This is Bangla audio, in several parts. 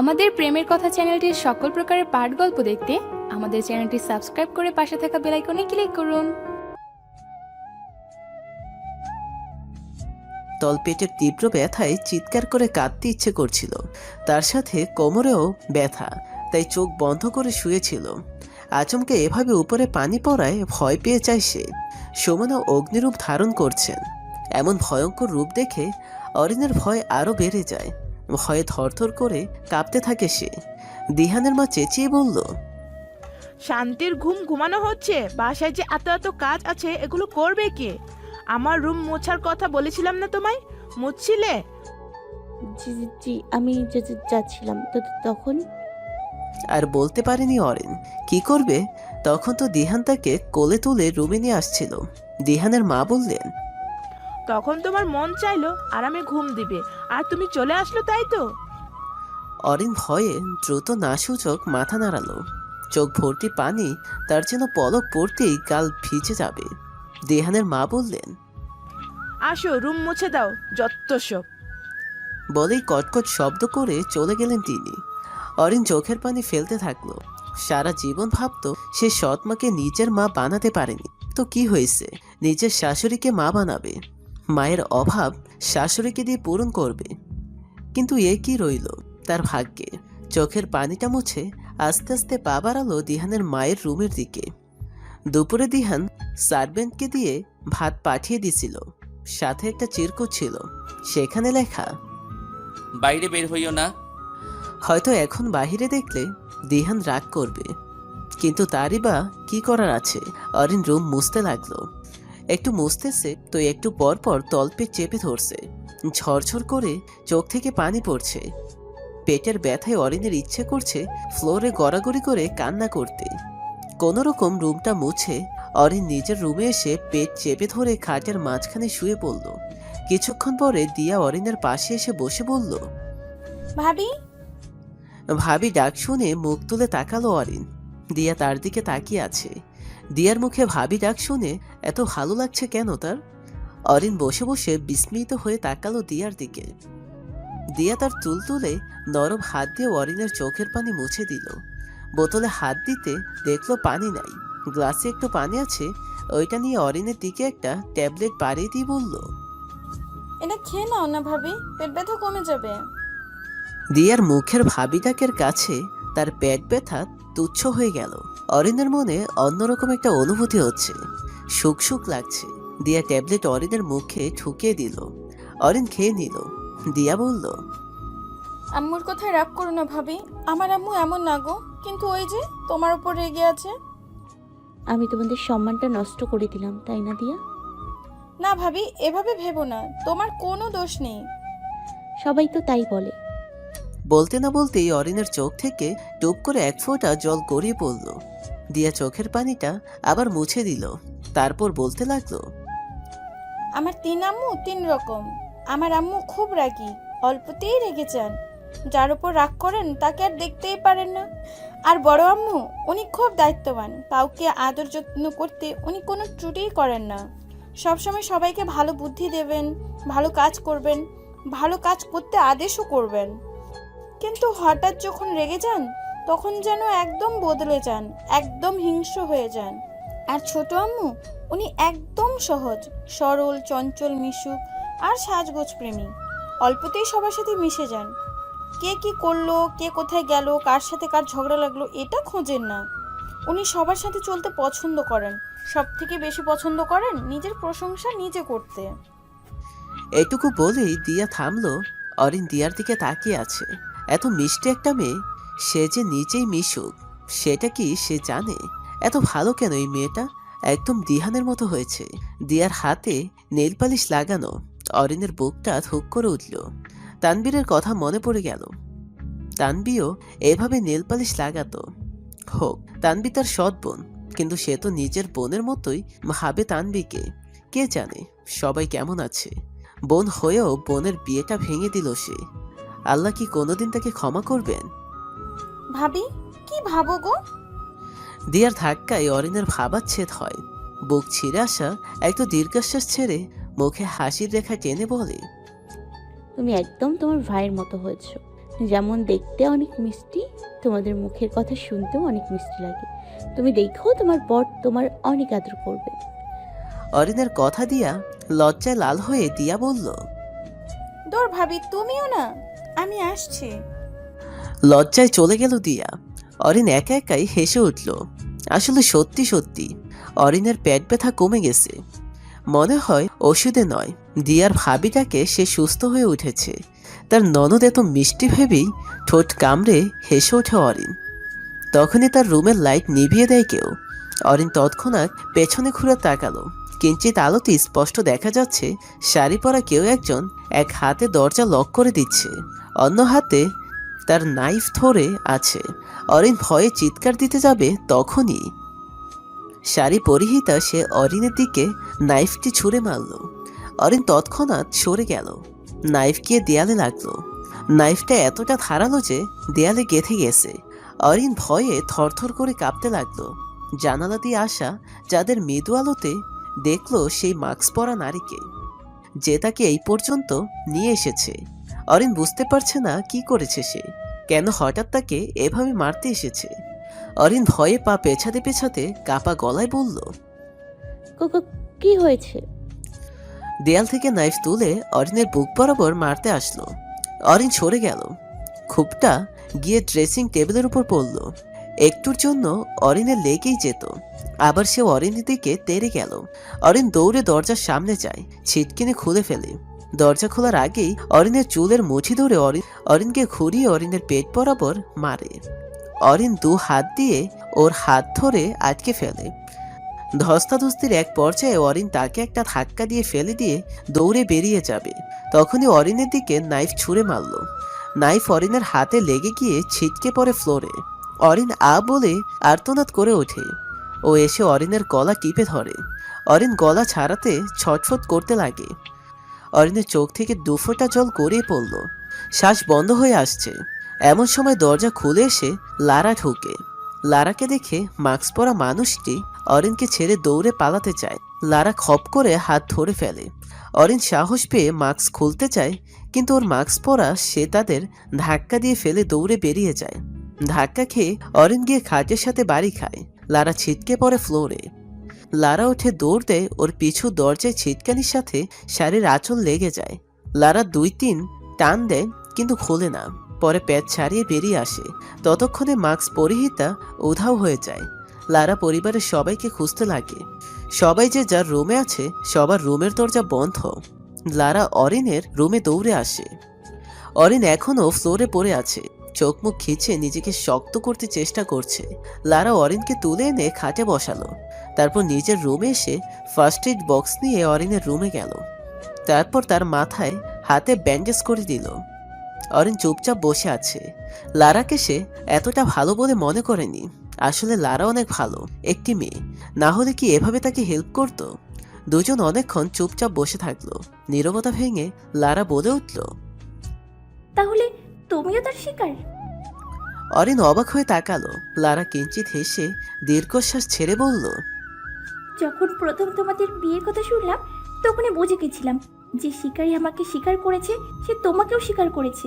আমাদের প্রেমের কথা চ্যানেলটির সকল প্রকারের পাঠ গল্প দেখতে আমাদের চ্যানেলটি সাবস্ক্রাইব করে পাশে থাকা বেল আইকনে ক্লিক করুন। তলপেটের তীব্র ব্যথায় চিৎকার করে কাঁদতে ইচ্ছে করছিল, তার সাথে কোমরেও ব্যথা, তাই চোখ বন্ধ করে শুয়েছিল। আচমকে এভাবে উপরে পানি পড়ায় ভয় পেয়ে যায় সে। সুমনা অগ্নিরূপ ধারণ করছেন, এমন ভয়ঙ্কর রূপ দেখে অরিনের ভয় আরও বেড়ে যায়। ভয়ে থরথর করে কাঁপতে থাকে সে। দিহানের মা চেঁচিয়ে বলল, শান্তির ঘুম ঘুমানো হচ্ছে? বাসায় যে এত এত কাজ আছে, এগুলো করবে কে? আমার রুম মোছার কথা বলেছিলাম না তোমায়? মুছছিলে? জি জি জি, আমি যাচ্ছিলাম তো তখন। আর বলতে পারেনি অরিন কি করবে। তখন তো দিহান তাকে কোলে তুলে রুমে নিয়ে আসছিল। দিহানের মা বললেন, তখন তোমার মন চাইলো আরামে ঘুম দিবে, আর তুমি চলে আসলো, তাই তো? অরিন ভয়ে দ্রুত নাসূচক মাথা নাড়ালো। চোখ ভর্তি পানি, তার যেন পলক পড়তেই গাল ভিজে যাবে। দিহানের মা বললেন, আসো, রুম মুছে দাও, যত সব। বলেই কটকট শব্দ করে চলে গেলেন তিনি। অরিন চোখের পানি ফেলতে থাকলো। সারা জীবন ভাবতো সে সৎ মাকে নিজের মা বানাতে পারেনি, তো কি হয়েছে, নিজের শাশুড়িকে মা বানাবে। মায়ের অভাব শাশুড়িকে দিয়ে পূরণ করবে। কিন্তু এ কি রইল তার ভাগ্যে। চোখের পানিটা মুছে আস্তে আস্তে পা বাড়ালো দিহানের মায়ের রুমের দিকে। দুপুরে দিহান সার্ভেন্টকে দিয়ে ভাত পাঠিয়ে দিছিল, সাথে একটা চিরকুট ছিল, সেখানে লেখা, বাইরে বের হইও না। হয়তো এখন বাহিরে দেখলে দিহান রাগ করবে, কিন্তু তারই বা কি করার আছে। অরিন রুম মুছতে লাগলো। একটু মুছতেছে তো একটু পর পর তলপেট চেপে ধরছে, ঝরঝর করে চোখ থেকে পানি পড়ছে। পেটের ব্যথায় অরিনের ইচ্ছে করছে ফ্লোরে গড়াগড়ি করে কান্না করতে। কোনো রকম রুমটা মুছে অরিন নিজের রুমে এসে পেট চেপে ধরে খাটের মাঝখানে শুয়ে পড়ল। কিছুক্ষণ পরে দিয়া অরিনের পাশে এসে বসে বলল, ভাবি, ভাবি ডাক শুনে মুখ তুলে তাকালো অরিন। দিয়া তার দিকে তাকিয়ে আছে। দিয়ার মুখে ভাবি ডাক শুনে এত ভালো লাগছে কেন তার। অরিন বসে বসে বিস্মিত হয়ে তাকালো দিয়ার দিকে। দিয়া তার চুল তুলে নরম হাত দিয়ে অরিনের চোখের পানি মুছে দিল। বোতলে হাত দিতে দেখলো পানি নাই, গ্লাসে একটু পানি আছে। ওইটা নিয়ে অরিনের দিকে একটা ট্যাবলেট বাড়িয়ে দিয়ে বলল, এটা খেয়ে নাও না ভাবি, পেট ব্যথা কমে যাবে। দিয়ার মুখের ভাবি ডাকের কাছে তার পেট ব্যথা তুচ্ছ হয়ে গেল। অরিনের মনে অন্যরকম একটা অনুভূতি হচ্ছে, সুখ সুখ লাগছে। দিয়া ট্যাবলেট অরিনের মুখে ঠুকিয়ে দিল। অরিন খেয়ে নিল। দিয়া বলল, আম্মুর কথায় রাগ করো না ভাবি, আমার আম্মু এমন না গো, কিন্তু ওই যে তোমার উপর রেগে আছে। আমি তোমাদের সম্মানটা নষ্ট করে দিলাম, তাই না দিয়া? না ভাবি, এভাবে ভেবো না, তোমার কোনো দোষ নেই। সবাই তো তাই বলে। বলতে না বলতেই অরিনের চোখ থেকে টুপ করে এক ফোঁটা জল গড়িয়ে পড়ল। দিয়া চোখের পানিটা আবার মুছে দিল। তারপর বলতে লাগলো, আমার তিন আম্মু তিন রকম। আমার আম্মু খুব রাগী, অল্পতেই রেগে যান। যার উপর রাগ করেন তাকে আর দেখতেই পারেন না। আর বড় আম্মু, উনি খুব দায়িত্ববান, কাউকে আদর যত্ন করতে উনি কোনো ত্রুটিই করেন না। সবসময় সবাইকে ভালো বুদ্ধি দেবেন, ভালো কাজ করবেন, ভালো কাজ করতে আদেশও করবেন। কিন্তু হঠাৎ যখন রেগে যান তখন যেন একদম বদলে যান, একদম হিংস্র হয়ে যান। আর ছোট আম্মু, উনি একদম সহজ সরল, চঞ্চল, মিশুক আর সাজগোজ প্রেমী। অল্পতেই সবার সাথে মিশে যান। কে কি করলো, কে কোথায় গেল, কার সাথে কার ঝগড়া লাগলো, এটা খোঁজেন না। উনি সবার সাথে চলতে পছন্দ করেন, সব থেকে বেশি পছন্দ করেন নিজের প্রশংসা নিজে করতে। এটুকু বলেই দিয়া থামলো। অরিন দিয়ার দিকে তাকিয়ে আছে। এত মিষ্টি একটা মেয়ে, সে যে নিজেই মিশুক সেটা কি সে জানে? এত ভালো কেন এই মেয়েটা? একদম দিহানের মতো হয়েছে। দিয়ার হাতে নেল পালিশ লাগানো। অরিনের বুকটা ধুক করে উঠল। তানবীরের কথা মনে পড়ে গেল। তানবিও এভাবে নেল পালিশ লাগাতো। হোক, তানবি তার সৎ বোন, কিন্তু সে তো নিজের বোনের মতোই ভাবে তানবিকে। কে জানে সবাই কেমন আছে। বোন হয়েও বোনের বিয়েটা ভেঙে দিল সে। আল্লাহ কি কোনোদিন তাকে ক্ষমা করবেন? ভাবি, কি ভাবো গো? দিয়ার ধাক্কায় অরিনের ভাবাচ্ছেদ হয়। বুক ছিঁড়ে আসা একটু দীর্ঘশ্বাস ছেড়ে মুখে হাসির রেখা টেনে বলে, তুমি একদম তোমার ভাইয়ের মতো হয়েছো। যেমন দেখতে অনেক মিষ্টি, তোমাদের মুখের কথা শুনতেও অনেক মিষ্টি লাগে। তুমি দেখো তোমার বর তোমার অনেক আদর করবে। অরিনের কথা দিয়া লজ্জায় লাল হয়ে দিয়া বলল। দূর ভাবি, তুমিও না, আমি আসছি। লজ্জায় চলে গেল দিয়া। অরিন একা একাই হেসে উঠল। আসলে সত্যি সত্যি অরিনের পেট ব্যথা কমে গেছে। মনে হয় ওষুধে নয়, দিয়ার ভাবিটাকে সে সুস্থ হয়ে উঠেছে। তার ননদ এত মিষ্টি ভেবেই ঠোঁট কামড়ে হেসে ওঠে অরিন। তখনই তার রুমের লাইট নিভিয়ে দেয় কেউ। অরিন তৎক্ষণাৎ পেছনে ঘুরে তাকালো। কিঞ্চিত আলোতে স্পষ্ট দেখা যাচ্ছে শাড়ি পরা কেউ একজন এক হাতে দরজা লক করে দিচ্ছে, অন্য হাতে তার নাইফ ধরে আছে। অরিন ভয়ে চিৎকার দিতে যাবে, তখনই শাড়ি পরিহিতা সে অরিনের দিকে নাইফটি ছুঁড়ে মারল। অরিন তৎক্ষণাৎ সরে গেল। নাইফ গিয়ে দেয়ালে লাগলো। নাইফটা এতটা ধারালো যে দেয়ালে গেঁথে গেছে। অরিন ভয়ে থরথর করে কাঁপতে লাগলো। জানালা দিয়ে আসা যাদের মৃদু আলোতে দেখলো সেই মাস্ক পরা নারীকে, যে তাকে এই পর্যন্ত নিয়ে এসেছে। অরিন বুঝতে পারছে না কি করেছে সে, কেন হঠাৎ তাকে এভাবে মারতে এসেছে। অরিন ভয়ে পা পেছাতে পেছাতে কাপা গলায় বলল। কি হয়েছে? দেয়াল থেকে নাইফ তুলে অরিনের বুক বরাবর মারতে আসলো। অরিন সরে গেল। খুবটা গিয়ে ড্রেসিং টেবিলের উপর পড়ল। একটুর জন্য অরিনের লেগেই যেত, আবার সে অরিনের দিকে তেড়ে গেল। অরিন দৌড়ে দরজার সামনে যায়, ছিটকিনি খুলে ফেলে। দরজা খোলার আগেই অরিনের চুলের মুঠি ধরে অরিনকে ঘুরিয়ে অরিনের পেট বরাবর মারে। অরিন দু হাত দিয়ে ওর হাত ধরে আটকে ফেলে। ধস্তাধস্তির এক পর্যায়ে অরিন তাকে একটা ধাক্কা দিয়ে ফেলে দিয়ে দৌড়ে বেরিয়ে যাবে। তখনই অরিনের দিকে নাইফ ছুঁড়ে মারল। নাইফ অরিনের হাতে লেগে গিয়ে ছিটকে পড়ে ফ্লোরে। অরিন আ বলে আর্তনাদ করে ওঠে। ও এসে অরিনের গলা টিপে ধরে। অরিন গলা ছাড়াতে ছটফট করতে লাগে। অরিনের চোখ থেকে দুফোঁটা জল গড়িয়ে পড়ল। শ্বাস বন্ধ হয়ে আসছে। এমন সময় দরজা খুলে এসে লারা ঢুকে। লারাকে দেখে মাস্ক পরা মানুষটি অরিনকে ছেড়ে দৌড়ে পালাতে চায়। লারা খপ করে হাত ধরে ফেলে। অরিন সাহস পেয়ে মাস্ক খুলতে চায়, কিন্তু ওর মাস্ক পরা সে তাদের ধাক্কা দিয়ে ফেলে দৌড়ে বেরিয়ে যায়। ধাক্কা খেয়ে অরিন গিয়ে খাটের সাথে বাড়ি খায়। লারা ছিটকে পড়ে ফ্লোরে। লারা উঠে দৌড় দেয়। ওর পিছু দরজায় ছিটকানির সাথে শাড়ির আঁচল লেগে যায়। লারা 2-3 টান দেয়, কিন্তু খোলে না। পরে পেট ছাড়িয়ে বেরিয়ে আসে। ততক্ষণে মাস্ক পরিহিতা উধাও হয়ে যায়। লারা পরিবারের সবাইকে খুঁজতে লাগে। সবাই যে যার রুমে আছে, সবার রুমের দরজা বন্ধ। লারা অরিনের রুমে দৌড়ে আসে। অরিন এখনও ফ্লোরে পড়ে আছে, চোখ মুখ খিচে নিজেকে শক্ত করতে চেষ্টা করছে। লারা অরিনকে তুলে এনে খাটে বসালো। তারপর নিজের রুমে এসে ফার্স্ট এইড বক্স নিয়ে অরিনের রুমে গেল। তারপর তার মাথায় হাতে ব্যান্ডেজ করে দিল। অরিন চুপচাপ বসে আছে। লারাকে সে এতটা ভালো বলে মনে করেনি। আসলে লারা অনেক ভালো একটি মেয়ে, না হলে কি এভাবে তাকে হেল্প করতো? দুজন অনেকক্ষণ চুপচাপ বসে থাকলো। নীরবতা ভেঙে লারা বলে উঠল। তাহলে তুমিও তার শিকার? অরিন অবাক হয়ে তাকালো। লারা কিঞ্চিত হেসে দীর্ঘশ্বাস ছেড়ে বলল। যখন প্রথম তোমাদের বিয়ের কথা শুনলাম, তখনই বুঝে গেছিলাম যে শিকারী আমাকে শিকার করেছে, সে তোমাকেও শিকার করেছে।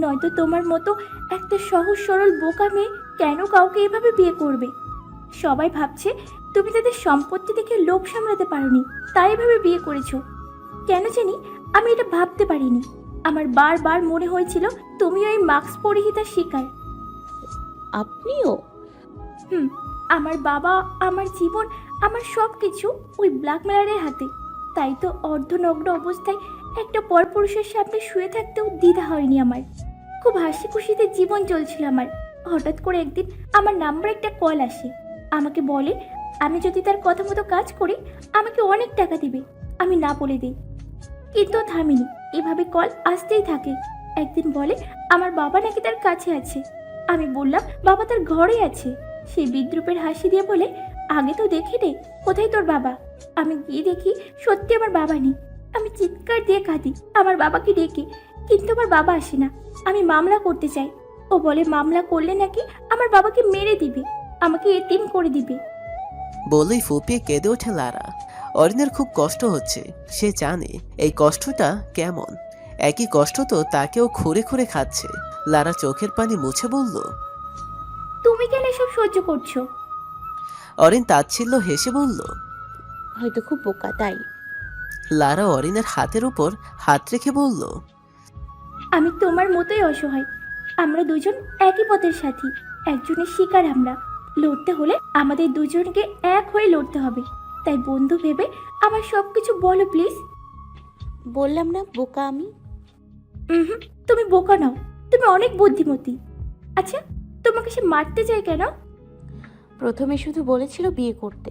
নয়তো তোমার মতো একটা সহজ সরল বোকা মেয়ে কেন কাউকে এভাবে বিয়ে করবে? সবাই ভাবছে তুমি তাদের সম্পত্তি দেখে লোভ সামলাতে পারোনি, তাই এভাবে বিয়ে করেছো। কেন জানি আমি এটা ভাবতে পারিনি। আমার বারবার মনে হয়েছিল তুমি ওই মাস্ক পরিহিতার শিকার। আপনিও? আমার বাবা, আমার জীবন, আমার সব কিছু ওই ব্ল্যাকমেলারের হাতে। তাই তো অর্ধনগ্ন অবস্থায় একটা পরপুরুষের সামনে শুয়ে থাকতেও দ্বিধা হয়নি আমার। খুব হাসি খুশিতে জীবন চলছিল আমার। হঠাৎ করে একদিন আমার নাম্বার একটা কল আসে। আমাকে বলে আমি যদি তার কথা মতো কাজ করি আমাকে অনেক টাকা দিবে। আমি না বলে দিই, কিন্তু থামিনি। এভাবে কল আসতেই থাকে। একদিন বলে আমার বাবা নাকি তার কাছে আছে। আমি বললাম বাবা তার ঘরে আছে। সে বিদ্রুপের হাসি দিয়ে বলে আগে তো দেখি রে, কোথায় তোর বাবা? আমি গিয়ে দেখি সত্যি আমার বাবা নেই। আমি চিৎকার দিয়ে কাঁদি আমার বাবাকে ডেকে, কিন্তু আমার বাবা আসে না। আমি মামলা করতে চাই। ও বলে মামলা করলে নাকি আমার বাবাকে মেরে দিবে, আমাকে এতিম করে দিবে। বলেই ফুপিয়ে কেঁদে ওঠে লারা। অরিনের খুব কষ্ট হচ্ছে। সে জানে এই কষ্টটা কেমন। একই কষ্ট তো তাকেও খুঁড়ে খুঁড়ে খাচ্ছে। লারা চোখের পানি মুছে বলল। তুমি কেন এসব সহ্য করছো? অরিন তাচ্ছিল্য হেসে বলল। হয়তো খুব বোকা তাই। লারা অরিনের হাতের উপর হাত রেখে বলল। আমি তোমার মতোই অসহায়। আমরা দুজন একই পথের সাথী, একজনের শিকার আমরা। লড়তে হলে আমাদের দুজনকে এক হয়ে লড়তে হবে। তাই বন্ধু ভেবে আমার সব কিছু বলো প্লিজ। বললাম না বোকা আমি। হুম, তুমি বোকা নাও, তুমি অনেক বুদ্ধিমতী। আচ্ছা, তোমাকে সে মারতে চায় কেন? প্রথমে শুধু বলেছিল বিয়ে করতে,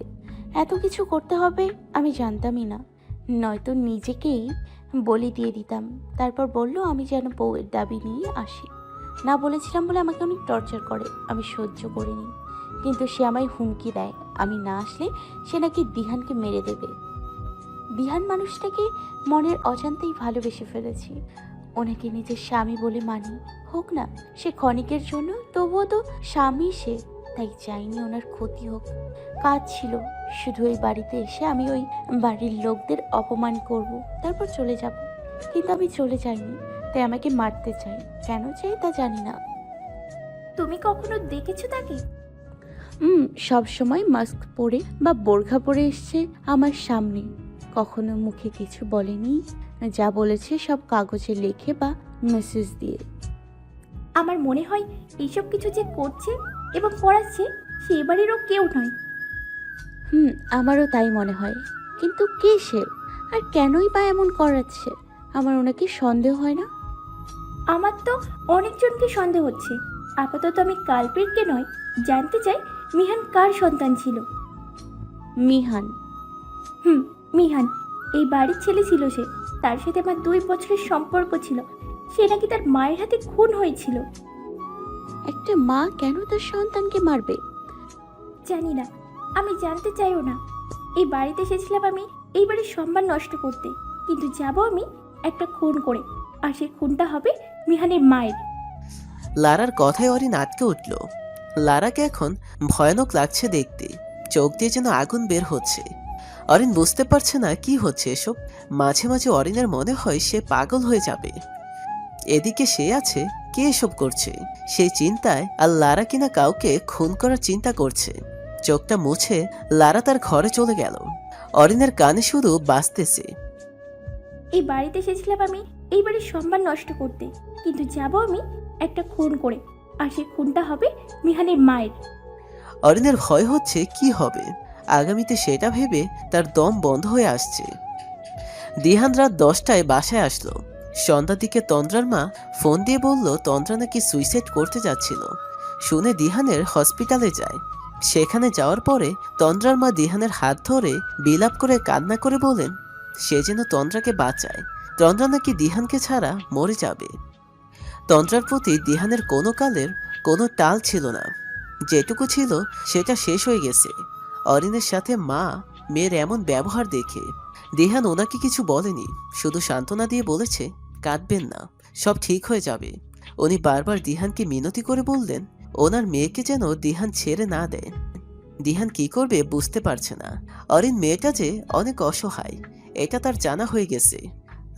এত কিছু করতে হবে আমি জানতামই না। নয়তো নিজেকেই বলি দিয়ে দিতাম। তারপর বলল আমি যেন বউয়ের দাবি নিয়ে আসি। না বলেছিলাম বলে আমাকে অনেক টর্চার করে, আমি সহ্য করিনি। কিন্তু সে আমায় হুমকি দেয়, আমি না আসলে সে নাকি দিহানকে মেরে দেবে। দিহান মানুষটাকে মনের অজান্তেই ভালোবেসে ফেলেছি। ওনাকে নিজের স্বামী বলে মানি, হোক না সে ক্ষণিকের জন্য, তবুও তো স্বামী সে। তাই চাইনি ওনার ক্ষতি হোক। কাজ ছিল শুধু ওই বাড়িতে এসে আমি ওই বাড়ির লোকদের অপমান করব, তারপর চলে যাব। কিন্তু আমি চলে যাইনি, তাই আমাকে মারতে চাই। কেন চাই তা জানি না। তুমি কখনো দেখেছো তাকে? সব সময় মাস্ক পরে বা বোরখা পরে এসছে আমার সামনে। কখনো মুখে কিছু বলেনি, যা বলেছে সব কাগজে লেখে বা মেসেজ দিয়ে। আমার মনে হয় এইসব কিছু যে করছে এবং করাচ্ছে সে এবারেরও কেউ নয়। আমারও তাই মনে হয়। কিন্তু কে সে, আর কেনই বা এমন করাচ্ছে? আমার ওনাকে সন্দেহ হয় না। আমার তো অনেকজনকে সন্দেহ হচ্ছে। আপাতত আমি কালপ্রিটকে নয়, জানতে চাই মিহান কার সন্তান ছিল। মিহান? মিহান এই বাড়ির ছেলে ছিল সে। তার সাথে আমার 2 বছরের সম্পর্ক ছিল। সে নাকি তার মায়ের হাতে খুন হয়েছিল। একটা মা কেন তার সন্তানকে মারবে? জানি না, আমি জানতে চাইও না। এই বাড়িতে এসেছিলাম আমি এই বাড়ির সম্মান নষ্ট করতে, কিন্তু যাব আমি একটা খুন করে, আর সেই খুনটা হবে মিহানের মায়ের। লারার কথায় অরিন আটকে উঠল। লারাকে এখন ভয়ানক লাগছে দেখতে, চোখ দিয়ে যেন আগুন বের হচ্ছে। অরিন বুঝতে পারছে না কি হচ্ছে এসব। মাঝে মাঝে অরিনের মনে হয় সে পাগল হয়ে যাবে। এদিকে সে আছে, কে এসব করছে সেই চিন্তায়, আর লারা কিনা কাউকে খুন করার চিন্তা করছে। চোখটা মুছে লারা তার ঘরে চলে গেল। অরিনের কানে শুধু বাজতেছে। এই বাড়িতে এসেছিলাম আমি এই বাড়ির সম্মান নষ্ট করতে, কিন্তু যাব আমি একটা খুন করে, আর সেই খুনটা হবে মিহানের মায়ের। অরিনের ভয় হচ্ছে কি হবে আগামীতে, সেটা ভেবে তার দম বন্ধ হয়ে আসছে। দিহান রাত 10টায় বাসায় আসলো। সন্ধ্যার দিকে তন্দ্রার মা ফোন দিয়ে বলল তন্দ্রা নাকি সুইসাইড করতে যাচ্ছিল। শুনে দিহানের হসপিটালে যায়। সেখানে যাওয়ার পরে তন্দ্রার মা দিহানের হাত ধরে বিলাপ করে কান্না করে বলেন সে যেন তন্দ্রাকে বাঁচায়। তন্দ্রা নাকি দিহানকে ছাড়া মরে যাবে। তন্দ্রার প্রতি দিহানের কোনো কালের কোনো টাল ছিল না। যেটুকু ছিল সেটা শেষ হয়ে গেছে। অরিনের সাথে মা মেয়ের এমন ব্যবহার দেখে দিহান ওনাকে কিছু বলেনি, শুধু সান্ত্বনা দিয়ে বলেছে কাঁদবেন না, সব ঠিক হয়ে যাবে। উনি বারবার দিহানকে মিনতি করে বললেন ওনার মেয়েকে যেন দিহান ছেড়ে না দেয়। দিহান কি করবে বুঝতে পারছে না। অরিন মেয়েটা যে অনেক অসহায় এটা তার জানা হয়ে গেছে।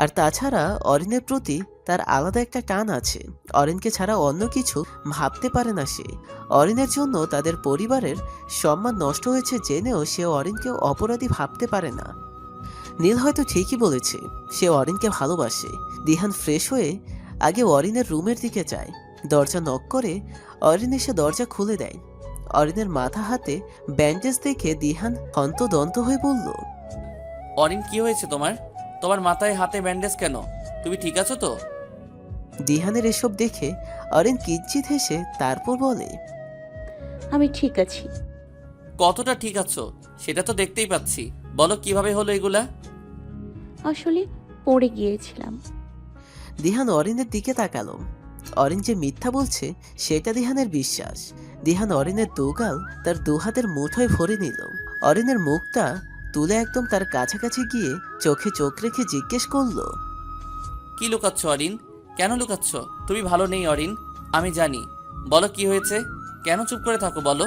আর তাছাড়া অরিনের প্রতি তার আলাদা একটা টান আছে। অরিনকে ছাড়া অন্য কিছু ভাবতে পারে না সে। অরিনের জন্য তাদের পরিবারের সম্মান নষ্ট হয়েছে জেনেও সে অরিনকে অপরাধী ভাবতে পারে না। নীল হয়তো ঠিকই বলেছে, সে অরিনকে ভালোবাসে। দিহান ফ্রেশ হয়ে আগে অরিনের রুমের দিকে যায়। দরজা নক করে অরিন এসে দরজা খুলে দেয়। অরিনের মাথা হাতে ব্যান্ডেজ দেখে দিহান হন্তদন্ত হয়ে বলল, অরিন কি হয়েছে তোমার? তোমার মাথায় হাতে ব্যান্ডেজ কেন? তুমি ঠিক আছো তো? দিহানের এসব দেখে অরিন কিঞ্চিত হেসে তারপর বলে, আমি ঠিক আছি। কতটা ঠিক আছো সেটা তো দেখতেই পাচ্ছি। বলো কিভাবে হলো এগুলা? আসলে পড়ে গিয়েছিলাম। দিহান অরিনের দিকে তাকালো। অরিন যে মিথ্যা বলছে সেটা দিহানের বিশ্বাস। দিহান অরিনের দুগাল তার দুহাতের মুঠোয় ভরে নিল। অরিনের মুখটা তুলে একদম তার কাছাকাছি গিয়ে চোখে চোখ রেখে জিজ্ঞেস করলো, কি লুকাচ্ছ অরিন? কেন লুকাচ্ছ? তুমি ভালো নেই অরিন, আমি জানি। বলো কি হয়েছে? কেন চুপ করে থাকো বলো।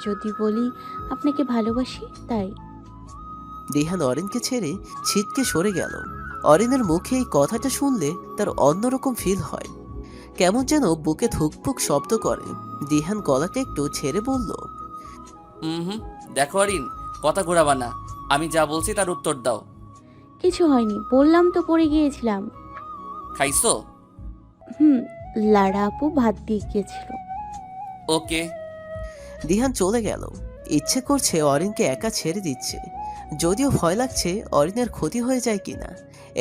যদি বলি আপনাকে ভালোবাসি তাই। দিহান অরিনকে ছেড়ে ছিটকে সরে গেল। অরিনের মুখে এই কথাটা শুনলে তার অন্যরকম ফিল হয়, কেমন যেন বুকে ধুকপুক শব্দ করে। দিহান গলাটা একটু ছেড়ে বলল, হুম, দেখো অরিন, কথা ঘোরাবা না। আমি যা বলছি তার উত্তর দাও। কিছু হয়নি, বললাম তো পড়ে গিয়েছিলাম। খাইছো? লারা আপু ভাত দিয়ে গিয়েছিল। ওকে। দিহান চলে গেল। ইচ্ছে করছে অরিনকে একা ছেড়ে দিচ্ছে, যদিও ভয় লাগছে অরিনের ক্ষতি হয়ে যায় কিনা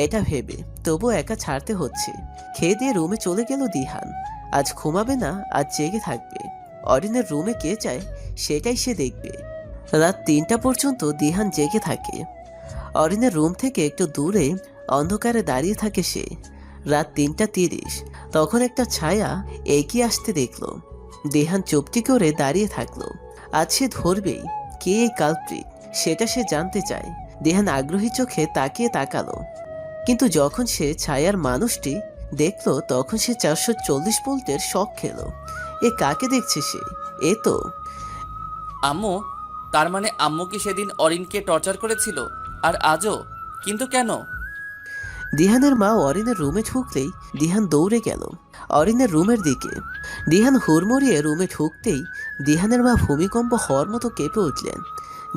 এটা ভেবে, তবু একা ছাড়তে হচ্ছে। খেয়ে দিয়ে রুমে চলে গেল দিহান। আজ ঘুমাবে না, আজ জেগে থাকবে। অরিনের রুমে কে যায় সেটাই সে দেখবে। রাত 3টা পর্যন্ত দিহান জেগে থাকে। অরিনের রুম থেকে একটু দূরে অন্ধকারে দাঁড়িয়ে থাকে সে। রাত 3:30, তখন একটা ছায়া এগিয়ে আসতে দেখলো। দিহান চুপটি করে দাঁড়িয়ে থাকলো। আজ সে ধরবেই কে এই কালপ্রিট, সেটা সে জানতে চায়। দিহান আগ্রহী চোখে তাকালো, কিন্তু যখন সে ছায়ার মানুষটি দেখলো তখন সে 440 ভোল্টের শক খেলো। এ কাকে দেখছে সে? এ তো আম্মু। তার মানে আম্মু কি সেদিন অরিনকে টর্চার করেছিল, আর আজও? কিন্তু কেন? দিহানের মা অরিনের রুমে ঢুকলেই দিহান দৌড়ে গেল অরিনের রুমের দিকে। দিহান হুড়মুড়িয়ে রুমে ঢুকতেই দিহানের মা ভূমিকম্প হওয়ার মতো কেঁপে উঠলেন।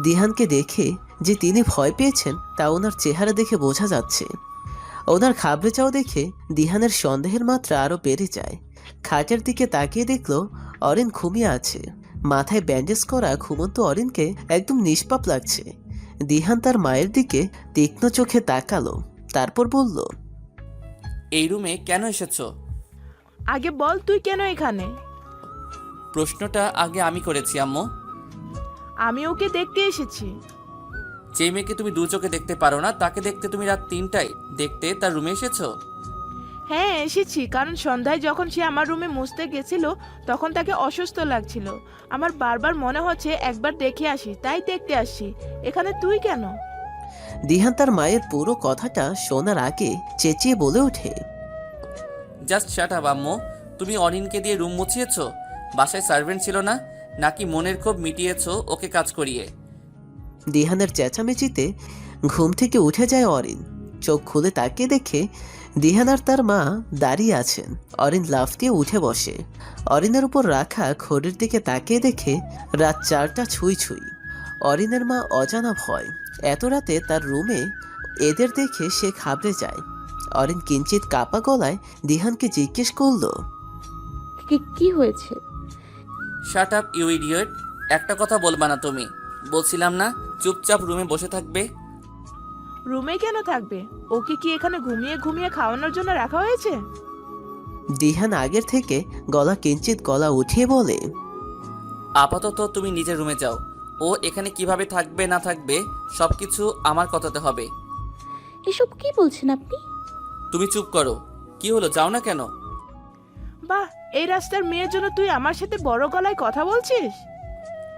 দিহানকে দেখে যে তিনি ভয় পেয়েছেন তা ওনার চেহারা দেখে বোঝা যাচ্ছে। ওনার খাবড়ে যাওয়া দেখে দিহানের সন্দেহের মাত্রা আরো বেড়ে যায়। খাটের দিকে তাকিয়ে দেখলো অরিন ঘুমিয়ে আছে। মাথায় ব্যান্ডেজ করা ঘুমন্ত অরিনকে একদম নিষ্পাপ লাগছে। দিহান তার মায়ের দিকে তীক্ষ্ণ চোখে তাকালো, তারপর বলল, এই রুমে কেন এসেছো? আগে বল তুই কেন এখানে? প্রশ্নটা আগে আমি করেছি আম্মু। আমি ওকে দেখতে এসেছি। যে মেয়েকে তুমি দু চোখে দেখতে পারো না, তাকে দেখতে তুমি রাত 3টায় দেখতে তার রুমে এসেছো? হ্যাঁ এসেছি, কারণ সন্ধ্যায় যখন সে আমার রুমে মুছতে গেছিল তখন তাকে অসুস্থ লাগছিল। আমার বারবার মনে হচ্ছে একবার দেখে আসি, তাই দেখতে আসছি। এখানে তুই কেন? দিহান তার মায়ের পুরো কথাটা শোনার আগে চেঁচিয়ে বলে ওঠে, জাস্ট শাট আপ আম্মু। তুমি অরিনকে দিয়ে রুম মুছিয়েছো? বাসায় সার্ভেন্ট ছিল না? নাকি মনের ক্ষোভ মিটিয়েছো ওকে কাজ করিয়ে? দিহানের চেঁচামেচিতে ঘুম থেকে উঠে যায় অরিন। চোখ খুলে তাকিয়ে দেখে দিহান আর তার মা দাঁড়িয়ে আছেন। অরিন লাফ দিয়ে উঠে বসে। অরিনের উপর রাখা ঘড়ির দিকে তাকিয়ে দেখে রাত 4টা ছুঁই ছুঁই। অরিনের মা অজানা ভয়, এত রাতে তার রুমে এদের দেখে সে ঘাবড়ে যায়। অরিন কিঞ্চিত কাপা গলায় দিহানকে জিজ্ঞেস করলো, কি হয়েছে? Shut up you idiot. একটা কথা বলবা না তুমি? বলছিলাম না চুপচাপ রুমে বসে থাকবে? রুমে কেন থাকবে? ওকে কি এখানে ঘুমিয়ে ঘুমিয়ে খাওয়ানোর জন্য রাখা হয়েছে? দিহান আগের থেকে কিঞ্চিত গলা উঠিয়ে বলে, আপাতত তুমি নিজের রুমে যাও। ও এখানে কিভাবে থাকবে না থাকবে সবকিছু আমার কথাতে হবে। এসব কি বলছেন আপনি? তুমি চুপ করো। কি হলো, যাও না কেন? বাহ, এই রাস্তার মেয়ের জন্য তুই আমার সাথে বড় গলায় কথা বলছিস?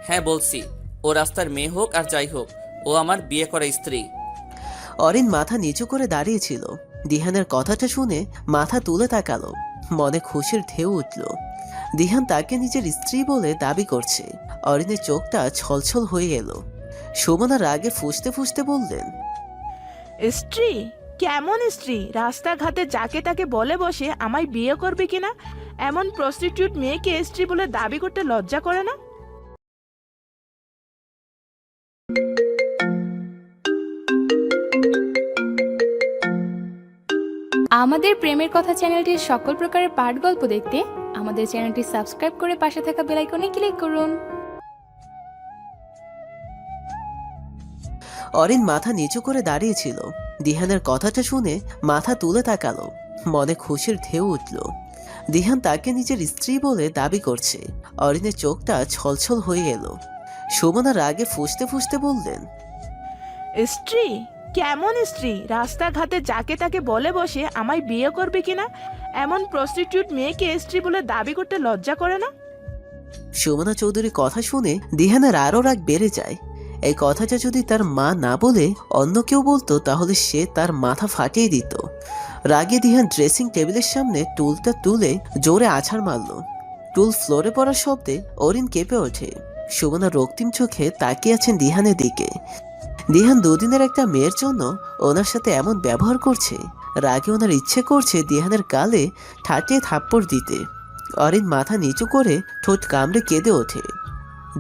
হ্যাঁ বলছি। ও রাস্তার মেয়ে হোক আর যাই হোক, ও আমার বিয়ে করা স্ত্রী। অরিন মাথা নিচু করে দাঁড়িয়েছিল। দিহানের কথাটা শুনে মাথা তুলে তাকালো, মনে খুশির ঢেউ উঠল। দিহান তাকে নিজের স্ত্রী বলে দাবি করছে। অরিনের চোখটা ছলছল হয়ে এলো। সুমনা রাগে ফুঁসতে ফুঁসতে বললেন, স্ত্রী? কেমন স্ত্রী? রাস্তাঘাটে যাকে তাকে বলে বসে আমায় বিয়ে করবে কিনা? এমন প্রস্টিটিউট মেয়েকে স্ত্রী বলে দাবি করতে লজ্জা করে না? আমাদের প্রেমের কথা চ্যানেলটির সকল প্রকারের পাঠ গল্প দেখতে আমাদের চ্যানেলটি সাবস্ক্রাইব করে পাশে থাকা বেল আইকনে ক্লিক করুন। অরিন মাথা নিচু করে দাঁড়িয়েছিল। দিহানের কথাটা শুনে মাথা তুলে তাকালো, মনে খুশির ঢেউ উঠল। দিহান তাকে নিজের স্ত্রী বলে দাবি করছে। অরিনের চোখটা ছলছল হয়ে এলো। সুমনা রাগে ফুঁসতে ফুঁসতে বললেন, স্ত্রী? কেমন স্ত্রী? রাস্তাঘাটে যাকে তাকে বলে বসে আমায় বিয়ে করবে কিনা? এমন প্রস্টিটিউট মেয়েকে স্ত্রী বলে দাবি করতে লজ্জা করে না? সুমনা চৌধুরীর কথা শুনে দিহানের আরও রাগ বেড়ে যায়। এই কথাটা যদি তার মা না বলে অন্য কেউ বলতো তাহলে সে তার মাথা ফাটিয়ে দিত। রাগে দিহান ড্রেসিং টেবিলের সামনে টুলটা তুলে জোরে আছাড় মারল। টুল ফ্লোরে পড়ার শব্দে অরিন কেঁপে ওঠে। সুমনা রক্তিম চোখে তাকিয়ে আছেন দিহানের দিকে। দিহান দুদিনের একটা মেয়ের জন্য ওনার সাথে এমন ব্যবহার করছে। রাগে ওনার ইচ্ছে করছে দিহানের গালে ঠাটিয়ে থাপ্পড় দিতে। অরিন মাথা নিচু করে ঠোঁট কামড়ে কেঁদে ওঠে।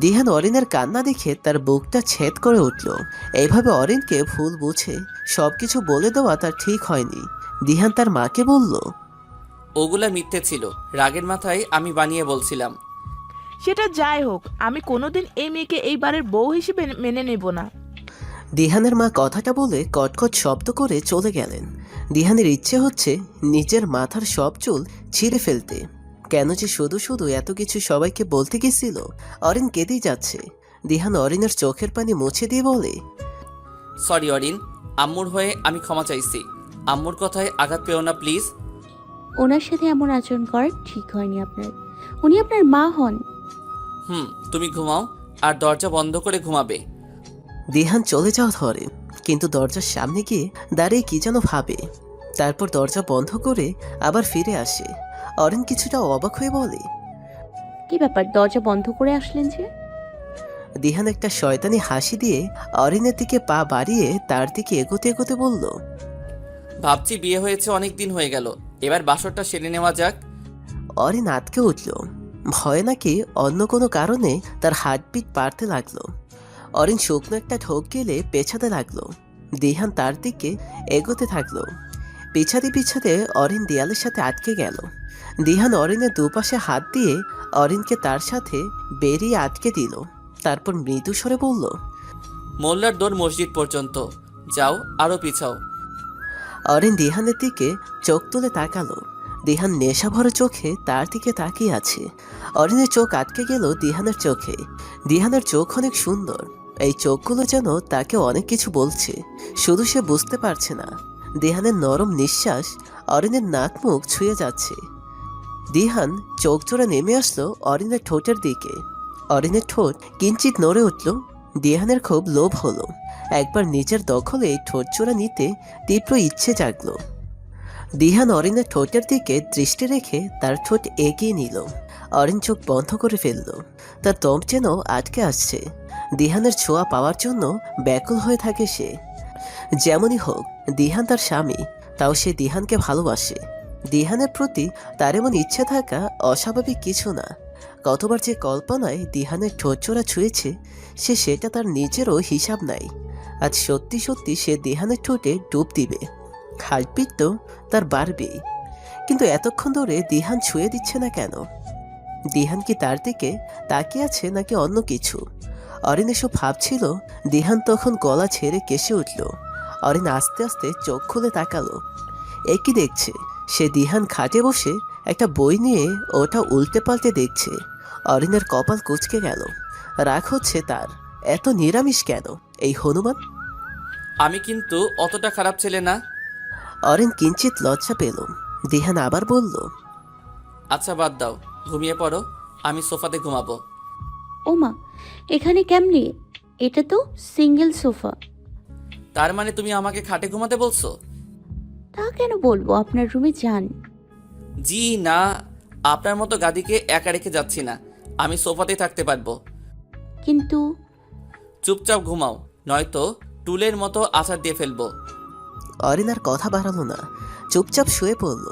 দিহান অরিনের কান্না দেখে তার বুকটা ছেদ করে উঠল। এইভাবে অরিনকে ভুল বুঝে সবকিছু বলে দেওয়া তার ঠিক হয়নি। দিহান তার মাকে বলল, ওগুলা মিথ্যে ছিল, রাগের মাথায় আমি বানিয়ে বলছিলাম। সেটা যাই হোক, আমি কোনোদিন এই মেয়েকে এই বাড়ির বউ হিসেবে মেনে নেব না। দিহানের মা কথাটা বলে কটকট শব্দ করে চলে গেলেন। দিহানের ইচ্ছে হচ্ছে নিজের মাথার সব চুল ছিঁড়ে ফেলতে। কেন যে শুধু শুধু এত কিছু সবাইকে বলতে গেছিল। অরিন কেঁদেই যাচ্ছে। দিহান অরিনের চোখের পানি মুছে দিয়ে বলে, সরি অরিন, আম্মুর হয়ে আমি ক্ষমা চাইছি। আম্মুর কথায় আঘাত পেও না প্লিজ। ওনার সাথে এমন আচরণ করা ঠিক হয়নি আপনার। উনি আপনার মা হন। তুমি ঘুমাও, আর দরজা বন্ধ করে ঘুমাবে। দিহান চলে যাওয়া ধরে, কিন্তু দরজার সামনে গিয়ে দাঁড়িয়ে কি যেন ভাবে। তারপর দরজা বন্ধ করে আবার ফিরে আসে। অরিন কিছুটা অবাক হয়ে বলে, কি ব্যাপার, দরজা বন্ধ করে আসলেন যে? দিহান একটা শয়তানি হাসি দিয়ে অরিনের দিকে পা বাড়িয়ে তার দিকে এগোতে এগোতে বলল, ভাবছি বিয়ে হয়েছে অনেক দিন হয়ে গেল, এবার বাসরটা সেরে নেওয়া যাক। অরিন আটকে উঠল। ভয় নাকি অন্য কোনো কারণে তার হার্টবিট বাড়তে লাগলো। অরিন শুকনো একটা ঢোক গেলে পেছাতে লাগলো। দিহান তার দিকে এগোতে থাকলো। পিছাতে পিছাতে অরিন দেয়ালের সাথে আটকে গেল। দিহান অরিনের দুপাশে হাত দিয়ে অরিনকে তার সাথে বেরিয়ে আটকে দিল। তারপর মৃদু স্বরে বলল, মোল্লার দৌড় মসজিদ পর্যন্ত, যাও আরো পিছাও। অরিন দিহানের দিকে চোখ তুলে তাকালো। দিহান নেশা ভরা চোখে তার দিকে তাকিয়ে আছে। অরিনের চোখ আটকে গেল দিহানের চোখে। দিহানের চোখ অনেক সুন্দর। এই চোখগুলো যেন তাকে অনেক কিছু বলছে, শুধু সে বুঝতে পারছে না। দিহানের নরম নিঃশ্বাস অরিনের নাক মুখ ছুঁয়ে যাচ্ছে। দিহান চোখ জোড়া নেমে আসলো অরিনের ঠোঁটের দিকে। অরিনের ঠোঁট কিঞ্চিত নড়ে উঠল। দিহানের খুব লোভ হলো। একবার নিজের দখলে ঠোঁট জোড়া নিতে তীব্র ইচ্ছে জাগলো। দিহান অরিনের ঠোঁটের দিকে দৃষ্টি রেখে তার ঠোঁট এগিয়ে নিল। অরিন চোখ বন্ধ করে ফেলল। তার দম যেন আটকে আসছে। দিহানের ছোঁয়া পাওয়ার জন্য ব্যাকুল হয়ে থাকে সে। যেমনই হোক, দিহান তার স্বামী, তাও সে দিহানকে ভালোবাসে। দিহানের প্রতি তার এমন ইচ্ছে থাকা অস্বাভাবিক কিছু না। কতবার যে কল্পনায় দিহানের ঠোঁটজোড়া ছুঁয়েছে, সে সেটা তার নিজেরও হিসাব নাই। আজ সত্যি সত্যি সে দিহানের ঠোঁটে ডুব দিবে। হার্টবিট তো তার বাড়বেই। কিন্তু এতক্ষণ ধরে দিহান ছুঁয়ে দিচ্ছে না কেন? দিহান কি তার দিকে তাকিয়ে আছে নাকি অন্য কিছু? অরিন এসব ভাবছিল। দিহান তখন গলা ছেড়ে কেসে উঠল। অরিন আস্তে আস্তে চোখ খুলে তাকালো। এ কি দেখছে? সে দিহান খাটে বসে একটা বই নিয়ে ওটা উল্টে পাল্টে দেখছে। অরিনের কপাল কুঁচকে গেল। রাগ হচ্ছে তার। এত নিরামিষ কেন এই হনুমান? আমি কিন্তু অতটা খারাপ ছেলে না। অরিন কিঞ্চিত লজ্জা পেল। দিহান আবার বলল, আচ্ছা বাদ দাও, ঘুমিয়ে পড়ো, আমি সোফাতে ঘুমাবো। ওমা, এখানে কেমনে? এটা তো সিঙ্গেল সোফা। তার মানে তুমি আমাকে খাটে ঘুমাতে বলছো? তা কেন বলবো, আপনার রুমে যান। জি না, আপনার মতো গাদিকে একা রেখে যাচ্ছি না, আমি সোফাতেই থাকতে পারবো। কিন্তু চুপচাপ ঘুমাও, নয়তো টুলের মতো আছাড় দিয়ে ফেলবো। অরিন আর কথা বাড়ালো না, চুপচাপ শুয়ে পড়ল।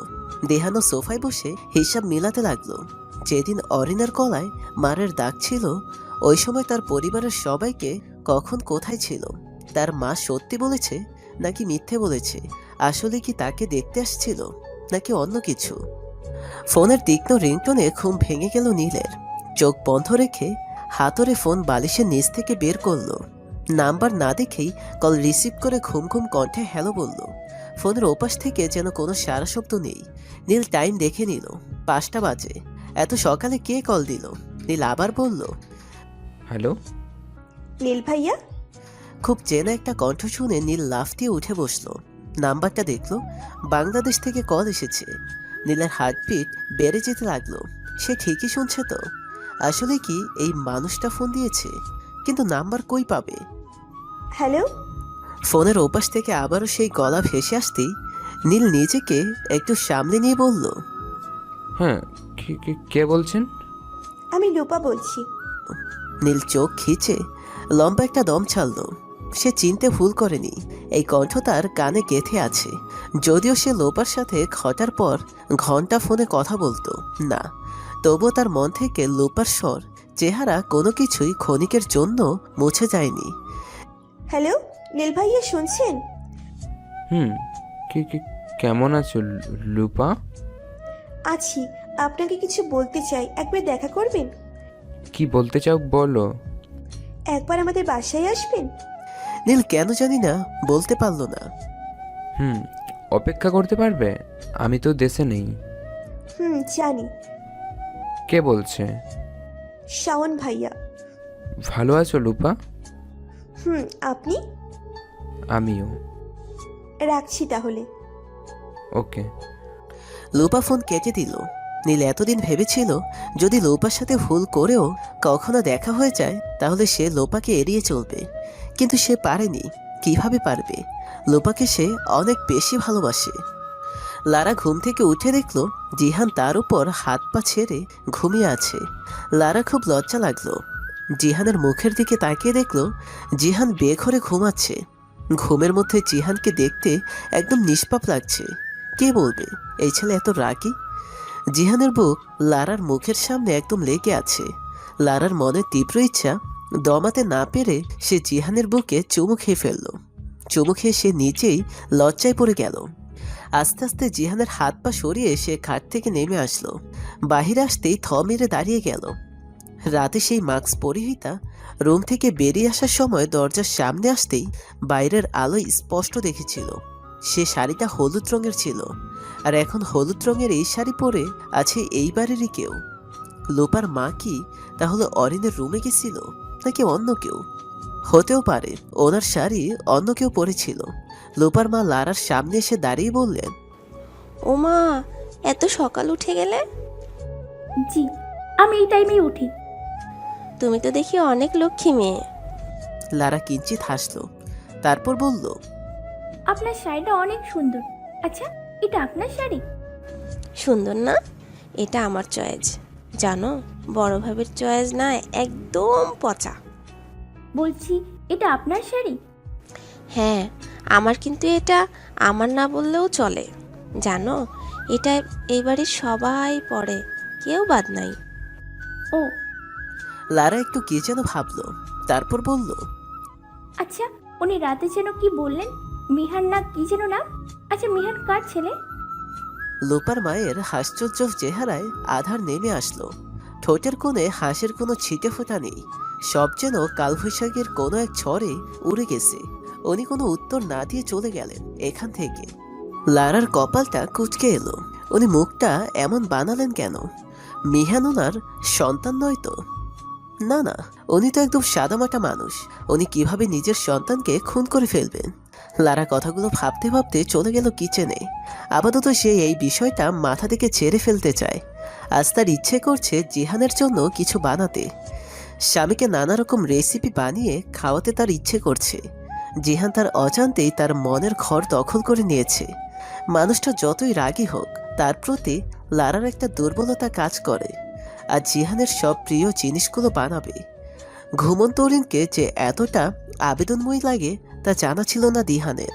দেহানো সোফায় বসে হিসাব মিলাতে লাগলো। যেদিন অরিনের গলায় মারের দাগ ছিল, ওই সময় তার পরিবারের সবাইকে কখন কোথায় ছিল? তার মা সত্যি বলেছে নাকি মিথ্যে বলেছে? আসলে কি তাকে দেখতে আসছিল নাকি অন্য কিছু? ফোনের তীক্ষ্ণ রিংটোনে ঘুম ভেঙে গেল নীলের। চোখ বন্ধ রেখে হাতরে ফোন বালিশের নিচ থেকে বের করলো। নাম্বার না দেখেই কল রিসিভ করে ঘুম ঘুম কণ্ঠে হ্যালো বলল। ফোনের ওপাশ থেকে যেন কোনো সারা শব্দ নেই। নীল টাইম দেখে নিল, 5টা বাজে। এত সকালে কে কল দিল? নীল আবার বলল, হ্যালো নীল ভাইয়া। খুব চেনা একটা কণ্ঠ শুনে নীল লাফ দিয়ে উঠে বসলো। নাম্বারটা দেখলো, বাংলাদেশ থেকে কল এসেছে। নীলের হার্টবিট বেড়ে যেতে লাগলো। সে ঠিকই শুনছে তো। আসলে কি এই মানুষটা ফোন দিয়েছে? কিন্তু নাম্বার কই পাবে? হ্যালো। ফোনের ওপাশ থেকে আবারও সেই গলা ভেসে আসতেই নীল নিজেকে একটু সামনে নিয়ে বলল, হ্যাঁ, কে বলছেন? আমি রূপা বলছি। নীল চোখ খিচে লম্বা একটা দম ছাড়ল। সে চিনতে ভুল করেনি। এই কণ্ঠ তার কানে গেঁথে আছে। যদিও সে লোপার সাথে ঘটার পর ঘন্টা ফোনে কথা বলতো না, তবুও তার মন থেকে লোপার স্বর, চেহারা কোনো কিছুই ক্ষণিকের জন্য মুছে যায়নি। হ্যালো নীল ভাইয়া, শুনছেন? হুম, কেমন আছো লুপা? আছি। আপনাকে কিছু বলতে চাই, একবার দেখা করবেন? কি বলতে চাও বলো। একবার আমাদের বাসায় আসবেন? নীল কেন জানি না বলতে পারল না। হুম, অপেক্ষা করতে পারবে? আমি তো দেশে নেই। জানি। কে বলছে? শাওন ভাইয়া। ভালো আছো লুপা? আপনি? আমিও। রাখছি তাহলে। ওকে। লোপা ফোন কেটে দিল। নীল এতদিন ভেবেছিল যদি লোপার সাথে ভুল করেও কখনো দেখা হয়ে যায় তাহলে সে লোপাকে এড়িয়ে চলবে, কিন্তু সে পারেনি। কিভাবে পারবে? লোপাকে সে অনেক বেশি ভালোবাসে। লারা ঘুম থেকে উঠে দেখল জিহান তার উপর হাত পা ছেড়ে ঘুমিয়ে আছে। লারা খুব লজ্জা লাগলো। জিহানের মুখের দিকে তাকিয়ে দেখল জিহান বেঘরে ঘুমাচ্ছে। ঘুমের মধ্যে জিহানকে দেখতে একদম নিষ্পাপ লাগছে। কে বলবে এই ছেলে এত রাগী? জিহানের বুক লারার মুখের সামনে একদম লেগে আছে। লারার মনে তীব্র ইচ্ছা দমাতে না পেরে সে জিহানের বুকে চুমু খেয়ে ফেলল। চুমু খেয়ে সে নিচেই লজ্জায় পড়ে গেল। আস্তে আস্তে জিহানের হাত পা সরিয়ে সে খাট থেকে নেমে আসলো। বাহিরে আসতেই থ মেরে দাঁড়িয়ে গেল। রাতে সেই মাস্ক পরিহিতা রুম থেকে বেরিয়ে আসার সময় দরজার সামনে আসতেই বাইরের আলোয় স্পষ্ট দেখেছিল সে শাড়িটা হলুদ রঙের ছিল, আর এখন হলুদ রঙের এই শাড়ি পরে আছে এই বাড়িরই কেউ। লোপার মা কি তাহলে অরিনের রুমে গেছিল, নাকি অন্য কেউ? হতেও পারে ওনার শাড়ি অন্য কেউ পরেছিল। লোপার মা লারার সামনে এসে দাঁড়িয়ে বললেন, ও মা, এত সকাল উঠে গেলে? জি, আমি এই টাইমেই উঠি। তুমি তো দেখি অনেক লক্ষ্মী মেয়ে। লারা কিঞ্চিত হাসলো, তারপর বলল, আপনার শাড়িটা অনেক সুন্দর। আচ্ছা, এটা আপনার শাড়ি? সুন্দর না? এটা আমার চয়েস। জানো, বড় ভাবের চয়েস না, একদম পচা। বলছি, এটা আপনার শাড়ি? হ্যাঁ আমার, কিন্তু এটা আমার না বললেও চলে। জানো, এটা এই বাড়ির সবাই পরে, কেউ বাদ নাই। ও লারা একটু কি যেন ভাবলো, তারপর বলল, আচ্ছা, উনি রাতে যেন কি বললেন? মিহান না কি যেন নাম? আচ্ছা, মিহান কার ছেলে? লোপার মায়ের হাস্যোজ্জ্ব চেহারায় আধার নেমে আসলো। ঠোঁটের কোণে হাসির কোনো ছিটে ফোঁটা নেই। সব যেন কালবৈশাখীর কোনো এক ঝড়ে উড়ে গেছে। উনি কোনো উত্তর না দিয়ে চলে গেলেন এখান থেকে। লারার কপালটা কুঁচকে এলো। উনি মুখটা এমন বানালেন কেন? মিহান ওনার সন্তান নয় তো? না না, উনি তো একদম সাদামাটা মানুষ। উনি কিভাবে নিজের সন্তানকে খুন করে ফেলবেন? লারা কথাগুলো ভাবতে ভাবতে চলে গেল কিচেনে। আপাতত সে এই বিষয়টা মাথা থেকে ছেড়ে ফেলতে চায়। আজ তার ইচ্ছে করছে জিহানের জন্য কিছু বানাতে। স্বামীকে নানা রকম রেসিপি বানিয়ে খাওয়াতে তার ইচ্ছে করছে। জিহান তার অজান্তেই তার মনের ঘর দখল করে নিয়েছে। মানুষটা যতই রাগী হোক, তার প্রতি লারার একটা দুর্বলতা কাজ করে। আর জিহানের সব প্রিয় জিনিসগুলো বানাবে। ঘুমন্ত অরিনকে যে এতটা আবেদনময়ী লাগে তা জানা ছিল না দিহানের।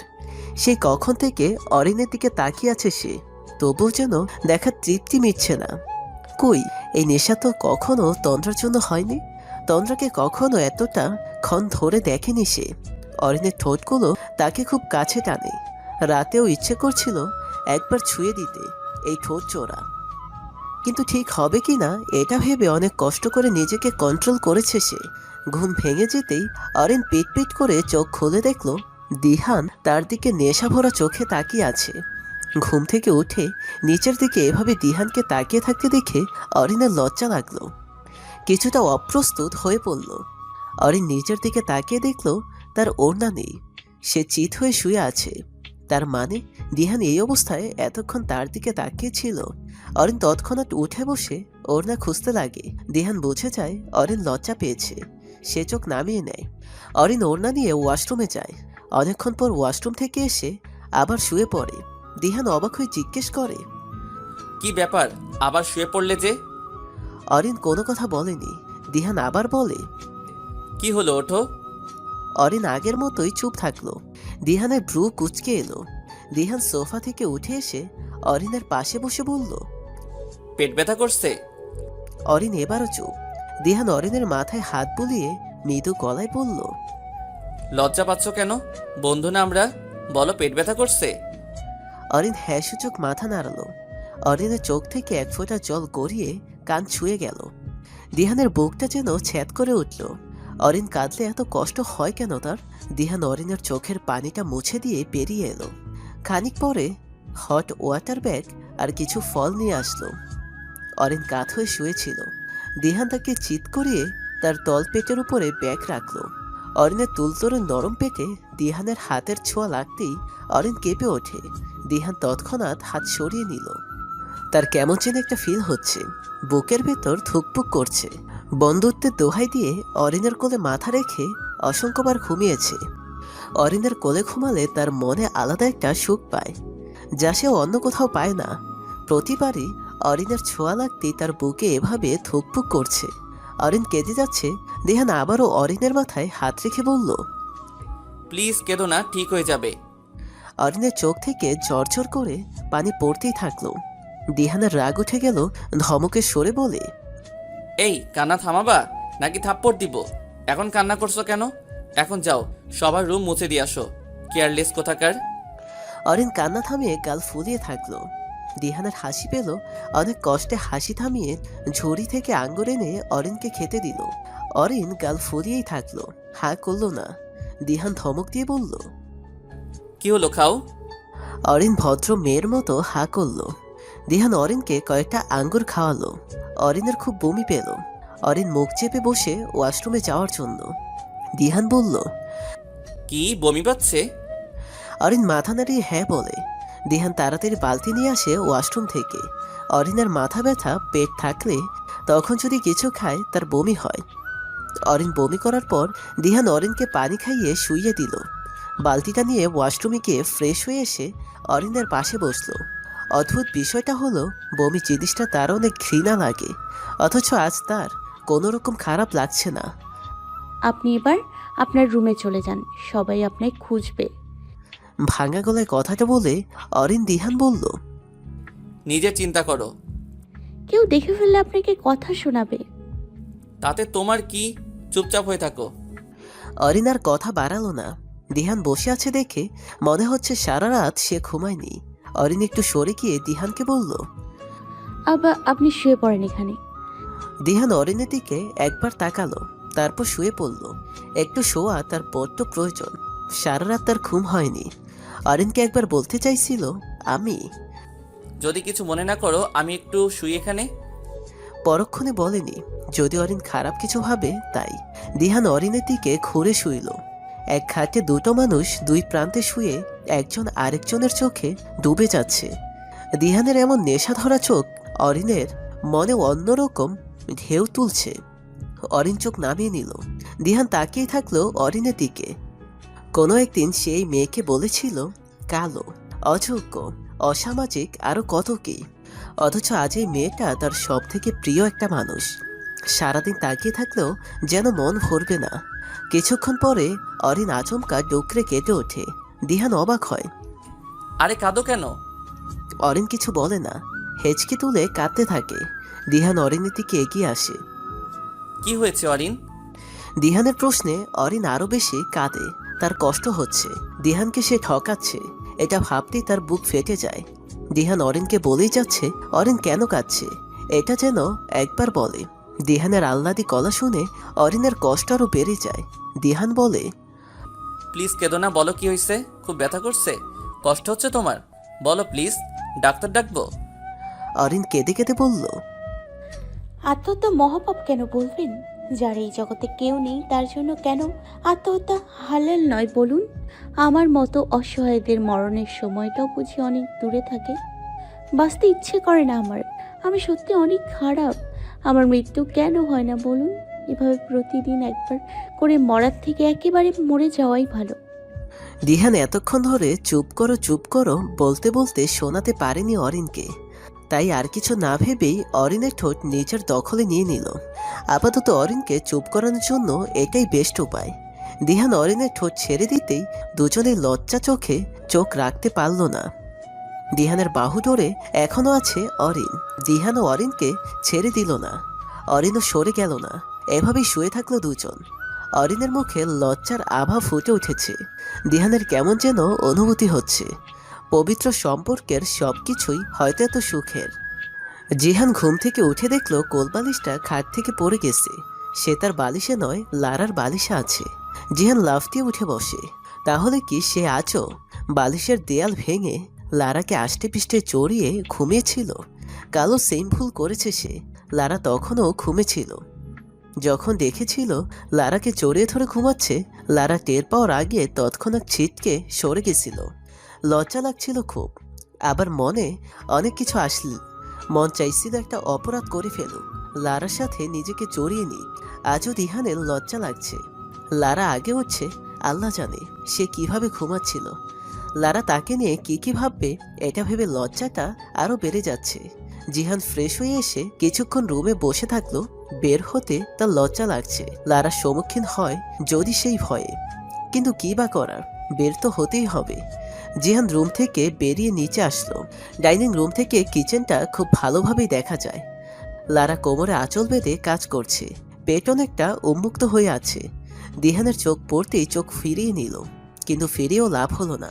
সে কখন থেকে অরিনের দিকে তাকিয়ে আছে সে, তবুও যেন দেখার তৃপ্তি মিটছে না। কই, এই নেশা তো কখনো তন্দ্রার জন্য হয়নি। তন্দ্রাকে কখনো এতটা ক্ষণ ধরে দেখেনি সে। অরিনের ঠোঁটগুলো তাকে খুব কাছে টানে। রাতেও ইচ্ছে করছিল একবার ছুঁয়ে দিতে এই ঠোঁট জোড়া, কিন্তু ঠিক হবে কি না এটা ভেবে অনেক কষ্ট করে নিজেকে কন্ট্রোল করেছে সে। ঘুম ভেঙে যেতেই অরিন পিট পিট করে চোখ খুলে দেখল দিহান তার দিকে নেশা ভরা চোখে তাকিয়ে আছে। ঘুম থেকে উঠে নিচের দিকে এভাবে দিহানকে তাকিয়ে থাকতে দেখে অরিনের লজ্জা লাগলো। কিছুটা অপ্রস্তুত হয়ে পড়ল। অরিন নিচের দিকে তাকিয়ে দেখল তার ওড়না নেই। সে চিত হয়ে শুয়ে আছে। তার মানে দিহান এই অবস্থায় এতক্ষণ তার দিকে তাকিয়ে ছিল। অরিন তৎক্ষণাৎ উঠে বসে ওড়না খুঁজতে লাগে। দিহান বুঝে যায় অরিন লজ্জা পেয়েছে। সে চোখ নামিয়ে নেয়। অরিন ওড়না নিয়ে ওয়াশরুমে যায়। অনেকক্ষণ পর ওয়াশরুম থেকে এসে আবার শুয়ে পড়ে। দিহান অবাক হয়ে জিজ্ঞেস করে, কি ব্যাপার, আবার শুয়ে পড়লে যে? অরিন কোনো কথা বলেনি। দিহান আবার বলে, কি হলো, ওঠো। অরিন আগের মতোই চুপ থাকলো। দিহানের ভ্রু কুঁচকে এলো। দিহান সোফা থেকে উঠে এসে অরিনের পাশে বসে বলল। পেট ব্যথা করছে? অরিন এবারও চুপ। দিহান অরিনের মাথায় হাত বুলিয়ে মৃদু গলায় বলল। লজ্জা পাচ্ছ কেন? বন্ধু না আমরা, বলো পেট ব্যথা করছে? অরিন হ্যাঁ সূচক মাথা নাড়ালো। অরিনের চোখ থেকে এক ফোঁটা জল গড়িয়ে কান ছুঁয়ে গেল। দিহানের বুকটা যেন ছ্যাদ করে উঠল। অরিন কাঁদলে এত কষ্ট হয় কেন তার? দিহান অরিনের চোখের পানিটা মুছে দিয়ে বেরিয়ে এলো। খানিক পরে হট ওয়াটার ব্যাগ আর কিছু ফল নিয়ে আসলো। অরিন কাত হয়ে শুয়েছিল। দিহান তাকে চিৎ করিয়ে তার তল পেটের উপরে ব্যাগ রাখলো। অরিনের তুলতরে নরম পেটে দিহানের হাতের ছোঁয়া লাগতেই অরিন কেঁপে ওঠে। দিহান তৎক্ষণাৎ হাত সরিয়ে নিল। তার কেমন যেন একটা ফিল হচ্ছে, বুকের ভেতর ধুকপুক করছে। বন্ধুত্বের দোহাই দিয়ে অরিনের কোলে মাথা রেখে অসংখ্যবার ঘুমিয়েছে। অরিনের কোলে ঘুমালে তার মনে আলাদা একটা সুখ পায়, যা সে অন্য কোথাও পায় না। প্রতিবারই অরিনের ছোঁয়া লাগতেই তার বুকে এভাবে ধুকপুক করছে। অরিন কেঁদে যাচ্ছে। দিহান আবারও অরিনের মাথায় হাত রেখে বলল। প্লিজ কেঁদো না, ঠিক হয়ে যাবে। অরিনের চোখ থেকে ঝরঝর করে পানি পড়তেই থাকলো। দিহানের রাগ উঠে গেল। ধমকের সরে বলে। এই কান্না থামাবা নাকি থাপ্পড় দিব? এখন কান্না করছো কেন? এখন যাও, সবার রুম মুছে দিয়ে আসো, কেয়ারলেস কোথাকার। অরিন কান্না থামিয়ে গাল ফুলিয়ে থাকলো। দিহানের হাসি পেল। অনেক কষ্টে হাসি থামিয়ে ঝুড়ি থেকে আঙ্গুর এনে অরিনকে খেতে দিল। অরিন গাল ফুলিয়েই থাকলো, হাঁ করলো না। দিহান ধমক দিয়ে বলল। কি হলো, খাও। অরিন ভদ্র মেয়ের মতো হাঁ করলো। দিহান অরিনকে কয়েকটা আঙ্গুর খাওয়ালো। অরিনের খুব বমি পেল। অরিন মুখ চেপে বসে ওয়াশরুমে যাওয়ার জন্য। দিহান বলল। কি বমি পাচ্ছে? অরিন মাথা নাড়িয়ে হ্যাঁ বলে। দিহান তাড়াতাড়ি বালতি নিয়ে আসে ওয়াশরুম থেকে। অরিনের মাথা ব্যথা পেট থাকলে তখন যদি কিছু খায় তার বমি হয়। অরিন বমি করার পর দিহান অরিনকে পানি খাইয়ে শুইয়ে দিল। বালতিটা নিয়ে ওয়াশরুমে গিয়ে ফ্রেশ হয়ে এসে অরিনের পাশে বসলো। অদ্ভুত বিষয়টা হলো, বমি জিনিসটা তার অনেক ঘৃণা লাগে, অথচ আজ তার কোনো রকম খারাপ লাগছে না। আপনি এবার আপনার রুমে চলে যান, সবাই আপনাকে খুঁজবে। ভাঙা গলায় কথাটা বলে অরিন দিহান বলল। নিজে চিন্তা করো। কেউ দেখে ফেললে আপনাকে কথা শোনাবে। তাতে তোমার কি? চুপচাপ হয়ে থাকো। অরিন আর কথা বাড়ালো না। দিহান বসে আছে দেখে মনে হচ্ছে সারা রাত সে ঘুমায়নি। অরিন একটু সরে গিয়ে দিহানকে বলল। আবার আপনি শুয়ে পড়েন এখানে। দিহান অরিনের দিকে একবার তাকালো, তারপর শুয়ে পড়ল। একটু শোয়া তার বড্ড প্রয়োজন। সারা রাত তার ঘুম হয়নি। অরিনকে একবার বলতে চাইছিল আমি। যদি কিছু মনে না করো, আমি একটু শুই এখানে। পরক্ষণে বলেনি, যদি অরিন খারাপ কিছু ভাবে তাই। দিহান অরিনের দিকে ঘুরে শুইল। এক খাটে দুটো মানুষ দুই প্রান্তে শুয়ে একজন আরেকজনের চোখে ডুবে যাচ্ছে। দিহানের এমন নেশা ধরা চোখ অরিনের মনে অন্যরকম ঢেউ তুলছে। অরিন চোখ নামিয়ে নিল। দিহান তাকিয়ে থাকলো অরিনের দিকে। কোনো একদিন সেই মেয়েকে বলেছিল কালো, অযোগ্য, অসামাজিক, আরো কত কি। অথচ আজ এই মেয়েটা তার সব থেকে প্রিয় একটা মানুষ। সারাদিন তাকিয়ে থাকলেও যেন মন ভরবে না। কিছুক্ষণ পরে অরিন আচমকা ডুকরে কেটে ওঠে। দিহান অবাক হয়। আরে কাঁদো কেন? অরিন কিছু বলে না, হেঁচকি তুলে কাঁদতে থাকে। দিহান অরিনের দিকে এগিয়ে আসে। কি হয়েছে অরিন? দিহানের প্রশ্নে অরিন আরো বেশি কাঁদে। তার কষ্ট হচ্ছে, দিহানকে সে ঠকাচ্ছে, এটা ভাবতেই তার বুক ফেটে যায়। দিহান অরিনকে বলেই যাচ্ছে অরিন কেন কাঁদছে, এটা যেন একবার বলে। দিহানের আহ্লাদি গলা শুনে অরিনের কষ্ট আরো বেড়ে যায়। দিহান বলে। প্লিজ কেঁদো না, বলো কি হয়েছে? খুব ব্যথা করছে? কষ্ট হচ্ছে তোমার? বলো প্লিজ, ডাক্তার ডাকবো? অরিন কেঁদে কেঁদে বলল। আত্মহত্যা মহাপাপ কেন বলবেন? যার এই জগতে কেউ নেই তার জন্য কেন আত্মহত্যা হালাল নয় বলুন? আমার মতো অসহায়দের মরণের সময়টাও বুঝি অনেক দূরে থাকে। বাঁচতে ইচ্ছে করে না আমার। আমি সত্যি অনেক খারাপ। আমার মৃত্যু কেন হয় না বলুন? এভাবে প্রতিদিন একবার করে মরার থেকে একেবারে মরে যাওয়াই ভালো। দিহান এতক্ষণ ধরে চুপ করো বলতে বলতে শোনাতে পারেনি অরিনকে। তাই আর কিছু না ভেবেই অরিনের ঠোঁট নিজের দখলে নিয়ে নিল। আপাতত অরিনকে চুপ করানোর জন্য এটাই বেস্ট উপায়। দিহান অরিনের ঠোঁট ছেড়ে দিতেই দুজনের লজ্জা চোখে চোখ রাখতে পারল না। দিহানের বাহু ধরে এখনো আছে অরিন। দিহান ও অরিনকে ছেড়ে দিল না, অরিনও সরে গেল না। এভাবেই শুয়ে থাকলো দুজন। অরিনের মুখে লজ্জার আভা ফুটে উঠেছে। দিহানের কেমন যেন অনুভূতি হচ্ছে, পবিত্র সম্পর্কের সবকিছুই হয়তো এত সুখের। জিহান ঘুম থেকে উঠে দেখলো কোলবালিশটা খাট থেকে পড়ে গেছে। সে তার বালিশে নয়, লারার বালিশে আছে। জিহান লাফ দিয়ে উঠে বসে। তাহলে কি সে আজও বালিশের দেয়াল ভেঙে লারাকে আষ্টে পিষ্টে জড়িয়ে ঘুমিয়েছিল? কালো সেম ভুল করেছে সে। লারা তখনও ঘুমেছিল। যখন দেখেছিল লারাকে জড়িয়ে ধরে ঘুমাচ্ছে, লারা টের পাওয়ার আগে তৎক্ষণাৎ ছিটকে সরে গেছিল। লজ্জা লাগছিল খুব, আবার মনে অনেক কিছু আসল। মন চাইছিল একটা অপরাধ করে ফেলুক, লারার সাথে নিজেকে জড়িয়ে নিক। আজও দিহানের লজ্জা লাগছে। লারা আগে উঠছে, আল্লাহ জানে সে কিভাবে ঘুমাচ্ছিল। লারা তাকে নিয়ে কি ভাববে এটা ভেবে লজ্জাটা আরো বেড়ে যাচ্ছে। জিহান ফ্রেশ হয়ে এসে কিছুক্ষণ রুমে বসে থাকলো। বের হতে তার লজ্জা লাগছে। লারার সম্মুখীন হয় যদি সেই ভয়ে, কিন্তু কি বা করার, বের তো হতেই হবে। জিহান রুম থেকে বেরিয়ে নিচে আসলো। ডাইনিং রুম থেকে কিচেনটা খুব ভালোভাবেই দেখা যায়। লারা কোমরে আঁচল বেঁধে কাজ করছে, পেট অনেকটা উন্মুক্ত হয়ে আছে। দিহানের চোখ পড়তেই চোখ ফিরিয়ে নিল, কিন্তু ফিরিয়েও লাভ হলো না।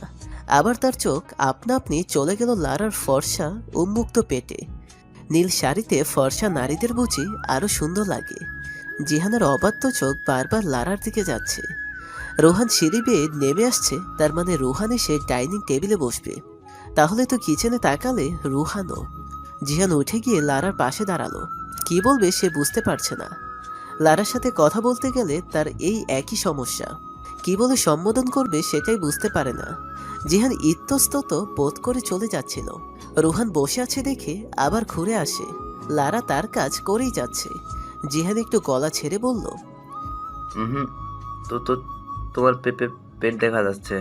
আবার তার চোখ আপনা আপনি চলে গেল লারার ফর্সা উন্মুক্ত পেটে। নীল শাড়িতে ফর্সা নারীদের বুঝি আরো সুন্দর লাগে। জিহানের অবাধ্য চোখ বারবার লারার দিকে যাচ্ছে। রোহান সিঁড়ি বেয়ে নেমে আসছে, তার মানে রোহান এসে ডাইনিং টেবিলে বসবে। তাহলে তো কিচেনে তাকালে রোহানও। জিহান উঠে গিয়ে লারার পাশে দাঁড়ালো। কি বলবে সে বুঝতে পারছে না। লারার সাথে কথা বলতে গেলে তার এই একই সমস্যা, কি বলে সম্বোধন করবে সেটাই বুঝতে পারে না। জিহান ইতস্তত বোধ করে চলে যাচ্ছিল। রোহান বসে আছে দেখে আবার ঘুরে আসে। লারা তার কাজ করেই যাচ্ছে। জিহান একটু গলা ছেড়ে বলল, হুম, তো তো তোমার পেট দেখা যাচ্ছে।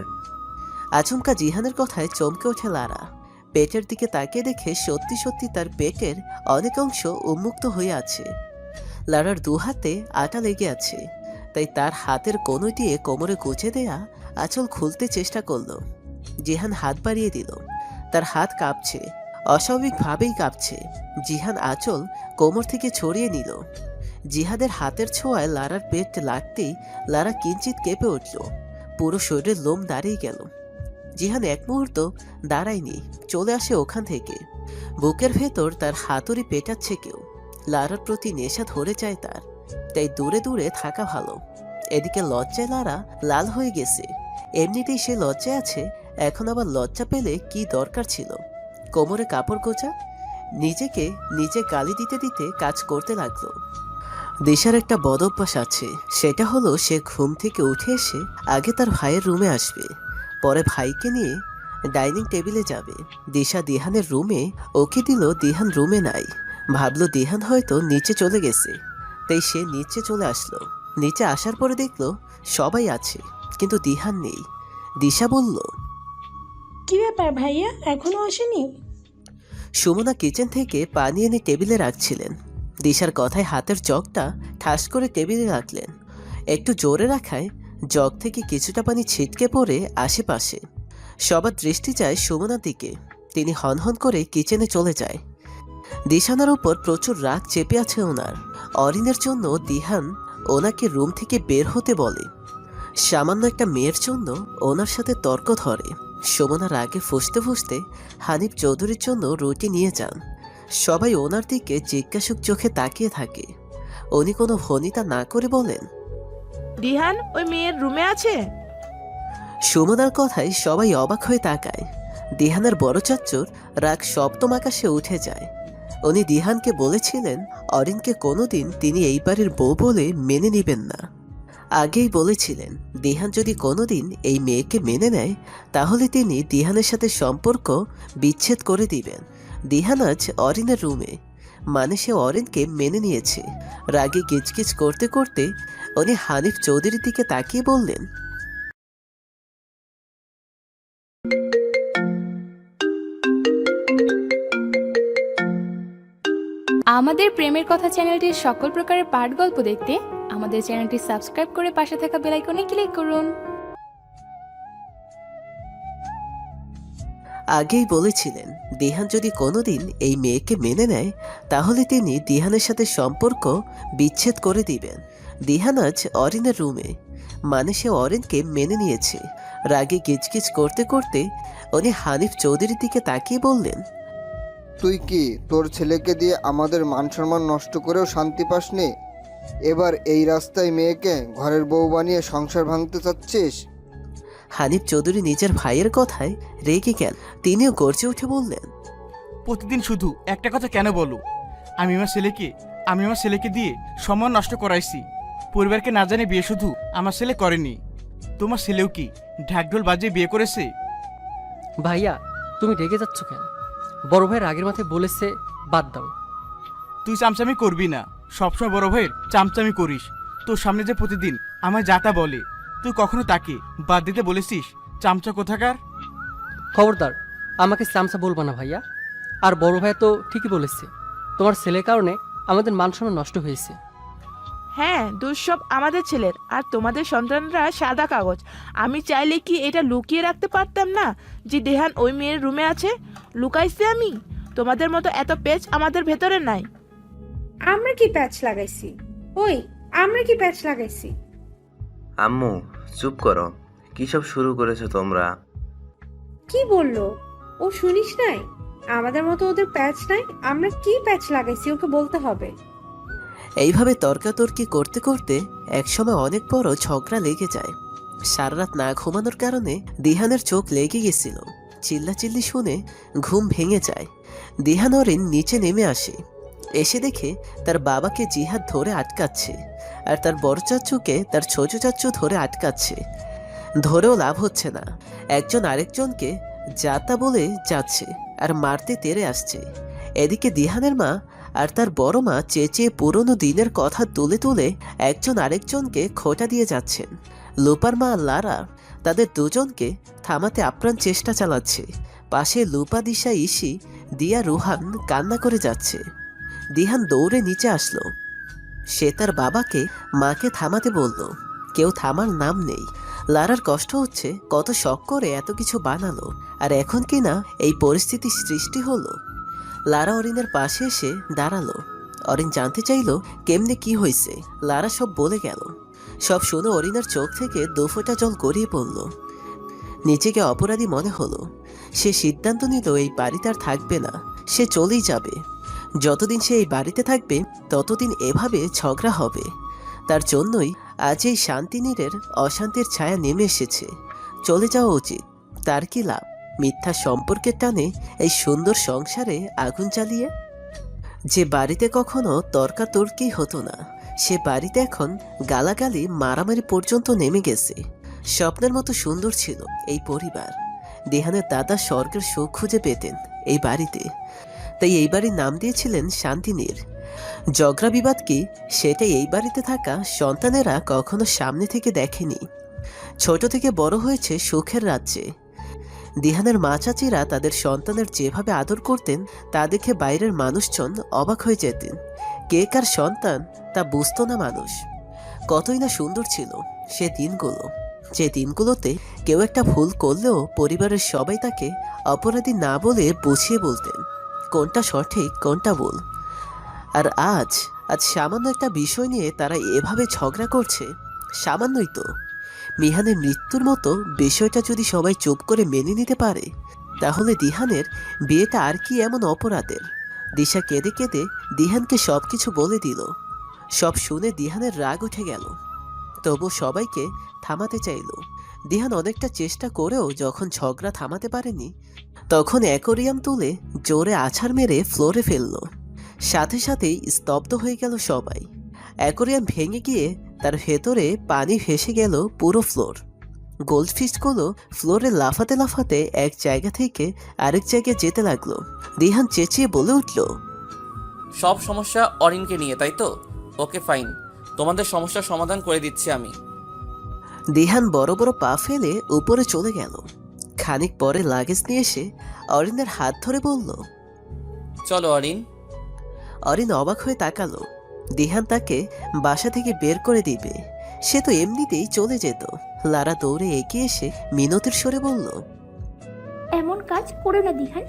আচমকা জিহানের কথায় চমকে ওঠে লারা। পেটের দিকে তাকিয়ে দেখে সত্যি সত্যি তার পেটের অনেক অংশ উন্মুক্ত হয়ে আছে। লারার দু হাতে আটা লেগে আছে, তাই তার হাতের কোণে দিয়ে কোমরে গুজে দেয়া আঁচল খুলতে চেষ্টা করলো। জিহান হাত বাড়িয়ে দিল। তার হাত কাঁপছে, অস্বাভাবিকভাবেই কাঁপছে। জিহান আঁচল কোমর থেকে ছড়িয়ে নিল। জিহাদের হাতের ছোঁয়ায় লারার পেট লাগতেই লারা কিঞ্চিত কেঁপে উঠল। পুরো শরীরের লোম দাঁড়িয়ে গেল। জিহান এক মুহূর্ত দাঁড়ায়নি, চলে আসে ওখান থেকে। বুকের ভেতর তার হাতুড়ি পেটাচ্ছে কেউ। লারার প্রতি নেশা ধরে যায় তার, তাই দূরে দূরে থাকা ভালো। এদিকে লজ্জায় লারা লাল হয়ে গেছে। এমনিতেই সে লজ্জায় আছে, এখন আবার লজ্জা পেলে কি দরকার ছিল। কোমরে কাপড় গোছা, নিজেকে নিজে গালি দিতে দিতে কাজ করতে লাগলো। দিশার একটা বদ অভ্যাস আছে, সেটা হলো সে ঘুম থেকে উঠে এসে আগে তার ভাইয়ের রুমে আসবে, পরে ভাইকে নিয়ে ডাইনিং টেবিলে যাবে। দিশা দিহানের রুমে ওকে দিল, দিহান রুমে নাই। ভাবলো দিহান হয়তো নিচে চলে গেছে, তাই সে নিচে চলে আসলো। নিচে আসার পরে দেখলো সবাই আছে, কিন্তু দিহান নেই। দিশা বলল, কি ব্যাপার ভাইয়া, এখনো আসেনি? সুমনা কিচেন থেকে পানি এনে টেবিলে রাখছিলেন। দিশার কথায় হাতের জগটা ঠাস করে টেবিলে রাখলেন। একটু জোরে রাখায় জগ থেকে কিছুটা পানি ছিটকে পড়ে আশেপাশে। সবার দৃষ্টি যায় সুমনার দিকে। তিনি হনহন করে কিচেনে চলে যায়। দিশানার উপর প্রচুর রাগ চেপে আছে ওনার। অরিনের জন্য দিহান ওনাকে রুম থেকে বের হতে বলে। সামান্য একটা মেয়ের জন্য ওনার সাথে তর্ক ধরে। সুমনা রাগে ফুঁসতে ফুঁসতে হানিফ চৌধুরীর জন্য রুটি নিয়ে যান। সবাই ওনার দিকে জিজ্ঞাসুক চোখে তাকিয়ে থাকে। উনি কোনো ভনিতা না করে বলেন, দিহান ওই মেয়ের রুমে আছে। সুমনার কথায় সবাই অবাক হয়ে তাকায়। দিহানের বড় চাচ্চুর রাগ সপ্তম আকাশে উঠে যায়। উনি দিহানকে বলেছিলেন অরিনকে কোনোদিন তিনি এই বাড়ির বউ বলে মেনে নেবেন না। আগেই বলেছিলেন দিহান যদি কোনোদিন এই মেয়েকে মেনে নেয় তাহলে তিনি দিহানের সাথে সম্পর্ক বিচ্ছেদ করে দিবেন। দিহান আজ অরিনের রুমে, মানে সে অরিনকে মেনে নিয়েছে। রাগে গিজগিজ করতে করতে উনি হানিফ চৌধুরীর দিকে তাকিয়ে বললেন, আমাদের প্রেমের কথা চ্যানেলটির সকল প্রকারের পাঠ গল্প দেখতে আমাদের চ্যানেলটি সাবস্ক্রাইব করে পাশে থাকা বেল আইকনে ক্লিক করুন। আগেই বলেছিলেন দিহান যদি কোনোদিন এই মেয়েকে মেনে নেয় তাহলে তিনি দিহানের সাথে সম্পর্ক বিচ্ছেদ করে দিবেন। দিহান আজ অরিনের রুমে, মানে সে অরিনকে মেনে নিয়েছে। রাগে গিজগিজ করতে করতে উনি হানিফ চৌধুরীর দিকে তাকিয়ে বললেন, তুই কি তোর ছেলেকে দিয়ে আমাদের মান সম্মান নষ্ট করেও শান্তি পাসনি? এবার এই রাস্তায় মেয়েকে ঘরের বউ বানিয়ে সংসার ভাঙতে চাচ্ছিস? হানিফ চৌধুরী নিজের ভাইয়ের কথায় রেগে গেল। তিনিও গর্জে উঠে বললেন, প্রতিদিন শুধু একটা কথা কেন বলো? আমি আমার ছেলেকে দিয়ে সম্মান নষ্ট করাইছি। পরিবারকে না জানে বিয়ে শুধু আমার ছেলে করেনি, তোমার ছেলেও কি ঢাকঢোল বাজিয়ে বিয়ে করেছে? ভাইয়া, তুমি রেগে যাচ্ছ কেন? বড় ভাইয়ের আগের মাথায় বলেছে, বাদ দাও। তুই চামচামি করবি না, সবসময় বড় ভাইয়ের চামচামি করিস। তোর সামনে যে প্রতিদিন আমায় যাতা বলে, তুই কখনো তাকে বাদ দিতে বলেছিস? চামচা কোথাকার! খবরদার, আমাকে চামচা বলবা না ভাইয়া। আর বড় ভাই তো ঠিকই বলেছে, তোমার ছেলের কারণে আমাদের মান সম্মান নষ্ট হয়েছে। হ্যাঁ, দোষ সব আমাদের ছেলের। আর তোমাদের সন্তানরা সাদা কাগজ। আমি চাইলে কি এটা লুকিয়ে রাখতে পারতাম না যে দেহান ওই মেয়ের রুমে আছে? লুকাইছি আমি? তোমাদের মতো এত পেচ আমাদের ভেতরে নাই। আমরা কি প্যাচ লাগাইছি? ওই, আমরা কি প্যাচ লাগাইছি? আম্মু চুপ করো, কি সব শুরু করেছো তোমরা? কি বললো ও? শুনিস নাই? আমাদের মতো ওদের প্যাচ নাই। আমরা কি প্যাচ লাগাইছি ওকে বলতে হবে। এইভাবে তর্কাতর্কি করতে করতে একসময় অনেক বড় ঝগড়া লেগে যায়। সারা রাত না ঘুমানোর কারণে দিহানের চোখ লেগে গেছিল। চিল্লাচিল্লি শুনে ঘুম ভেঙে যায়। দিহান অরিন নিচে নেমে আসে। এসে দেখে তার বাবাকে জিহাদ ধরে আটকাচ্ছে, আর তার বড় চাচ্চুকে তার ছোট চাচ্চু ধরে আটকাচ্ছে। ধরেও লাভ হচ্ছে না। একজন আরেকজনকে যাতা বলে যাচ্ছে আর মারতে তেড়ে আসছে। এদিকে দিহানের মা আর তার বড় মা চেঁচিয়ে পুরনো দিনের কথা তুলে তুলে একজন আরেকজনকে খোঁটা দিয়ে যাচ্ছেন। লুপার মা লারা তাদের দুজনকে থামাতে আপ্রাণ চেষ্টা চালাচ্ছে। পাশে লুপা, দিশা, ইসি, দিয়া, রুহান কান্না করে যাচ্ছে। দিহান দৌড়ে নিচে আসলো। সে তার বাবাকে মাকে থামাতে বলল, কেউ থামার নাম নেই। লারার কষ্ট হচ্ছে, কত শখ করে এত কিছু বানালো, আর এখন কি না এই পরিস্থিতির সৃষ্টি হলো। লারা অরিনের পাশে এসে দাঁড়ালো। অরিন জানতে চাইলো কেমনে কি হয়েছে। লারা সব বলে গেল। সব শুনে অরিনের চোখ থেকে দুফোঁটা জল গড়িয়ে পড়ল। নিজেকে অপরাধী মনে হলো। সে সিদ্ধান্ত নিল এই বাড়িতে আর থাকবে না, সে চলেই যাবে। যতদিন সে এই বাড়িতে থাকবে ততদিন এভাবে ঝগড়া হবে। তার জন্যই আজ এই শান্তিনীরের অশান্তির ছায়া নেমে এসেছে। চলে যাওয়া উচিত। তার কি লাভ মিথ্যা সম্পর্কের টানে এই সুন্দর সংসারে আগুন জ্বালিয়ে? যে বাড়িতে কখনো তর্কাতর্কি হতো না, সে বাড়িতে এখন গালাগালি, মারামারি পর্যন্ত নেমে গেছে। স্বপ্নের মতো সুন্দর ছিল এই পরিবার। দিহানের দাদা স্বর্গের সুখ খুঁজে পেতেন এই বাড়িতে, তাই এই বাড়ির নাম দিয়েছিলেন শান্তিনীর। ঝগড়া বিবাদ কি, সেটাই এই বাড়িতে থাকা সন্তানেরা কখনো সামনে থেকে দেখেনি। ছোট থেকে বড় হয়েছে সুখের রাজ্যে। দিহানের মা চাচিরা তাদের সন্তানের যেভাবে আদর করতেন তা দেখে বাইরের মানুষজন অবাক হয়ে যেতেন। কে কার সন্তান তা বুঝতো না মানুষ। কতই না সুন্দর ছিল সে দিনগুলো, যে দিনগুলোতে কেউ একটা ভুল করলেও পরিবারের সবাই তাকে অপরাধী না বলে বুঝিয়ে বলতেন কোনটা সঠিক কোনটা ভুল। আর আজ সামান্য একটা বিষয় নিয়ে তারা এভাবে ঝগড়া করছে। সামান্যই তো। মিহানের মৃত্যুর মতো বিষয়টা যদি সবাই চুপ করে মেনে নিতে পারে, তাহলে দিহানের বিয়েটা আর কি এমন অপরাধের? দিশা কেঁদে কেঁদে দিহানকে সবকিছু বলে দিল। সব শুনে দিহানের রাগ উঠে গেল, তবু সবাইকে থামাতে চাইল। দিহান অনেকটা চেষ্টা করেও যখন ঝগড়া থামাতে পারেনি, তখন অ্যাকোরিয়াম তুলে জোরে আছাড় মেরে ফ্লোরে ফেলল। সাথে সাথেই স্তব্ধ হয়ে গেল সবাই। অ্যাকোরিয়াম ভেঙে গিয়ে তার ভেতরে পানি ভেসে গেল পুরো ফ্লোর। গোল্ডফিশগুলো ফ্লোরে লাফাতে লাফাতে এক জায়গা থেকে আরেক জায়গায় যেতে লাগলো। দিহান চেঁচিয়ে বলে উঠল, সব সমস্যা অরিনকে নিয়ে, তাই তো? ওকে ফাইন, তোমাদের সমস্যার সমাধান করে দিচ্ছি আমি। দিহান বড় বড় পা ফেলে উপরে চলে গেল। খানিক পরে লাগেজ নিয়ে এসে অরিনের হাত ধরে বলল, চলো অরিন। অরিন অবাক হয়ে তাকালো। দিহান তাকে বাসা থেকে বের করে দিবে। সে তো এমনিতেই চলে যেত। লারা দৌড়ে এগিয়ে এসে মিনতির স্বরে বলল, এমন কাজ করো না দিহান,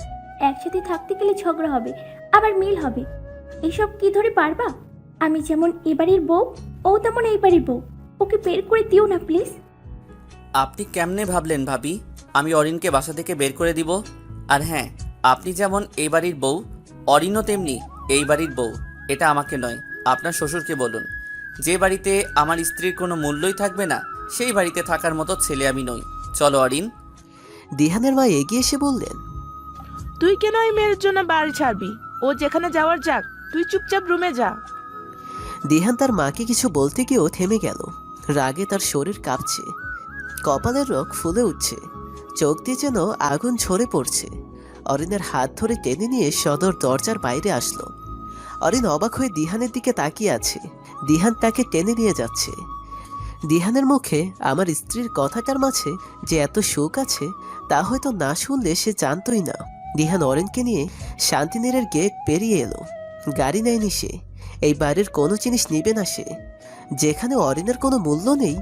একসাথে থাকতে গেলে ঝগড়া হবে, আবার মিল হবে। এসব কি ধরে পারবা? আমি যেমন এবাড়ির বউ, ও তেমন এই বাড়ির বউ। ওকে বের করে দিও না প্লিজ। আপনি কেমনে ভাবলেন ভাবি আমি অরিনকে বাসা থেকে বের করে দিব? আর হ্যাঁ, আপনি যেমন এই বাড়ির বউ, অরিনও তেমনি এই বাড়ির বউ। এটা আমাকে নয়, আপনার শ্বশুরকে বলুন। যে বাড়িতে আমার স্ত্রীর কোনো মূল্যই থাকবে না, সেই বাড়িতে থাকার মতো ছেলে আমি নই। চলো অরিন। দিহানের মা এগিয়ে এসে বললেন, তুই কেন এই মেয়ের জন্য বাড়ি ছাড়বি? ও যেখানে যাওয়ার যাক, তুই চুপচাপ রুমে যা। দিহান তার মাকে কিছু বলতে গিয়েও থেমে গেল। রাগে তার শরীর কাঁপছে, কপালের রগ ফুলে উঠছে, চোখ দিয়ে যেন আগুন ঝরে পড়ছে। অরিনের হাত ধরে টেনে নিয়ে সদর দরজার বাইরে আসলো। অরিন অবাক হয়ে দিহানের দিকে তাকিয়ে আছে। দিহান তাকে টেনে নিয়ে যাচ্ছে। দিহানের মুখে আমার স্ত্রীর কথাটার মাঝে যে এত সুখ আছে, তা হয়তো না শুনলে সে জানতই না। দিহান অরিনকে নিয়ে শান্তিনীরের গেট পেরিয়ে এলো। গাড়ি নেয়নি সে, এই বাড়ির কোনো জিনিস নিবে না সে। যেখানে অরিনের কোনো মূল্য নেই,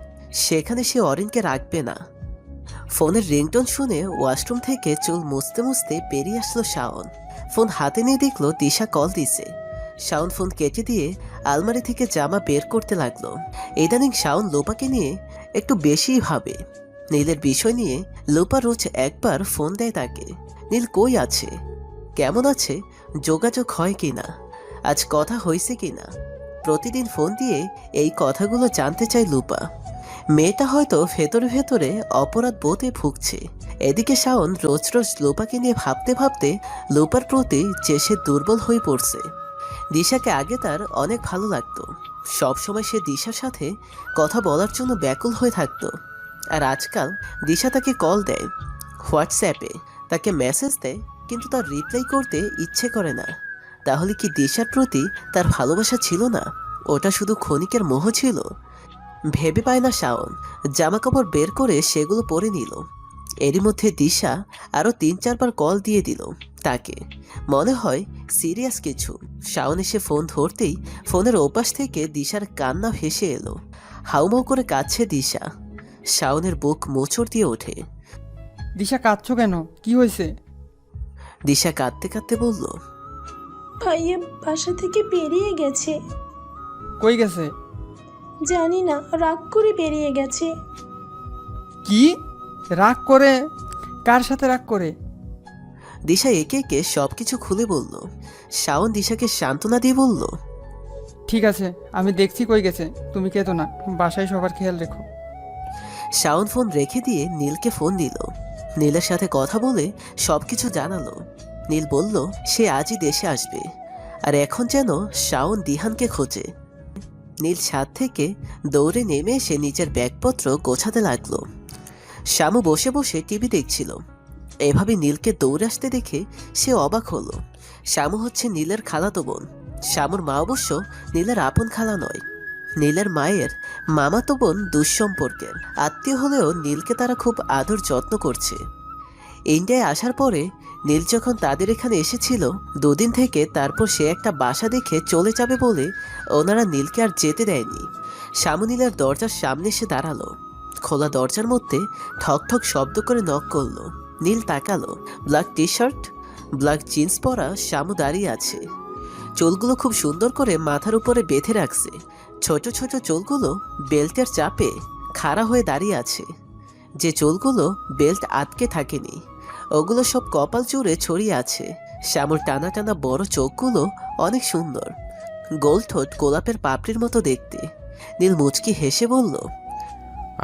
সেখানে সে অরিনকে রাখবে না। ফোনের রিংটোন শুনে ওয়াশরুম থেকে চুল মুছতে মুছতে বেরিয়ে আসলো শাওন। ফোন হাতে নিয়ে দেখলো দিশা কল দিছে। শাওন ফোন কেটে দিয়ে আলমারি থেকে জামা বের করতে লাগলো। ইদানিং শাওন লোপাকে নিয়ে একটু বেশিই ভাবে। নীলের বিষয় নিয়ে লোপা রোজ একবার ফোন দেয় তাকে। নীল কই আছে, কেমন আছে, যোগাযোগ হয় কিনা, আজ কথা হয়েছে কিনা, প্রতিদিন ফোন দিয়ে এই কথাগুলো জানতে চায় লোপা। মেয়েটা হয়তো ভেতরে ভেতরে অপরাধ বোধে ভুগছে। এদিকে শাওন রোজ রোজ লোপাকে নিয়ে ভাবতে ভাবতে লোপার প্রতি যে সে দুর্বল হয়ে পড়ছে। দিশাকে আগে তার অনেক ভালো লাগতো। সবসময় সে দিশার সাথে কথা বলার জন্য ব্যাকুল হয়ে থাকতো। আর আজকাল দিশা তাকে কল দেয়, হোয়াটসঅ্যাপে তাকে মেসেজ দেয়, কিন্তু তার রিপ্লাই করতে ইচ্ছে করে না। তাহলে কি দিশার প্রতি তার ভালোবাসা ছিল না? ওটা শুধু ক্ষণিকের মোহ ছিল? ভেবে পায় না শাওন। জামা কাপড় বের করে সেগুলো পরে নিল। এরই মধ্যে দিশা আরও ৩-৪ বার কল দিয়ে দিল তাকে। মনে হয় সিরিয়াস কিছু। শাওন এসে ফোন ধরতেই ফোনের ওপাশ থেকে দিশার কান্না ভেসে এলো। হাউমাউ করে কাঁদছে দিশা। শাওনের বুক মোচড় দিয়ে ওঠে। দিশা কাঁদছো কেন? কি হয়েছে? দিশা কাঁদতে কাঁদতে বলল, ভাইয়া বাসা থেকে বেরিয়ে গেছে। কই গেছে? জানি না, রাগ করে বেরিয়ে গেছে। কি রাগ করে? কার সাথে রাগ করে? দিশা একে একে সবকিছু খুলে বলল। শাওন দিশাকে সান্ত্বনা দিয়ে বলল, ঠিক আছে, আমি দেখছি কই গেছে। তুমি কেতো না, বাসায় সবার খেয়াল রেখো। শাওন ফোন রেখে দিয়ে নীলকে ফোন দিল। নীলের সাথে কথা বলে সবকিছু জানালো। নীল বলল সে আজই দেশে আসবে। আর এখন যেন শাওন দিহানকে খোঁজে। নীল ছাদ থেকে দৌড়ে নেমে এসে নিজের ব্যাগপত্র গোছাতে লাগলো। শামু বসে বসে টিভি দেখছিল। এভাবে নীলকে দৌড়ে আসতে দেখে সে অবাক হলো। শামু হচ্ছে নীলের খালাতো বোন। শামুর মা অবশ্য নীলের আপন খালা নয়, নীলের মায়ের মামাতো বোন দুঃসম্পর্কের আত্মীয় হলেও নীলকে তারা খুব আদর যত্ন করছে। ইন্ডিয়ায় আসার পরে নীল যখন তাদের এখানে এসেছিল 2 দিন থেকে, তারপর সে একটা বাসা দেখে চলে যাবে বলে ওনারা নীলকে আর যেতে দেয়নি। শামু নীলের দরজার সামনে এসে দাঁড়ালো। খোলা দরজার মধ্যে ঠক ঠক শব্দ করে নক করলো। নীল তাকালো। Black T shirt, black jeans পরা শামু দাঁড়িয়ে আছে। চুলগুলো খুব সুন্দর করে মাথার উপরে বেঁধে রাখছে। ছোট ছোট চুলগুলো বেল্টের চাপে খাড়া হয়ে দাঁড়িয়ে আছে। যে চুলগুলো বেল্ট আটকে থাকেনি, ওগুলো সব কপাল জুড়ে ছড়িয়ে আছে। শ্যামুর টানা টানা বড় চোখগুলো অনেক সুন্দর, গোল ঠোঁট গোলাপের পাপড়ির মতো দেখতে। নীল মুচকি হেসে বলল,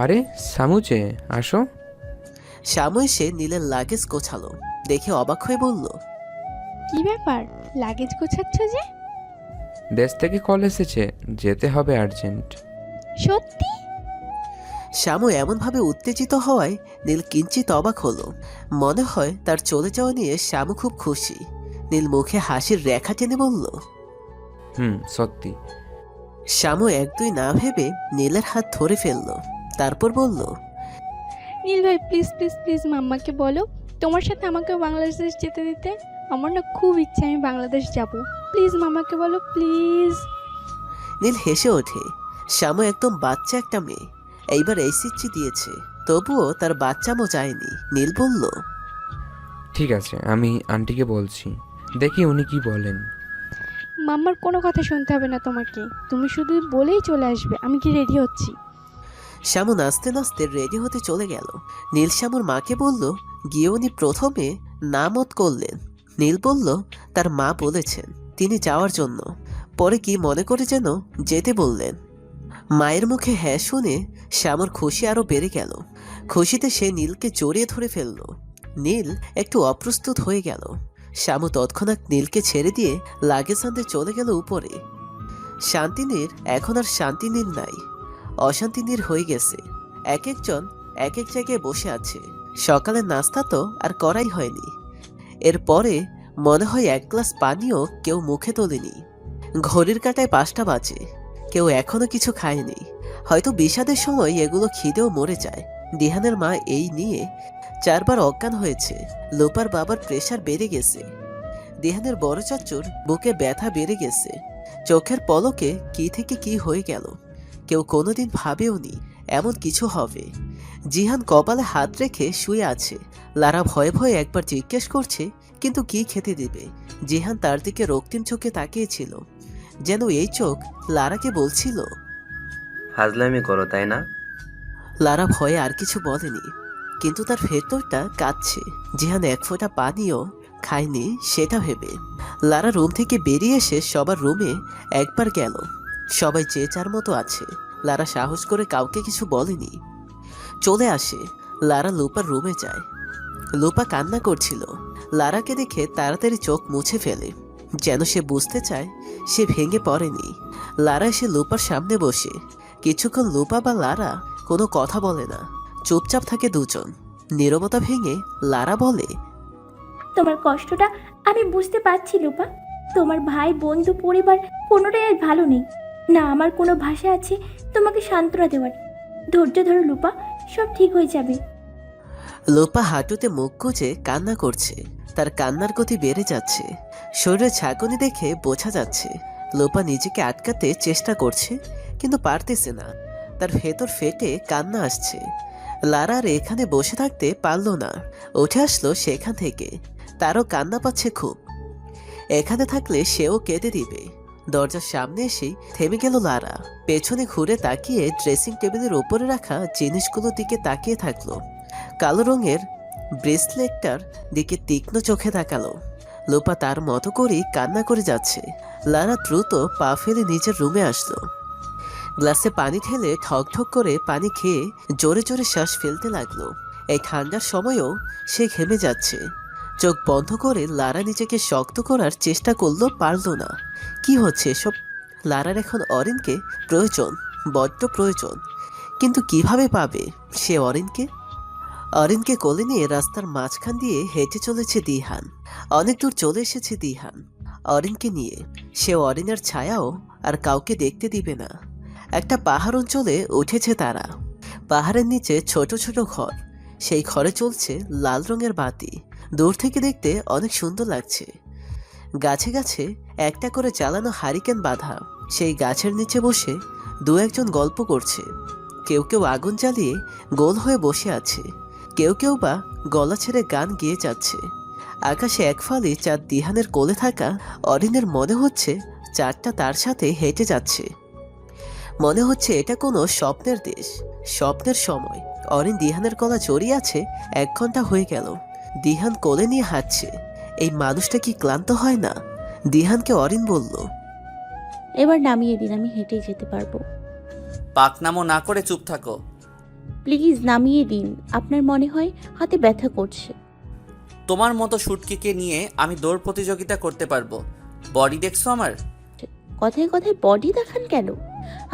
আরে সামুচে, আসো। শ্যামু এসে নীলের লাগেজ গোছালো। দেখে অবাক হয়ে বলল, কি ব্যাপার, লাগেজ গোছাচ্ছ যে? দেশ থেকে কল এসেছে, যেতে হবে আর্জেন্ট। সত্যি? শ্যামু এমনভাবে উত্তেজিত হওয়ায় নীল কিঞ্চিত অবাক হলো। মনে হয় তার চলে যাওয়া নিয়ে শ্যামু খুব খুশি। নীল মুখে হাসির রেখা টেনে বলল, সত্যি। শ্যামু 1-2 না ভেবে নীলের হাত ধরে ফেলল। তারপর বলল, নীল ভাই প্লিজ প্লিজ প্লিজ মাম্মাকে বলো তোমার সাথে আমাকে বাংলাদেশ যেতে দিতে। আমার না খুব ইচ্ছা আমি বাংলাদেশ যাব। প্লিজ মামাকে বলো প্লিজ। নীল হেসে ওঠে। শ্যামু একদম বাচ্চা একটা মেয়ে, এইবার এইচএসসি দিয়েছে, তবুও তার বাচ্চামো যায়নি। নীল বলল, ঠিক আছে, আমি আন্টিকে বলছি, দেখি উনি কি বলেন। মাম্মার কোনো কথা শুনতে হবে না তোমাকে, তুমি শুধু বলেই চলে আসবে আমি কি রেডি হচ্ছি। শ্যামু নাচতে নাচতে রেডি হতে চলে গেল। নীল শ্যামুর মাকে বলল, গিয়ে উনি প্রথমে নামত করলেন। নীল বলল তার মা বলেছেন তিনি যাওয়ার জন্য, পরে কি মনে করে যেন যেতে বললেন। মায়ের মুখে হ্যাঁ শুনে শ্যামুর খুশি আরো বেড়ে গেল। খুশিতে সে নীলকে জড়িয়ে ধরে ফেলল। নীল একটু অপ্রস্তুত হয়ে গেল। শ্যামু তৎক্ষণাৎ নীলকে ছেড়ে দিয়ে লাগেজ আনতে চলে গেল উপরে। শান্তিনীর এখন আর শান্তিনীর নাই, অশান্তিনীর হয়ে গেছে। এক একজন এক এক জায়গায় বসে আছে। সকালের নাস্তা তো আর করাই হয়নি। এরপরে মনে হয় এক গ্লাস পানিও কেউ মুখে তোলেনি। ঘড়ির কাঁটায় 5টা বাজে, কেউ এখনো কিছু খায়নি। হয়তো বিষাদের সময় এগুলো খিদেও মরে যায়। দিহানের মা এই নিয়ে 4 বার অজ্ঞান হয়েছে। লোপার বাবার প্রেশার বেড়ে গেছে। দিহানের বড় চাচুর বুকে ব্যথা বেড়ে গেছে। চোখের পলকে কি থেকে কি হয়ে গেল, কেউ কোনোদিন ভাবেওনি এমন কিছু হবে। জিহান কপালে হাত রেখে শুয়ে আছে। লারা ভয়ে ভয়ে একবার জিজ্ঞেস করছে, কিন্তু কি খেতে দেবে। জিহান তার দিকে রক্তিম চোখে তাকিয়েছিল, যেন এই চোখ লারাকে বলছিল ফাজলামি করো, তাই না? লারা ভয়ে আর কিছু বলেনি, কিন্তু তার ভেতরটা কাঁদছে। জিহান এক ফোঁটা পানিও খায়নি সেটা ভেবে। লারা রুম থেকে বেরিয়ে এসে সবার রুমে একবার গেল। সবাই যে যার মতো আছে। লারা সাহস করে কাউকে কিছু বলেনি। চলে আসে। লারা লোপার রুমে যায়। লোপা কান্না করছিল। লারাকে দেখে তাড়াতাড়ি চোখ মুছে ফেলে, যেন সে বুঝতে চায় সে ভেঙে পড়েনি। লারা এসে লোপার সামনে বসে। কিছুক্ষণ লোপা বা লারা কোনো কথা বলে না, চুপচাপ থাকে দুজন। নীরবতা ভেঙে লারা বলে, তোমার কষ্টটা আমি বুঝতে পারছি লোপা। তোমার ভাই, বন্ধু, পরিবার কোনোটাই আর ভালো নেই। না আমার কোনো ভাষা আছে তোমাকে সান্ত্বনা দেওয়ার। ধৈর্য ধরো লোপা, সব ঠিক হয়ে যাবে। লোপা হাঁটুতে মুখ গুজে কান্না করছে। তার কান্নার গতি বেড়ে যাচ্ছে। শরীরে ঝাঁকুনি দেখে বোঝা যাচ্ছে লোপা নিজেকে আটকাতে চেষ্টা করছে, কিন্তু পারতেছে না। তার ভেতর ফেটে কান্না আসছে। লারা আর এখানে বসে থাকতে পারল না, উঠে আসলো সেখান থেকে। তারও কান্না পাচ্ছে খুব। এখানে থাকলে সেও কেঁদে দিবে। দরজার সামনে এসেই থেমে গেল লারা। পেছনে ঘুরে তাকিয়ে ড্রেসিং টেবিলের ওপরে রাখা জিনিসগুলোর দিকে তাকিয়ে থাকলো। কালো রঙের ব্রেসলেটটার দিকে তীক্ষ্ণ চোখে তাকালো। লোপা তার মতো করেই কান্না করে যাচ্ছে। লারা দ্রুত পা ফেলে নিজের রুমে আসলো। গ্লাসে পানি ঢেলে ঠক ঠক করে পানি খেয়ে জোরে জোরে শ্বাস ফেলতে লাগলো। এই ঠান্ডার সময়ও সে ঘেমে যাচ্ছে। চোখ বন্ধ করে লারা নিজেকে শক্ত করার চেষ্টা করলো, পারল না। কি হচ্ছে এসব? লারার এখন অরিনকে প্রয়োজন, বড্ড প্রয়োজন। কিন্তু কিভাবে পাবে সে অরিনকে? অরিনকে কোলে নিয়ে রাস্তার মাঝখান দিয়ে হেঁটে চলেছে দিহান। অনেক দূর চলে এসেছে দিহান অরিনকে নিয়ে। সে অরিনের ছায়াও আর কাউকে দেখতে দিবে না। একটা পাহাড় অঞ্চলে উঠেছে তারা। পাহাড়ের নিচে ছোট ছোট ঘর। সেই ঘরে চলছে লাল রঙের বাতি। দূর থেকে দেখতে অনেক সুন্দর লাগছে। গাছে গাছে একটা করে জ্বালানো হারিকেন বাঁধা। সেই গাছের নিচে বসে দু একজন গল্প করছে। কেউ কেউ আগুন জ্বালিয়ে গোল হয়ে বসে আছে, কেউ কেউ বা গলা ছেড়ে গান গেয়ে যাচ্ছে। আকাশে এক ফালি চাঁদ দিহানের কোলে থাকা অরিনের মনে হচ্ছে চাঁদটা তার সাথে হেঁটে যাচ্ছে। মনে হচ্ছে এটা কোনো স্বপ্নের দেশ, স্বপ্নের সময়। অরিন দিহানের গলা জড়িয়ে আছে। 1 ঘন্টা হয়ে গেল। দিহান কোলে নিয়ে হাঁটছে। এই মানুষটা কি ক্লান্ত হয় না? দিহানকে অরিন বলল, এবার নামিয়ে দিন, আমি হেঁটেই যেতে পারবো। পাকনামো না করে চুপ থাকো। প্লিজ নামিয়ে দিন, আপনার মনে হয় হাতে ব্যথা করছে। তোমার মতো শুটকিকে নিয়ে আমি দৌড় প্রতিযোগিতা করতে পারবো। বডি দেখছো আমার? কথায় কথায় বডি দেখান কেন?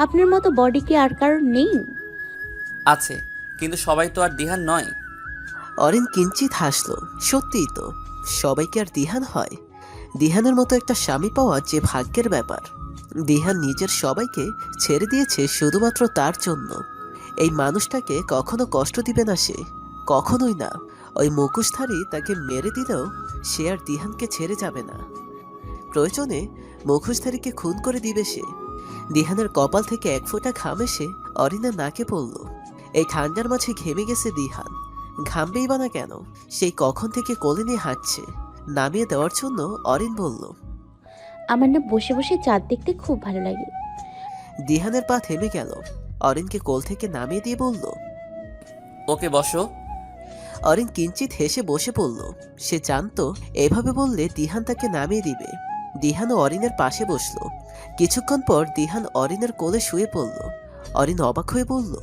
আপনার মতো বডি কি আর কারোর নেই? আছে, কিন্তু সবাই তো আর দিহান নয়। অরিন কিঞ্চিত হাসলো। সত্যিই তো, সবাই কি আর দিহান হয়? দিহানের মতো একটা স্বামী পাওয়া যে ভাগ্যের ব্যাপার। দিহান নিজের সবাইকে ছেড়ে দিয়েছে শুধুমাত্র তার জন্য। এই মানুষটাকে কখনো কষ্ট দিবে না সে, কখনোই না। ওই মুখোশধারী তাকে মেরে দিলেও সে আর দিহানকে ছেড়ে যাবে না। প্রয়োজনে মুখোশধারীকে খুন করে দিবে সে, দিহানের কপাল থেকে এক ফোঁটা ঘাম এসে অরিনের নাকে পড়ল। এই ঠান্ডার মাঝে ঘেমে গেছে দিহান। ঘামবেই বা না কেন, সেই কখন থেকে কোলে নিয়ে হাঁটছে। নামিয়ে দেওয়ার জন্য অরিন বলল। আমার না বসে বসে চাঁদ দেখতে খুব ভালো লাগে। দিহানের পা থেমে গেল। অরিনকে কোল থেকে নামিয়ে দিয়ে বলল। ওকে বসো। অরিন কিঞ্চিত হেসে বসে পড়ল। সে জানতো এভাবে বললে দিহান তাকে নামিয়ে দিবে। দিহানও অরিনের পাশে বসলো। কিছুক্ষণ পর দিহান অরিনের কোলে শুয়ে পড়ল। অরিন অবাক হয়ে বলল।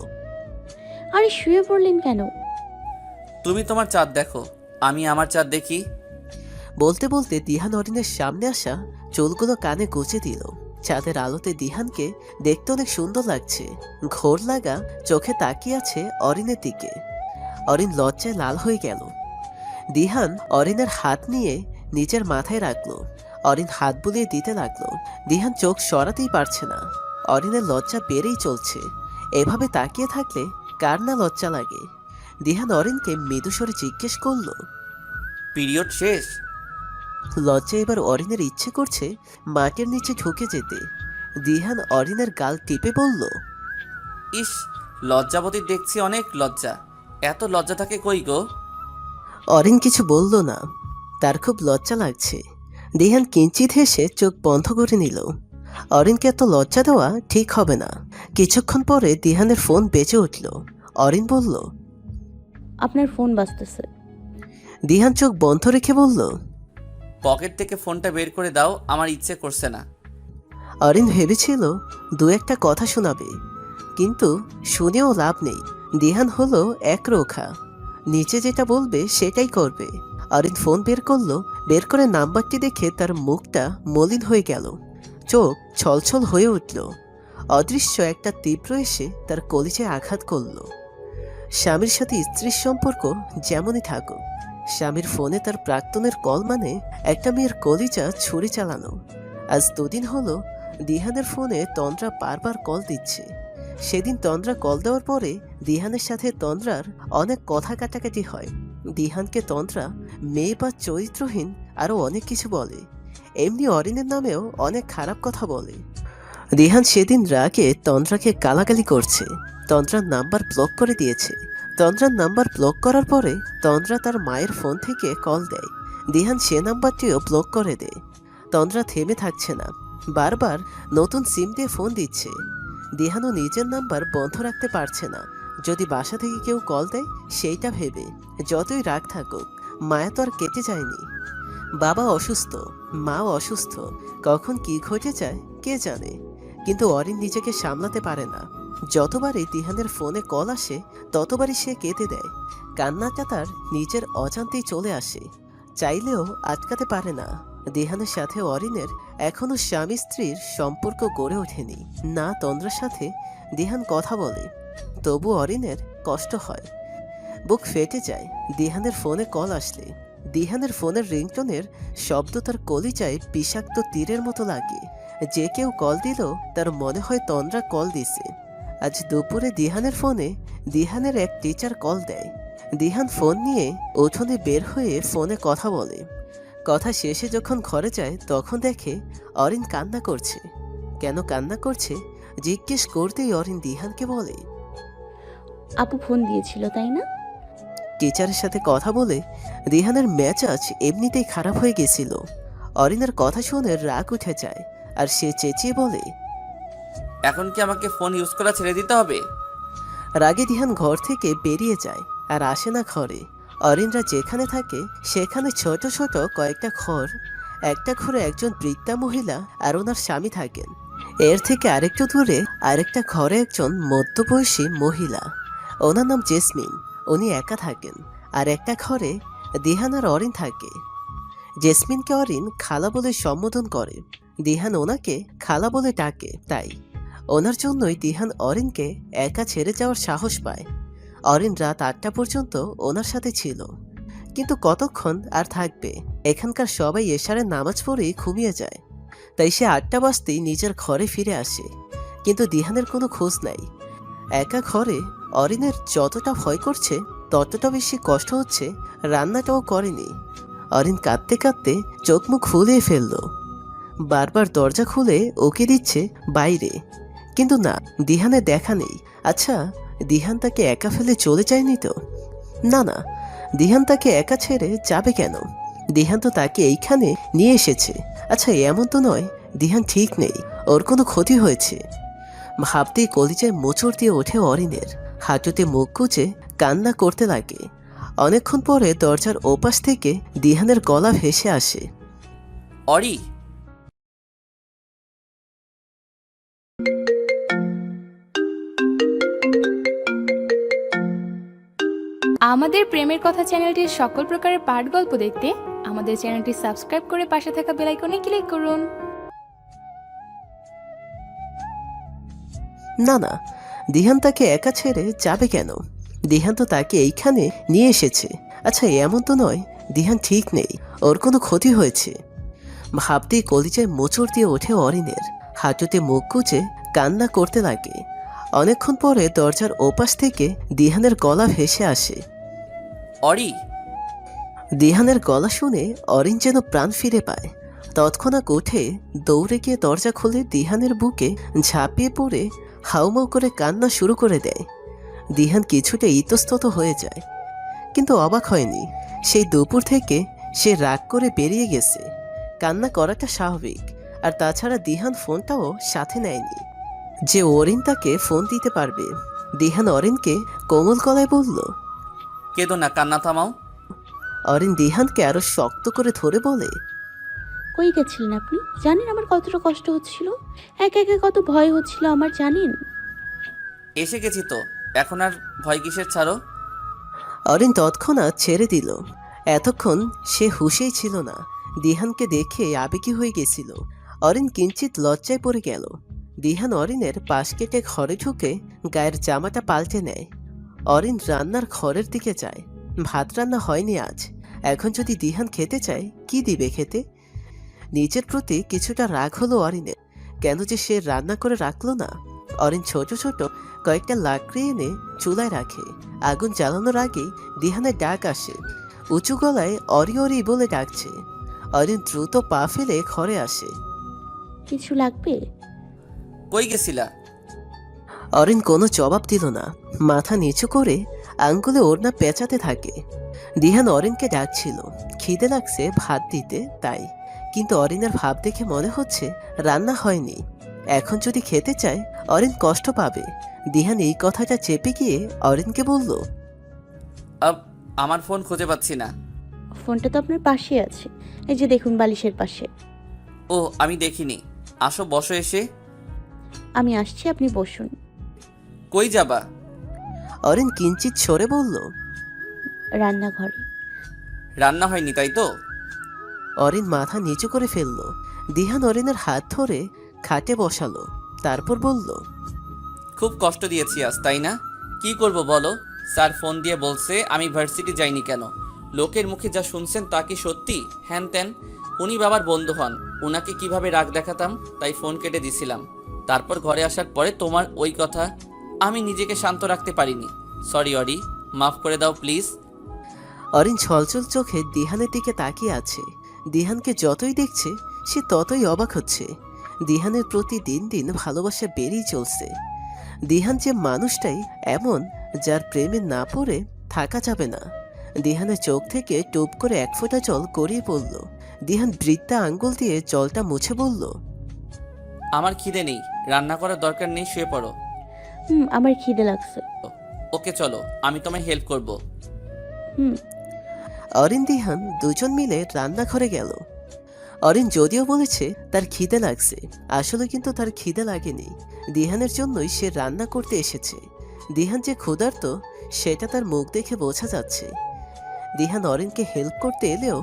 আরে শুয়ে পড়লেন কেন? তুমি তোমার চাঁদ দেখো, আমি আমার চাঁদ দেখি। বলতে বলতে দিহান অরিনের সামনে আসা চুলগুলো কানে গুঁজে দিল। চাঁদের আলোতে দিহানকে দেখতে অনেক সুন্দর লাগছে। ঘোর লাগা চোখে তাকিয়ে আছে অরিনের দিকে। অরিন লজ্জায় লাল হয়ে গেল। দিহান অরিনের হাত নিয়ে নিজের মাথায় রাখলো। অরিন হাত বুলিয়ে দিতে লাগলো। দিহান চোখ সরাতেই পারছে না। অরিনের লজ্জা বেড়েই চলছে। এভাবে তাকিয়ে থাকলে কার না লজ্জা লাগে। দিহান অরিনকে মৃদুস্বরে জিজ্ঞেস করলো। পিরিয়ড শেষ? লজ্জা এবার অরিনের ইচ্ছে করছে মাটির নিচে ঢুকে যেতে। দিহান অরিনের গাল টিপে বলল। ইস, লজ্জাবতী দেখছি অনেক লজ্জা। এত লজ্জা থাকে কই গো? অরিন কিছু বলল না। তার খুব লজ্জা লাগছে। দিহান কিঞ্চিত হেসে চোখ বন্ধ করে নিল। অরিনকে এত লজ্জা দেওয়া ঠিক হবে না। কিছুক্ষণ পরে দিহানের ফোন বেজে উঠল। অরিন বলল। আপনার ফোন বাজতেছে। দিহান চোখ বন্ধ রেখে বলল। পকেট থেকে ফোনটা বের করে দাও, আমার ইচ্ছে করছে না। অরিন ভেবেছিল দু একটা কথা শোনাবে, কিন্তু শুনেও লাভ নেই। দিহান হলো একরোখা। নিচে যেটা বলবে সেটাই করবে। অরিন ফোন বের করলো। বের করে নাম্বারটি দেখে তার মুখটা মলিন হয়ে গেল। চোখ ছলছল হয়ে উঠল। অদৃশ্য একটা তীব্র এসে তার কলিজায় আঘাত করল। স্বামীর সাথে স্ত্রীর সম্পর্ক যেমনই থাকুক, স্বামীর ফোনে তার প্রাক্তনের কল মানে একটা মেয়ের কলিজা ছুরি চালানো। আজ দুদিন হলো দিহানের ফোনে তন্দ্রা বারবার কল দিচ্ছে। সেদিন তন্দ্রা কল দেওয়ার পরে দিহানের সাথে তন্দ্রার অনেক কথা কাটাকাটি হয়। দিহানকে তন্দ্রা মেয়ে বা চরিত্রহীন আরও অনেক কিছু বলে। এমনি অরিনের নামেও অনেক খারাপ কথা বলে। দিহান সেদিন রাগে তন্দ্রাকে গালাগালি করছে। তন্দ্রার নাম্বার ব্লক করে দিয়েছে। তন্দ্রার নাম্বার ব্লক করার পরে তন্দ্রা তার মায়ের ফোন থেকে কল দেয়। দিহান সে নাম্বারটিও ব্লক করে দেয়। তন্দ্রা থেমে থাকছে না, বারবার নতুন সিম দিয়ে ফোন দিচ্ছে। দিহানও নিজের নাম্বার বন্ধ রাখতে পারছে না। যদি বাসা থেকে কেউ কল দেয় সেইটা ভেবে যতই রাগ থাকুক, মায়া তো আর কেটে যায়নি। বাবা অসুস্থ, মাও অসুস্থ, কখন কি ঘটে যায় কে জানে। কিন্তু অরিন নিজেকে সামলাতে পারে না। যতবারই দিহানের ফোনে কল আসে ততবারই সে কেঁদে দেয়। কান্নাটা তার নিজের অজান্তেই চলে আসে, চাইলেও আটকাতে পারে না। দিহানের সাথে অরিনের এখনো স্বামী স্ত্রীর সম্পর্ক গড়ে ওঠেনি। না তন্দ্রার সাথে দিহান কথা বলে, তবু অরিনের কষ্ট হয়, বুক ফেটে যায় দিহানের ফোনে কল আসলে। দিহানের ফোনের রিংটোনের শব্দ তার কলিজায় বিষাক্ত তীরের মতো লাগে। যে কেউ কল দিল তার মনে হয় তন্দ্রা কল দিছে। আজ দুপুরে দিহানের ফোনে দিহানের এক টিচার কল দেয়। দিহান ফোন নিয়ে উঠোনে বের হয়ে ফোনে কথা বলে। কথা শেষে যখন ঘরে যায় তখন দেখে অরিন কান্না করছে। কেন কান্না করছে জিজ্ঞেস করতেই অরিন দিহানকে বলে। আপু ফোন দিয়েছিল তাই না? টিচারের সাথে কথা বলে দিহানের মেজাজ এমনিতেই খারাপ হয়ে গেছিল। অরিনের কথা শুনে রাগ উঠে যায় আর সে চেঁচিয়ে বলে, এখন কি আমাকে ফোন ইউজ করা ছেড়ে দিতে হবে? রাগে দিহান ঘর থেকে বেরিয়ে যায় আর আসে না ঘরে। অরিনরা যেখানে থাকে সেখানে ছোট ছোট কয়েকটা ঘর। একটা ঘরে একজন বৃদ্ধা মহিলা আর ওনার স্বামী থাকেন। এর থেকে আরেকটু দূরে আরেকটা ঘরে একজন মধ্যবয়সী মহিলা, ওনার নাম জেসমিন। উনি একা থাকেন। আর একটা ঘরে দিহান আর অরিন থাকে। জেসমিনকে অরিন খালা বলে সম্বোধন করে। দিহান ওনাকে খালা বলে ডাকে, তাই ওনার জন্যই দিহান অরিনকে একা ছেড়ে যাওয়ার সাহস পায়। অরিন রাত 8টা পর্যন্ত ওনার সাথে ছিল, কিন্তু কতক্ষণ আর থাকবে। এখানকার সবাই এশারের নামাজ পড়েই ঘুমিয়ে যায়। তাই সে 8টা বাজতেই নিজের ঘরে ফিরে আসে, কিন্তু দিহানের কোনো খোঁজ নাই। একা ঘরে অরিনের যতটা ভয় করছে ততটা বেশি কষ্ট হচ্ছে রান্নাটাও করেনি। অরিন কাঁদতে কাঁদতে চোখ মুখ ফুলিয়ে ফেলল। বারবার দরজা খুলে ওকে দিচ্ছে বাইরে, কিন্তু না, দিহানের দেখা নেই। আচ্ছা, দিহান তাকে একা ফেলে চলে যায়নি তো? না না, দিহান তাকে একা ছেড়ে যাবে কেন? দিহান তো তাকে এইখানে নিয়ে এসেছে। আচ্ছা, এমন তো নয় দিহান ঠিক নেই, ওর কোনো ক্ষতি হয়েছে। ভাবতেই কলিজায় মোচড় দিয়ে ওঠে অরিনের। হাঁটুতে মুখ গুজে কান্না করতে লাগে। অনেকক্ষণ পরে দরজার ওপাশ থেকে দিহানের গলা ভেসে আসে। অরি, আমাদের প্রেমের কথা চ্যানেলটির সকল প্রকারের পাঠ গল্প দেখতে আমাদের চ্যানেলটি সাবস্ক্রাইব করে পাশে থাকা বেল আইকনে ক্লিক করুন। না না, দিহান তাকে একা ছেড়ে যাবে কেন? দিহান তো তাকে এইখানে নিয়ে এসেছে। আচ্ছা, এমন তো নয় দিহান ঠিক নেই, ওর কোনো ক্ষতি হয়েছে। ভাবতেই কলিজায় মোচড় দিয়ে ওঠে অরিনের। হাঁটুতে মুখ গুজে কান্না করতে লাগে। অনেকক্ষণ পরে দরজার ওপাশ থেকে দিহানের গলা ভেসে আসে। অরি, দিহানের গলা শুনে অরিন যেন প্রাণ ফিরে পায়। তৎক্ষণাৎ উঠে দৌড়ে গিয়ে দরজা খুলে দিহানের বুকে ঝাঁপিয়ে পড়ে হাউমাউ করে কান্না শুরু করে দেয়। দিহান কিছুটা ইতস্তত হয়ে যায়, কিন্তু অবাক হয়নি। সেই দুপুর থেকে সে রাগ করে বেরিয়ে গেছে। কান্না করাটা স্বাভাবিক। আর তাছাড়া দিহান ফোনটাও সাথে নেয়নি যে অরিন তাকে ফোন দিতে পারবে। দিহান অরিনকে কোমল গলায় বলল। কেঁদো না, কান্না থামাও। অরিন দিহানকে আরো শক্ত করে ধরে বলে, কই গেছিলেন আপনি? জানেন আমার কতটা কষ্ট হচ্ছিল, একা একা কত ভয় হচ্ছিল আমার, জানেন? এসে গেছি তো, এখন আর ভয় কিসের, ছাড়ো। অরিন তৎক্ষণাৎ ছেড়ে দিল। এতক্ষণ সে হুঁশেই ছিল না। দিহানকে দেখে আবেগী হয়ে গেছিল। অরিন কিঞ্চিত লজ্জায় পড়ে গেল। দিহান অরিনের পাশ কেটে ঘরে ঢুকে গায়ের জামাটা পাল্টে নেয়। অরিন রান্নার ঘরের দিকে যায়। ভাত রান্না হয়নি আজ। এখন যদি দিহান খেতে চায়, কি দিবে খেতে? নিজের প্রতি কিছুটা রাগ হলো অরিনের। কেন যে সে রান্না করে রাখলো না? অরিন ছোট ছোট কয়েকটা লাকড়ি এনে চুলায় রাখে। আগুন জ্বালানোর আগেই দিহানের ডাক আসে। উঁচু গলায় অরি অরি বলে ডাকছে। অরিন দ্রুত পা ফেলে ঘরে আসে। কিছু লাগবে? কই গেছিলা? অরিন কোনো জবাব দিল না। মাথা নিচু করে আঙ্গুলে ওড়না পেঁচাতে থাকে। দিহান অরিনকে ডাকছিল, খিদে লাগছে ভাত দিতে, তাই। কিন্তু অরিনের ভাব দেখে মনে হচ্ছে রান্না হয়নি। এখন যদি খেতে চায় অরিন কষ্ট পাবে। দিহান এই কথাটা চেপে গিয়ে অরিনকে বলল, আমার ফোন খুঁজে পাচ্ছি না। ফোনটা তো আপনার পাশে আছে, এই যে দেখুন, বালিশের পাশে। ও, আমি দেখিনি। আসো, বসো এসে। আমি আসছি, আপনি বসুন। কই যাবা? অরিন কিঞ্চিত সরে বলল, রান্নাঘরে। রান্না হয়নি তাই তো? অরিন মাথা নিচু করে ফেলল। দিহান অরিনের হাত ধরে খাটে বসালো, তারপর বলল, খুব কষ্ট দিয়েছি আজ, তাই না? কি করব বলো? স্যার ফোন দিয়ে বলছে আমি ভার্সিটি যাইনি কেন। লোকের মুখে যা শুনছেন তা কি সত্যি? হ্যান ত্যান। উনি বাবার বন্ধু হন, উনাকে কিভাবে রাগ দেখাতাম, তাই ফোন কেটে দিছিলাম। তারপর ঘরে আসার পরে তোমার ওই কথা, আমি নিজেকে শান্ত রাখতে পারিনি। সরি অরি, মাফ করে দাও প্লিজ। অরিন ছলছল চোখে দিহানের দিকে তাকিয়ে আছে। দিহানকে যতই দেখছে সে ততই অবাক হচ্ছে। দিহানের প্রতি দিন দিন ভালোবাসা বেড়েই চলছে। দিহান যে মানুষটাই এমন যার প্রেমে না পড়ে থাকা যাবে না। দিহানের চোখ থেকে টুপ করে এক ফোঁটা জল গড়িয়ে পড়ল। দিহান বৃদ্ধা আঙ্গুল দিয়ে জলটা মুছে বলল, আমার খিদে নেই, রান্না করার দরকার নেই, শুয়ে পড়ো। আমার খিদে লাগছে। ওকে চলো, আমি তোমায় হেল্প করব। অরিন দিহান দুজন মিলে রান্নাঘরে গেল। অরিন যদিও বলেছে তার খিদে লাগছে, আসলে কিন্তু তার খিদে লাগেনি। দিহানের জন্যই সে রান্না করতে এসেছে। দিহান যে ক্ষুধার্ত সেটা তার মুখ দেখে বোঝা যাচ্ছে। দিহান অরিনকে হেল্প করতে এলেও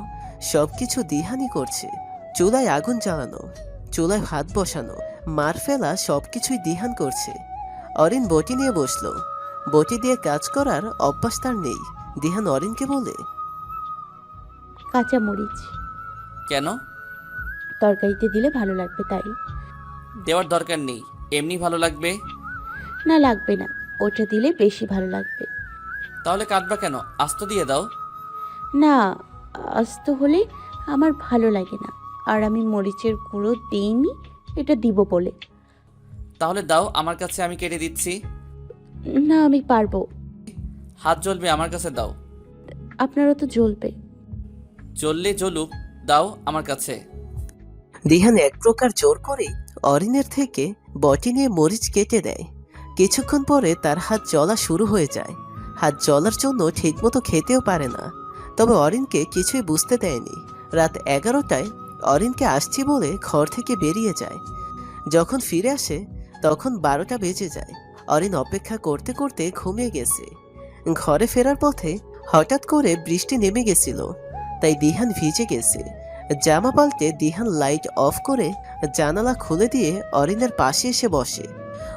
সবকিছু দিহানই করছে। চুলায় আগুন জ্বালানো, চুলায় ভাত বসানো, মার ফেলা সবকিছুই দিহান করছে। অরিন বটি নিয়ে বসলো। বটি দিয়ে কাজ করার অভ্যাস তার নেই। দিহান অরিনকে বলে, কাঁচা মরিচ কেন? তরকারিতে দিলে ভালো লাগবে তাই। দেওয়ার দরকার নেই, এমনি ভালো লাগবে। না, লাগবে না, ওটা দিলে বেশি ভালো লাগবে। তাহলে কাটবা কেন? আস্ত দিয়ে দাও। না, আস্ত হলে আমার ভালো লাগে না। আর আমি মরিচের গুঁড়ো দিইনি এটা দিব বলে। তাহলে দাও আমার কাছে, আমি কেটে দিচ্ছি। না আমি পারবো। হাত জ্বলবে, আমার কাছে দাও। আপনারও তো জ্বলবে। জ্বললে জ্বলুক, দাও আমার কাছে। দিহান এক প্রকার জোর করে অরিনের থেকে বটি নিয়ে মরিচ কেটে দেয়। কিছুক্ষণ পরে তার হাত জ্বলা শুরু হয়ে যায়। হাত জ্বলার জন্য ঠিকমতো খেতেও পারে না। তবে অরিনকে কিছুই বুঝতে দেয়নি। রাত 11টায় অরিনকে আসছি বলে ঘর থেকে বেরিয়ে যায়। যখন ফিরে আসে তখন 12টা বেজে যায়। অরিন অপেক্ষা করতে করতে ঘুমিয়ে গেছে। ঘরে ফেরার পথে হঠাৎ করে বৃষ্টি নেমে গেছিল, তাই দিহান ভিজে গেছে। জামা পাল্টে দিহান লাইট অফ করে জানালা খুলে দিয়ে অরিনের পাশে এসে বসে।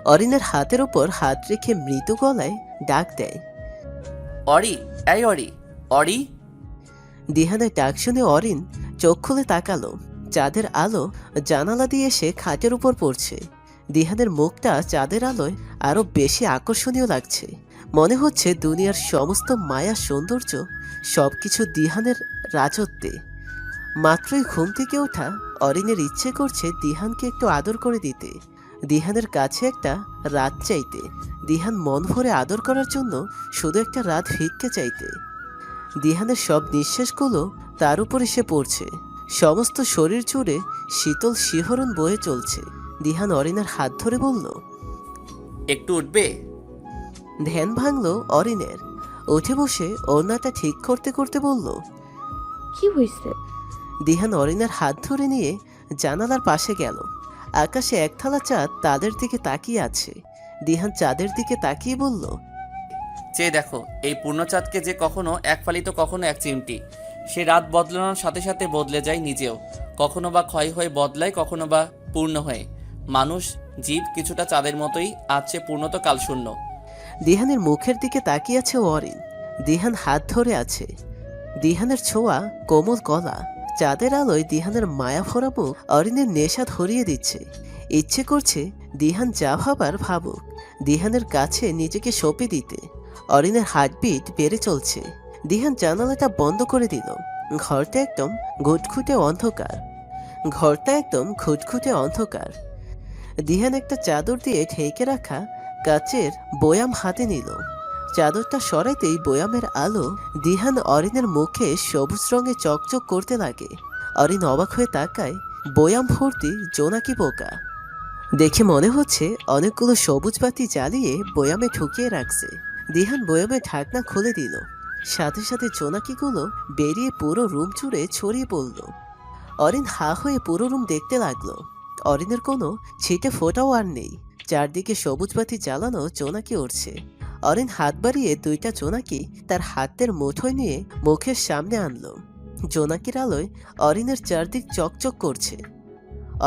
অরিনের হাতের উপর হাত রেখে মৃদু গলায় ডাক দেয়, অরি, এই অরি, অরি। দিহানের ডাক শুনে অরিন চোখ খুলে তাকালো। চাঁদের আলো জানালা দিয়ে এসে খাটের উপর পড়ছে। দিহানের মুখটা চাঁদের আলোয় আরো বেশি আকর্ষণীয় লাগছে। মনে হচ্ছে দুনিয়ার সমস্ত মায়া সৌন্দর্য সবকিছু দিহানের রাজত্বে। মাত্রই ঘুম থেকে ওঠা অরিনের ইচ্ছে করছে দিহানকে একটু আদর করে দিতে, দিহানের কাছে একটা রাত চাইতে, দিহান মন ভরে আদর করার জন্য শুধু একটা রাত ভিক্ষে চাইতে। দিহানের সব নিঃশ্বাসগুলো তার উপর এসে পড়ছে। সমস্ত শরীর জুড়ে শীতল শিহরণ বয়ে চলছে। দিহান অরিনের হাত ধরে বলল, একটু উঠবে? ধ্যান ভাঙল অরিনের। উঠে বসে ওড়নাটা ঠিক করতে করতে বলল, কি হয়েছে? দিহান অরিনের হাত ধরে নিয়ে জানালার পাশে গেল। আকাশে একথালা চাঁদ তাদের দিকে তাকিয়ে আছে। দিহান চাঁদের দিকে তাকিয়ে বলল, চেয়ে দেখো, এই পূর্ণচাঁদকে যে কখনো এক ফালি তো কখনো এক চিমটি। সে রাত বদলানোর সাথে সাথে বদলে যায় নিজেও। কখনো বা ক্ষয় হয়ে বদলায়, কখনো বা পূর্ণ হয়ে। মানুষ জীব কিছুটা চাঁদের মতোই, আজ সে পূর্ণত কাল শূন্য। দিহানের মুখের দিকে তাকিয়ে আছে অরিন। দিহান হাত ধরে আছে। দিহানের ছোঁয়া কোমল গলা, চাঁদের আলোয় দিহানের মায়া ভরা মুখ অরিনের নেশা ধরিয়ে দিচ্ছে। ইচ্ছে করছে দিহান যা ভাবার ভাবুক, দিহানের কাছে নিজেকে সঁপে দিতে। অরিনের হার্টবিট বেড়ে চলছে। দিহান জানালাটা বন্ধ করে দিল। ঘরটা একদম ঘুটঘুটে অন্ধকার। দিহান একটা চাদর দিয়ে ঢেকে রাখা কাচের বয়াম হাতে নিল। চাদরটা সরাইতেই বয়ামের আলো দিহান অরিনের মুখে সবুজ রঙে চকচক করতে লাগে। অরিন অবাক হয়ে তাকায়। বয়াম ভর্তি জোনাকি পোকা। দেখে মনে হচ্ছে অনেকগুলো সবুজ বাতি জ্বালিয়ে বয়ামে ঢুকিয়ে রাখছে। দিহান বয়ামে ঢাকনা খুলে দিল। সাথে সাথে জোনাকিগুলো বেরিয়ে পুরো রুম জুড়ে ছড়িয়ে পড়ল। অরিন হা হয়ে পুরো রুম দেখতে লাগলো। অরিনের কোনো ছিটে ফোটাও আর নেই। চারদিকে সবুজ বাতি জ্বালানো জোনাকি উঠছে। অরিন হাত বাড়িয়ে দুইটা জোনাকি তার হাতের মুঠোয় নিয়ে মুখের সামনে আনলো। জোনাকির আলোয় অরিনের চারদিক চকচক করছে।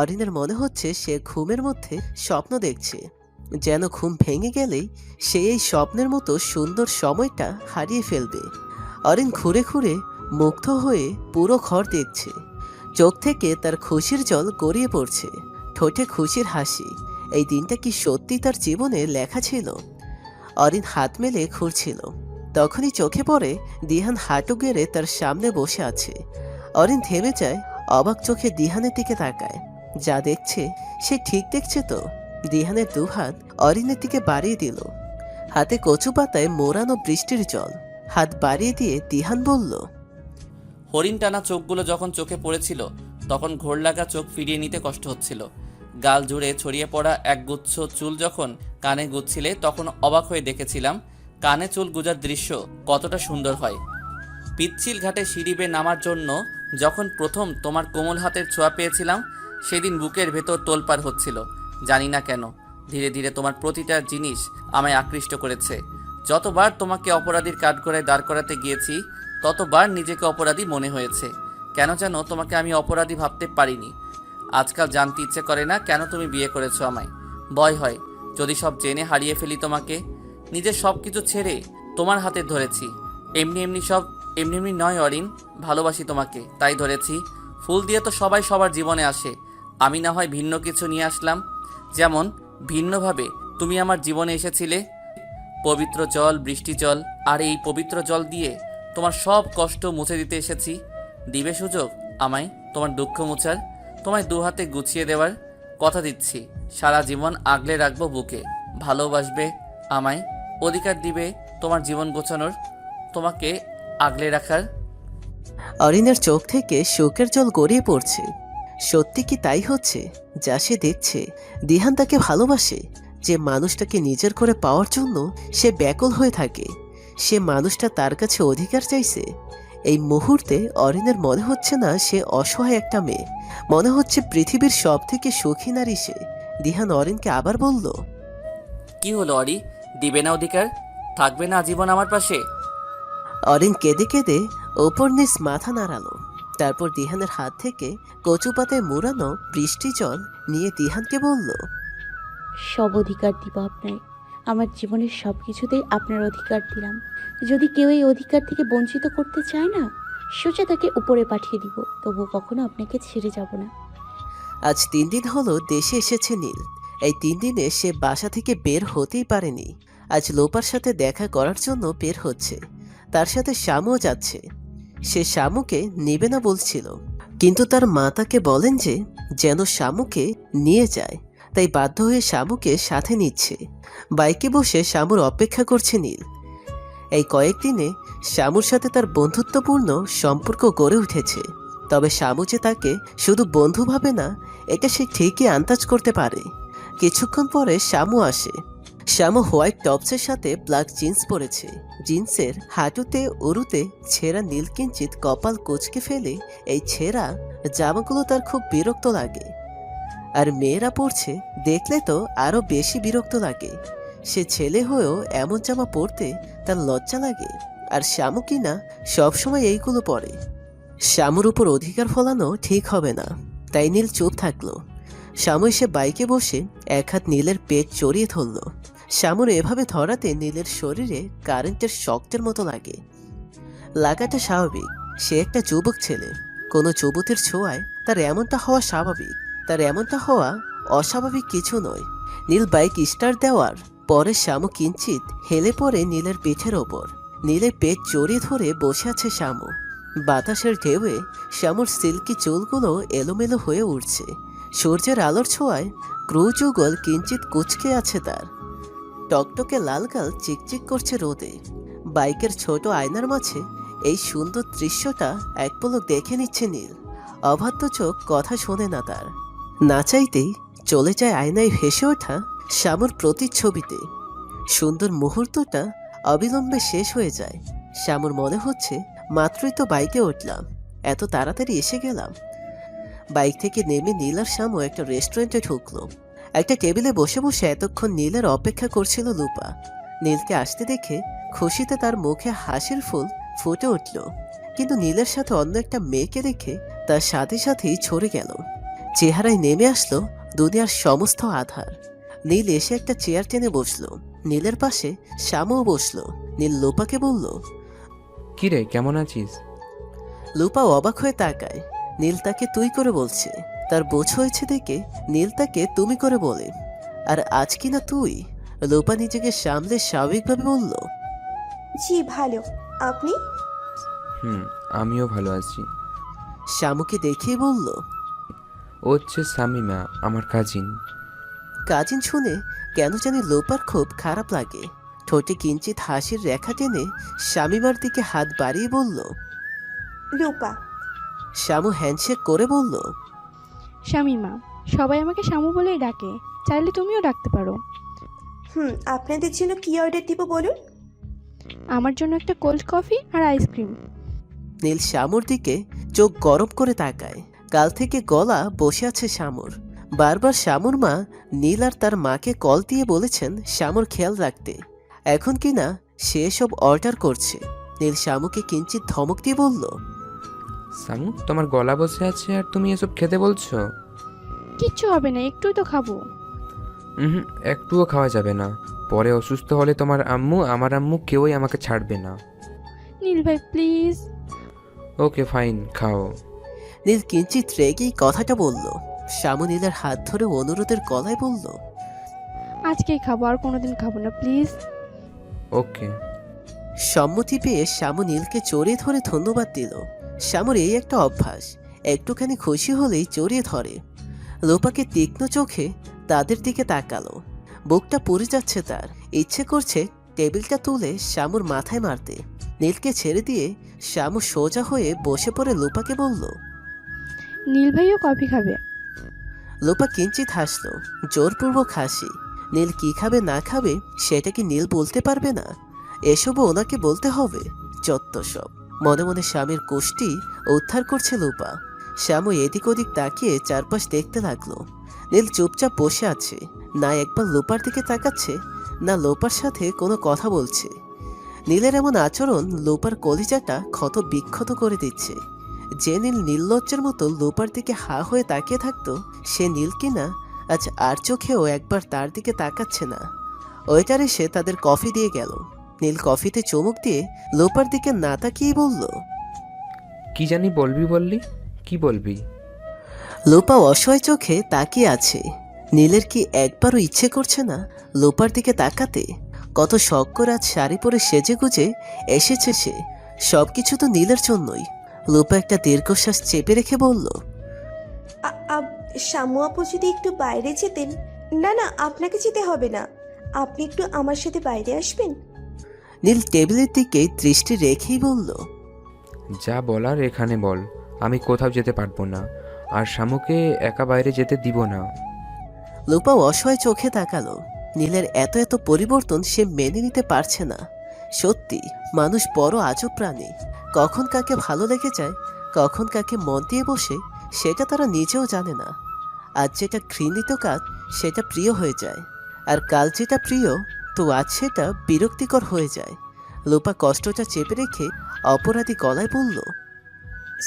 অরিনের মনে হচ্ছে সে ঘুমের মধ্যে স্বপ্ন দেখছে, যেন ঘুম ভেঙে গেলেই সে এই স্বপ্নের মতো সুন্দর সময়টা হারিয়ে ফেলবে। অরিন ঘুরে ঘুরে মুগ্ধ হয়ে পুরো ঘর দেখছে। চোখ থেকে তার খুশির জল গড়িয়ে পড়ছে, ঠোঁটে খুশির হাসি। এই দিনটা কি সত্যি তার জীবনে লেখা ছিল? অরিন হাত মেলে ঘুরছিল, তখনই চোখে পড়ে দিহান হাঁটু গেড়ে তার সামনে বসে আছে। অরিন থেমে যায়, অবাক চোখে দিহানের দিকে তাকায়। যা দেখছে সে ঠিক দেখছে তো। দিহানের দুহাত অরিনের দিকে বাড়িয়ে দিল। হাতে কচু পাতায় মোড়ানো বৃষ্টির জল। হাত বাড়িয়ে দিয়ে দিহান বলল, হরিণ টানা চোখগুলো যখন চোখে পড়েছিল তখন ঘোর লাগা চোখ ফিরিয়ে নিতে কষ্ট হচ্ছিল। গাল জুড়ে ছড়িয়ে পড়া একগুচ্ছ চুল যখন কানে গুচ্ছিলে তখন অবাক হয়ে দেখেছিলাম কানে চুল গুজার দৃশ্য কতটা সুন্দর হয়। পিচ্ছিল ঘাটে সিঁড়ি বেয়ে নামার জন্য যখন প্রথম তোমার কোমল হাতের ছোঁয়া পেয়েছিলাম সেদিন বুকের ভেতর তোলপাড় হচ্ছিল। জানি না কেন, ধীরে ধীরে তোমার প্রতিটা জিনিস আমায় আকৃষ্ট করেছে। যতবার তোমাকে অপরাধীর কাঠগড়ায় দাঁড় করাতে গিয়েছি ততবার নিজেকে অপরাধী মনে হয়েছে। কেন যেন তোমাকে আমি অপরাধী ভাবতে পারিনি। আজকাল জানতে ইচ্ছে করে না কেন তুমি বিয়ে করেছো আমায়। ভয় হয় যদি সব জেনে হারিয়ে ফেলি তোমাকে। নিজের সব কিছু ছেড়ে তোমার হাতে ধরেছি। এমনি এমনি নয় অরিন, ভালোবাসি তোমাকে তাই ধরেছি। ফুল দিয়ে তো সবাই সবার জীবনে আসে, আমি না হয় ভিন্ন কিছু নিয়ে আসলাম। যেমন ভিন্নভাবে তুমি আমার জীবনে এসেছিলে। পবিত্র জল, বৃষ্টি জল, আর এই পবিত্র জল দিয়ে তোমার সব কষ্ট মুছে দিতে এসেছি। দিবে সুযোগ আমায় তোমার দুঃখ মোছার? তোমায় দু হাতে গুছিয়ে দেওয়ার কথা দিচ্ছি। সারা জীবন আগলে রাখবো বুকে, ভালোবাসবে আমায়, অধিকার দিবে তোমার জীবন গোছানোর, তোমাকে আগলে রাখার। অরিনের চোখ থেকে শোকের জল গড়িয়ে পড়ছে। সত্যি কি তাই হচ্ছে যা সে দেখছে? দিহান তাকে ভালোবাসে, যে মানুষটাকে নিজের করে পাওয়ার জন্য সে ব্যাকুল হয়ে থাকে। সে মানুষটা তার কাছে অধিকার চাইছে। এই মুহূর্তে অরিনের মনে হচ্ছে না সে অসহায় একটা মেয়ে, মনে হচ্ছে পৃথিবীর সব থেকে সুখী নারী সে। দিহান অরিনকে আবার বলল, কি হলো অরি, দিবে না অধিকার? থাকবে না আজীবন আমার পাশে? অরিন কেঁদে কেঁদে ওপর নিচ মাথা নাড়ালো। তারপর দিহানের হাত থেকে কচু পাতায় মুড়ানো বৃষ্টি জল নিয়ে দিহানকে বলল, সব অধিকার দিব আপনার। আমার জীবনের সব কিছুতেই আপনার অধিকার দিলাম। যদি কেউ এই অধিকার থেকে বঞ্চিত করতে চায় না, সোজা তাকে উপরে পাঠিয়ে দিব, তবুও কখনো আপনাকে ছেড়ে যাব না। আজ 3 দিন হলো দেশে এসেছে নীল। এই 3 দিনে সে বাসা থেকে বের হতেই পারেনি। আজ লোপার সাথে দেখা করার জন্য বের হচ্ছে। তার সাথে শামুও যাচ্ছে। সে শামুকে নেবে না বলছিল, কিন্তু তার মা তাকে বলেন যে যেন শামুকে নিয়ে যায়, তাই বাধ্য হয়ে শামুকে সাথে নিচ্ছে। বাইকে বসে শামুর অপেক্ষা করছে নীল। এই কয়েকদিনে শামুর সাথে তার বন্ধুত্বপূর্ণ সম্পর্ক গড়ে উঠেছে। তবে শামু যে তাকে শুধু বন্ধু ভাবে না, এটা সে ঠিকই আন্দাজ করতে পারে। কিছুক্ষণ পরে শামু আসে। শামু হোয়াইট টপসের সাথে ব্ল্যাক জিন্স পরেছে। জিন্সের হাঁটুতে উরুতে ছেঁড়া নীল কিঞ্চিত কপাল কুঁচকে ফেলে এই ছেঁড়া জামাগুলো তার খুব বিরক্ত লাগে। আর মেয়েরা পরছে দেখলে তো আরো বেশি বিরক্ত লাগে। সে ছেলে হয়েও এমন জামা পরতে তার লজ্জা লাগে। আর শামু কিনা সবসময় এইগুলো পরে। শামুর উপর অধিকার ফলানো ঠিক হবে না, তাই নীল চুপ থাকলো। শামু এসে বাইকে বসে এক হাত নীলের পেট চড়িয়ে ধরল। শামুর এভাবে ধরাতে নীলের শরীরে কারেন্টের শক্টের মতো লাগে। লাগাটা স্বাভাবিক, সে একটা যুবক ছেলে। কোনো যুবতীর ছোঁয়ায় তার এমনটা হওয়া স্বাভাবিক, তার এমনটা হওয়া অস্বাভাবিক কিছু নয়। নীল বাইক স্টার্ট দেওয়ার পরে শামু কিঞ্চিত হেলে পড়ে নীলের পিঠের ওপর। নীলের পেট জড়িয়ে ধরে বসে আছে শামু। বাতাসের ঢেউয়ে শামুর সিল্কি চুলগুলো এলোমেলো হয়ে উঠছে। সূর্যের আলোর ছোঁয়ায় ক্রুযুগল কিঞ্চিত কুচকে আছে তার। টকটকে লাল গাল চিকচিক করছে রোদে। বাইকের ছোট আয়নার মাঝে এই সুন্দর দৃশ্যটা এক পলক দেখে নিচ্ছে নীল। অবাধ্য চোখ কথা শোনে না তার। না চাইতেই চলে যায় আয়নায় ভেসে ওঠা শামুর প্রতিচ্ছবিতে। সুন্দর মুহূর্তটা অবিলম্বে শেষ হয়ে যায়। শামুর মনে হচ্ছে মাত্রই তো বাইকে উঠলাম, এত তাড়াতাড়ি এসে গেলাম। বাইক থেকে নেমে নীল আর শামু একটা রেস্টুরেন্টে ঢুকলো। একটা টেবিলে বসে বসে এতক্ষণ নীলের অপেক্ষা করছিল লুপা। নীলকে আসতে দেখে খুশিতে তার মুখে হাসির ফুল ফুটে উঠল। কিন্তু নীলের সাথে অন্য একটা মেয়েকে দেখে তার সাথে সাথেই ছড়ে গেল। চেহারায় নেমে আসলো দুনিয়ার সমস্ত আধার। নীল এসে একটা চেয়ার টেনে বসলো। নীলের পাশে শামুও বসলো। নীল লুপাকে বলল, কি রে, কেমন আছিস? লুপা অবাক হয়ে তাকায়। নীল তাকে তুই করে বলছে। তার বোঝ হয়েছে দেখে নীল তাকে তুমি করে বলে। আর আজ কি না তুই? লুপা নিজেকে সামলে স্বাভাবিকভাবে বলল, জি ভালো, আপনি? আমিও ভালো আছি। শামুকে দেখিয়ে বলল, ও হচ্ছে শামিমা, আমার কাজিন। কাজিন শুনে কেন জানি লোপার খুব খারাপ লাগে। ঠোঁটে কিঞ্চিত হাসির রেখা টেনে শামিমার দিকে হাত বাড়িয়ে বলল, রূপা। শামু হ্যান্ডশেক করে বলল, শামিমা। সবাই আমাকে শামু বলেই ডাকে, চাইলে তুমিও ডাকতে পারো। আপনাদের জন্য কি অর্ডার দিব বলুন? আমার জন্য একটা কোল্ড কফি আর আইসক্রিম। নীল শামুর দিকে চোখ গরম করে তাকায়। কাল থেকে গলা বসে আছে শামুর। বারবার শামুর মা নীল আর তার মাকে কল দিয়ে বলেছেন শামুর খেয়াল রাখতে। এখন কিনা সে সব অর্ডার করছে। নীল শামুকে কিঞ্চিত ধমক দিয়ে বলল, শামু, তোমার গলা বসে আছে আর তুমি এসব খেতে বলছো? কিচ্ছু হবে না, একটুই তো খাবো। একটুও খাওয়া যাবে না। পরে অসুস্থ হলে তোমার আম্মু, আমার আম্মু কেউই আমাকে ছাড়বে না। নীল ভাই প্লিজ। ওকে ফাইন, খাও। নীল কিঞ্চিত রেগেই কথাটা বলল। শামু নীলের হাত ধরে অনুরোধের গলায় বলল, আজকেই খাবো, আর কোনোদিন খাবো না প্লিজ। ওকে। সম্মতি পেয়ে শামু নীলকে জড়িয়ে ধরে ধন্যবাদ দিল। শামুর এই একটা অভ্যাস, একটুখানি খুশি হলেই জড়িয়ে ধরে। লোপাকে তীক্ষ্ণ চোখে তাদের দিকে তাকালো। বুকটা পুড়ে যাচ্ছে তার, ইচ্ছে করছে টেবিলটা তুলে শামুর মাথায় মারতে। নীলকে ছেড়ে দিয়ে শামু সোজা হয়ে বসে পড়ে লোপাকে বলল। নীল ভাইও কফি খাবে। লোপা কিঞ্চিত হাসলো, জোরপূর্বক হাসি। নীল কি খাবে না খাবে সেটা কি নীল বলতে পারবে না? এসবও ওনাকে বলতে হবে? যত সব। মনে মনে স্বামীর কোষ্ঠী উদ্ধার করছে লোপা। শ্যামু এদিক ওদিক তাকিয়ে চারপাশ দেখতে লাগলো। নীল চুপচাপ বসে আছে, না একবার লোপার দিকে তাকাচ্ছে, না লোপার সাথে কোনো কথা বলছে। নীলের এমন আচরণ লোপার কলিজাটা ক্ষত বিক্ষত করে দিচ্ছে। যে নীল নির্লজ্জের মতো লোপার দিকে হা হয়ে তাকিয়ে থাকতো, সে নীল কিনা আজ আর চোখেও একবার তার দিকে তাকাচ্ছে না। ওয়েটার এসে তাদের কফি দিয়ে গেল। নীল কফিতে চুমুক দিয়ে লোপার দিকে না তাকিয়েই বলল, কি জানি বলবি? কি বলবি? লোপা অসহায় চোখে তাকিয়ে আছে। নীলের কি একবারও ইচ্ছে করছে না লোপার দিকে তাকাতে? কত শখ করে আজ শাড়ি পরে সেজে গুজে এসেছে সে। সবকিছু তো নীলের জন্যই। লোপা একটা দীর্ঘশ্বাস চেপে রেখে বলল, শামু আপু যদি একটু বাইরে যেতেন। না না, আপনাকে যেতে হবে না, আপনি একটু আমার সাথে বাইরে আসবেন। নীল টেবিলের দিকে দৃষ্টি রেখেই বলল, যা বলার এখানে বল, আমি কোথাও যেতে পারবো না, আর শামুকে একা বাইরে যেতে দিব না। লোপা অসহায় চোখে তাকালো। নীলের এত এত পরিবর্তন সে মেনে নিতে পারছে না। সত্যি মানুষ বড় আজব প্রাণী। কখন কাকে ভালো লেগে যায়, কখন কাকে মন দিয়ে বসে, সেটা তারা নিজেও জানে না। আজ যেটা ঘৃণিত কাজ সেটা প্রিয় হয়ে যায়, আর কাল যেটা প্রিয় তো আজ সেটা বিরক্তিকর হয়ে যায়। লোপা কষ্টটা চেপে রেখে অপরাধী গলায় বলল,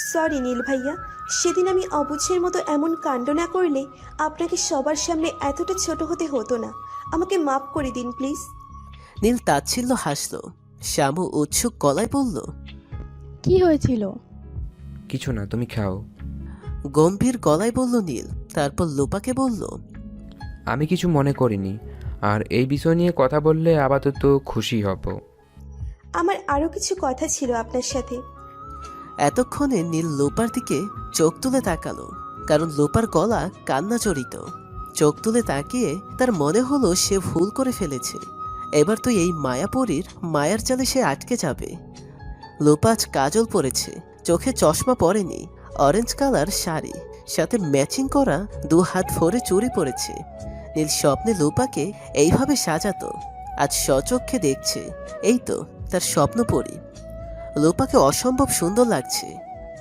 সরি নীল ভাইয়া, সেদিন আমি অবুঝের মতো এমন কাণ্ড না করলে আপনাকে সবার সামনে এতটা ছোট হতে হতো না। আমাকে মাফ করে দিন প্লিজ। নীল তাচ্ছিল্য হাসল। শ্যামু উৎসুক গলায় বলল, কি হয়েছিল? কিছু না, তুমি খাও। গম্ভীর গলায় বলল নীল। তারপর লোপাকে বলল, আমি কিছু মনে করিনি, আর এই বিষয় নিয়ে কথা বললে আপাতত খুশি হব। আমার আরও কিছু কথা ছিল আপনার সাথে। এতক্ষণে নীল লোপার দিকে চোখ তুলে তাকালো, কারণ লোপার গলা কান্না জড়িত। চোখ তুলে তাকিয়ে তার মনে হলো সে ভুল করে ফেলেছে। এবার তো এই মায়াপরীর মায়ার জালে সে আটকে যাবে। লোপা আজ কাজল পরেছে, চোখে চশমা পরেনি, অরেঞ্জ কালার শাড়ি, সাথে ম্যাচিং করা 2 হাত ভরে চুড়ি পরেছে। নীল স্বপ্নে লোপাকে এইভাবে সাজাতো, আজ স্বচক্ষে দেখছে। এই তো তার স্বপ্ন পরি। লোপাকে অসম্ভব সুন্দর লাগছে।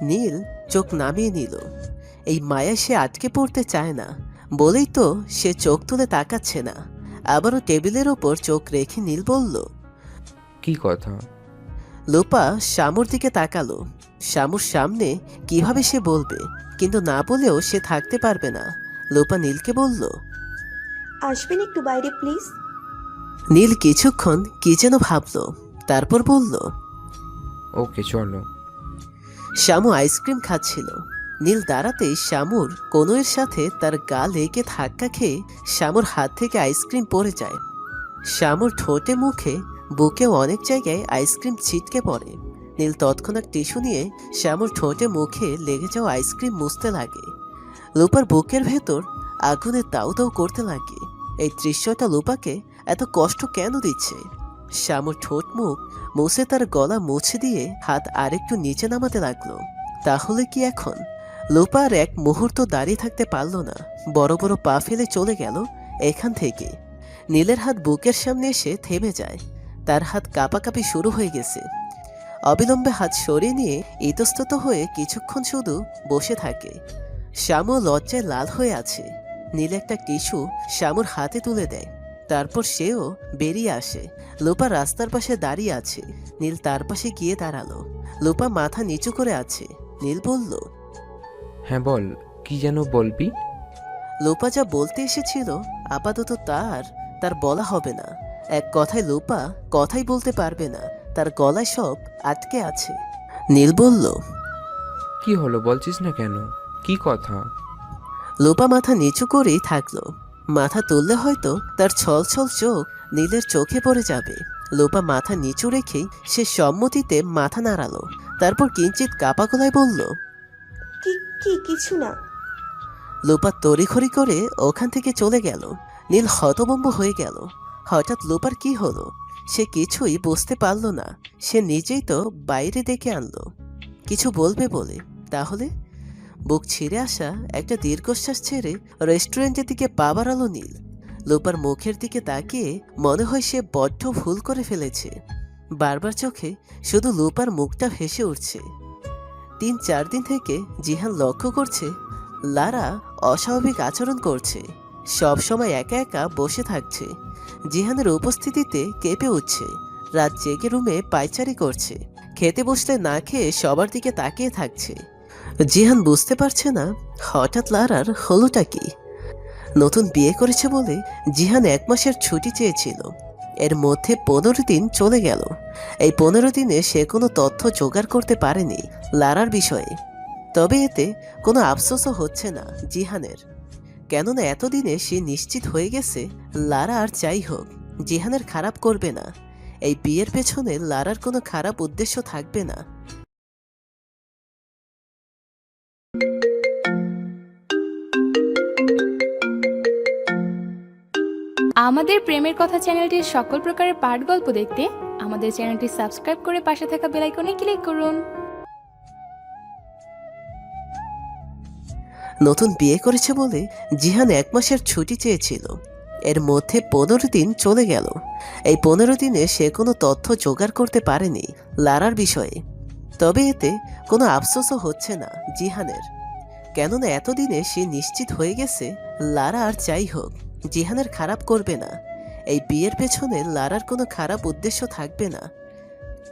নীল চোখ নামিয়ে নিল। এই মায়ায় সে আটকে পড়তে চায় না বলেই তো সে চোখ তুলে তাকাচ্ছে না। আবারও টেবিলের ওপর চোখ রেখে নীল বলল, কি কথা? লোপা শামুর দিকে তাকালো। শামুর সামনে কিভাবে সে বলবে, কিন্তু না বলেও সে থাকতে পারবে না। লোপা নীলকে বলল, আসবেন একটু বাইরে প্লিজ। নীল কিছুক্ষণ কি যেন ভাবলো, তারপর বলল, ওকে চলো। শামু আইসক্রিম খাচ্ছিল। নীল দাঁড়াতেই শামুর কনুয়ের সাথে তার গা লেগে ধাক্কা খেয়ে শামুর হাত থেকে আইসক্রিম পড়ে যায়। শামুর ঠোঁটে মুখে বুকেও অনেক জায়গায় আইসক্রিম ছিটকে পড়ে। নীল তৎক্ষণাৎ টিস্যু নিয়ে শ্যামুর ঠোঁটে মুখে লেগে যাওয়া আইসক্রিম মুছতে লাগে। লোপার বুকের ভেতর আগুনে দাউ দাউ করতে লাগে। এই দৃশ্যটা লোপাকে এত কষ্ট কেন দিচ্ছে? শ্যামুর ঠোঁট মুখ মুছে তার গলা মুছে দিয়ে হাত আরেকটু নিচে নামাতে লাগলো। তাহলে কি এখন? লোপা আর এক মুহূর্ত দাঁড়িয়ে থাকতে পারল না, বড় বড় পা ফেলে চলে গেল এখান থেকে। নীলের হাত বুকের সামনে এসে থেমে যায়। তার হাত কাঁপাকাঁপি শুরু হয়ে গেছে। অবিলম্বে হাত সরিয়ে নিয়ে ইতস্তত হয়ে কিছুক্ষণ শুধু বসে থাকে। শ্যামু লজ্জায় লাল হয়ে আছে। নীল একটা টিস্যু শ্যামুর হাতে তুলে দেয়, তারপর সেও বেরিয়ে আসে। লোপা রাস্তার পাশে দাঁড়িয়ে আছে। নীল তার পাশে গিয়ে দাঁড়ালো। লোপা মাথা নিচু করে আছে। নীল বলল, হ্যাঁ বল, কি যেন বলবি? লোপা যা বলতে এসেছিল আপাতত তার বলা হবে না। এক কথায় লোপা কথাই বলতে পারবে না, তার গলায় সব আটকে আছে। নীল বলল, কি হলো বলছিস না কেন? কি কথা? লোপা মাথা নিচু করেই থাকলো। মাথা তুললে হয়তো তার ছল ছল চোখ নীলের চোখে পড়ে যাবে। লোপা মাথা নিচু রেখেই সে সম্মতিতে মাথা নাড়ালো। তারপর কিঞ্চিত কাপা গলায় বলল, কি কি কিছু না। লোপা তড়িঘড়ি করে ওখান থেকে চলে গেল। নীল হতভম্ব হয়ে গেল। হঠাৎ লোপার কি হলো সে কিছুই বুঝতে পারল না। সে নিজেই তো বাইরে ডেকে আনলো কিছু বলবে বলে। তাহলে বুক ছিঁড়ে আসা একটা দীর্ঘশ্বাস ছেড়ে রেস্টুরেন্টের দিকে পা বাড়ালো নীল। লোপার মুখের দিকে তাকিয়ে মনে হয় সে বড্ড ভুল করে ফেলেছে। বারবার চোখে শুধু লোপার মুখটা ভেসে উঠছে। 3-4 দিন থেকে জিহান লক্ষ্য করছে লারা অস্বাভাবিক আচরণ করছে। সব সময় একা একা বসে থাকছে। জিহানের উপস্থিতিতে কেঁপে উঠছে। রাত জেগে রুমে পায়চারি করছে। খেতে বসলে না খেয়ে সবার দিকে তাকিয়ে থাকছে। জিহান বুঝতে পারছে না হঠাৎ লারার হলোটা কি। নতুন বিয়ে করেছে বলে জিহান 1 মাসের ছুটি চেয়েছিল। এর মধ্যে 15 দিন চলে গেল। এই 15 দিনে সে কোনো তথ্য জোগাড় করতে পারেনি লারার বিষয়ে। তবে এতে কোনো আফসোসও হচ্ছে না জিহানের, কেননা এতদিনে সে নিশ্চিত হয়ে গেছে লারা আর যাই হোক জিহানের খারাপ করবে না। এই বিয়ের পেছনে লারার কোনো খারাপ উদ্দেশ্য থাকবে না। আমাদের প্রেমের কথা চ্যানেলটির সকল প্রকারের পাঠ গল্প দেখতে আমাদের চ্যানেলটি সাবস্ক্রাইব করে পাশে থাকা বেল আইকনে ক্লিক করুন। নতুন বিয়ে করেছে বলে জিহান 1 মাসের ছুটি চেয়েছিল। এর মধ্যে 15 দিন চলে গেল। এই 15 দিনে সে কোনো তথ্য জোগাড় করতে পারেনি লারার বিষয়ে। তবে এতে কোনো আফসোসও হচ্ছে না জিহানের, কেননা এতদিনে সে নিশ্চিত হয়ে গেছে লারা আর যাই হোক জিহানের খারাপ করবে না। এই বিয়ের পেছনে লারার কোনো খারাপ উদ্দেশ্য থাকবে না।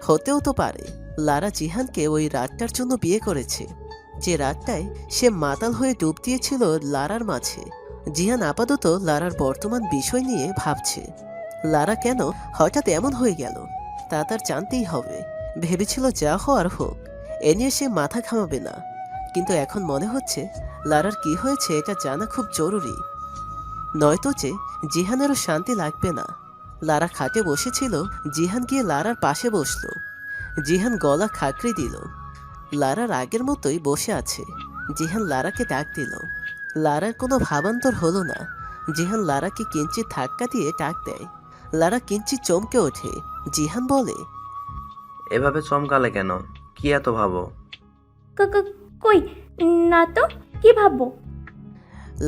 হতেও তো পারে লারা জিহানকে ওই রাতটার জন্য বিয়ে করেছে, যে রাতটায় সে মাতাল হয়ে ডুব দিয়েছিল লারার মাঝে। জিহান আপাতত লারার বর্তমান বিষয় নিয়ে ভাবছে। লারা কেন হঠাৎ এমন হয়ে গেল তা তার জানতেই হবে। ভেবেছিল যা হওয়ার হোক, এ নিয়ে সে মাথা ঘামাবে না। কিন্তু এখন মনে হচ্ছে লারার কি হয়েছে এটা জানা খুব জরুরি, নয়তো যে জিহানেরও শান্তি লাগবে না। লারা খাটে বসেছিল, জিহান গিয়ে লারার পাশে বসলো। জিহান গলা খাকড়ে দিল। লারার আগের মতোই বসে আছে। জিহান লারাকে ডাক দিল। লারার কোনো ভাবান্তর হলো না। জিহান লারাকে কিঞ্চিত ধাক্কা দিয়ে ডাক দেয়। লারা কিঞ্চিত চমকে ওঠে। জিহান বলে, এভাবে চমকালে কেন? কি এত ভাবো? কই না তো, কি ভাববো?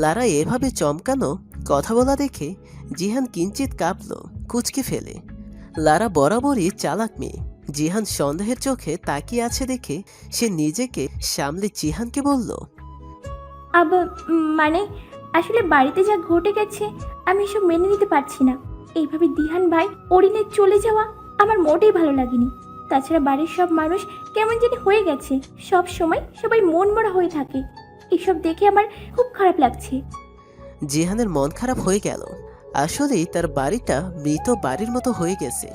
লারা এভাবে চমকানো কথা বলা দেখে জিহান কিঞ্চিত কাঁপল, কুঁচকে ফেলে। লারা বরাবরই চালাক মেয়ে। জিহান সন্দেহের চোখে তাকিয়ে আছে দেখে সে নিজেকে সামলে জিহানকে বলল, মানে আসলে বাড়িতে যা ঘটে গেছে আমি এসব মেনে নিতে পারছি না। এইভাবে দিহান ভাই অরিনের চলে যাওয়া আমার মোটেই ভালো লাগেনি। তাছাড়া বাড়ির সব মানুষ কেমন জানি হয়ে গেছে, সব সময় সবাই মন মরা হয়ে থাকে। এসব দেখে আমার খুব খারাপ লাগছে। জিহানের মন খারাপ হয়ে গেল। আসলেই তার বাড়িটা মৃত বাড়ির মতো হয়ে গেছে।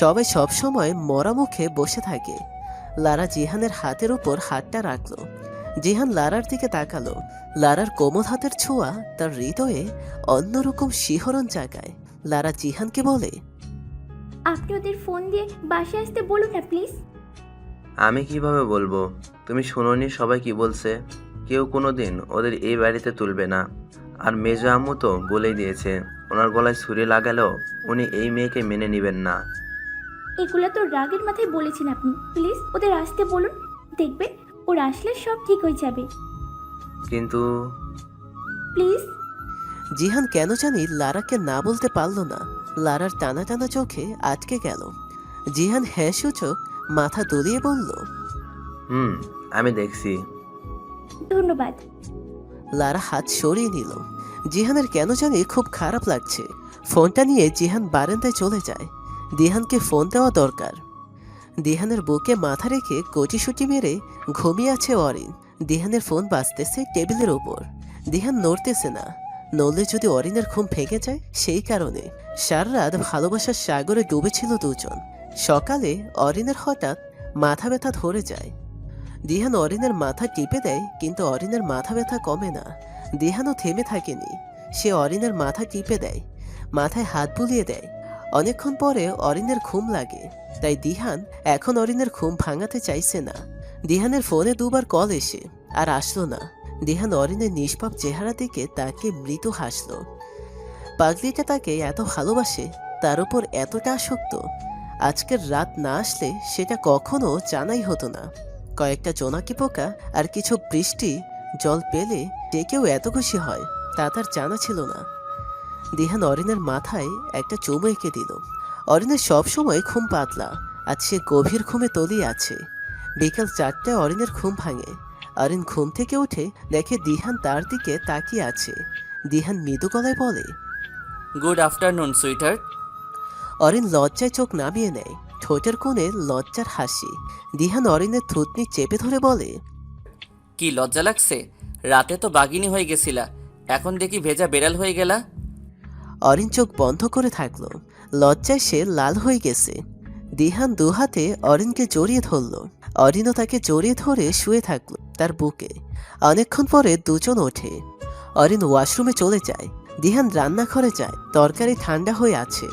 সবাই সব সময় মরা মুখে বসে থাকে। লারা জিহানের হাতের উপর হাতটা রাখলো। জিহান লারার দিকে তাকালো। লারার কোমল হাতের ছোঁয়া তার হৃদয়ে অন্যরকম শিহরণ জাগায়। লারা জিহানকে বলে, আপনি ওদের ফোন দিয়ে বাসায় আসতে বলুন না প্লিজ। আমি কিভাবে বলবো? তুমি শুনোনি সবাই কি বলছে? কেউ কোনোদিন ওদের এই বাড়িতে তুলবে না। আর মেজো আম্মু তো বলেই দিয়েছে, ওনার গলায় ছুরি লাগালেও উনি এই মেয়েকে মেনে নেবেন না। এগুলো তো রাগের মাথায় বলেছেন আপনি। প্লিজ ওদের আসতে বলুন, দেখবে ওরা আসলে সব ঠিক হয়ে যাবে। কিন্তু প্লিজ। জিহান কেন জানি লারাকে না বলতে পারল না। লারার টানা টানা চোখে আটকে গেল। জিহান হ্যাঁ সূচক মাথা দুলিয়ে বলল, আমি দেখছি। ধন্যবাদ। লারা হাত সরিয়ে নিল। জিহানের কেন জানি খুব খারাপ লাগছে। ফোনটা নিয়ে জিহান বারান্দায় চলে যায়। দিহানকে ফোন দেওয়া দরকার। দিহানের বুকে মাথা রেখে কচিশুটি মেরে ঘুমিয়ে আছে অরিন। দিহানের ফোন বাজতেছে টেবিলের ওপর। দিহান নড়তেছে না, নড়লে যদি অরিনের ঘুম ভেঙে যায় সেই কারণে। সারা রাত ভালোবাসার সাগরে ডুবেছিল দুজন। সকালে অরিনের হঠাৎ মাথা ব্যথা ধরে যায়। দিহান অরিনের মাথা টিপে দেয়, কিন্তু অরিনের মাথা ব্যথা কমে না। দিহানও থেমে থাকেনি। সে অরিনের মাথা টিপে দেয়, মাথায় হাত বুলিয়ে দেয়। অনেকক্ষণ পরে অরিনের ঘুম লাগে, তাই দিহান এখন অরিনের ঘুম ভাঙাতে চাইছে না। দিহানের ফোনে 2বার কল এসে আর আসলো না। দিহান অরিনের নিষ্পাপ চেহারা দিকে তাকে মৃদু হাসল। পাগলিটা তাকে এত ভালোবাসে, তার উপর এতটা আসক্ত। আজকের রাত না আসলে সেটা কখনো জানাই হতো না। কয়েকটা জোনাকি পোকা আর কিছু বৃষ্টি জল পেলে যে কেউ এত খুশি হয় তা তার জানা ছিল না। দিহান অরিনের মাথায় একটা চুমু এঁকে দিল। অরিনের সবসময় ঘুম পাতলা, আজ সে গভীর ঘুমে তলিয়ে আছে। বিকাল 4টায় অরিনের ঘুম ভাঙে। অরিন ঘুম থেকে উঠে দেখে দিহান তার দিকে তাকিয়ে আছে। দিহান মৃদু গলায় বলে, গুড আফটারনুন সুইটার। অরিন লজ্জায় চোখ নামিয়ে নেয়, ঠোঁটের কোণে লজ্জার হাসি। দিহান অরিনের থুতনি চেপে ধরে বলে, কি লজ্জা লাগছে? রাতে তো বাগিনী হয়ে গেছিলা, এখন দেখি ভেজা বেড়াল হয়ে গেলা। অরিন চোখ বন্ধ করে থাকলো। লজ্জায় সে লাল হয়ে গেছে। দিহান দুহাতে অরিনকে জড়িয়ে ধরল। অরিনও তাকে জড়িয়ে ধরে শুয়ে থাকলো তার বুকে। অনেকক্ষণ পরে দুজন ওঠে। অরিন ওয়াশরুমে চলে যায়। দিহান রান্নাঘরে যায়। তরকারি ঠান্ডা হয়ে আছে,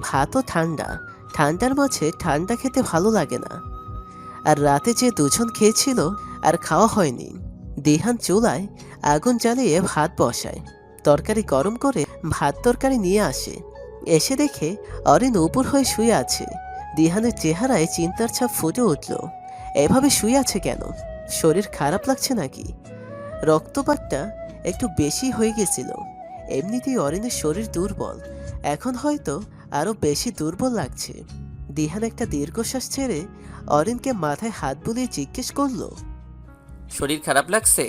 ভাতও ঠান্ডা। ঠান্ডার মাঝে ঠান্ডা খেতে ভালো লাগে না। আর রাতে যে দুজন খেয়েছিল আর খাওয়া হয়নি। দিহান চুলায় আগুন জ্বালিয়ে ভাত বসায়। তরকারি গরম করে ভাত তরকারি নিয়ে আসে। এসে দেখে অরিন উপর হয়ে শুয়ে আছে। দিহানের চেহারায় চিন্তার ছাপ ফুটে উঠল। এভাবে শুয়ে আছে কেন? শরীর খারাপ লাগছে নাকি? রক্তপাতটা একটু বেশি হয়ে গেছিল। এমনিতেই অরিনের শরীর দুর্বল, এখন হয়তো আরো বেশি দুর্বল লাগছে। দিহান একটা দীর্ঘশ্বাস ছেড়ে অরিনকে মাথায় হাত বুলিয়ে জিজ্ঞেস করলো, শরীর খারাপ লাগছে?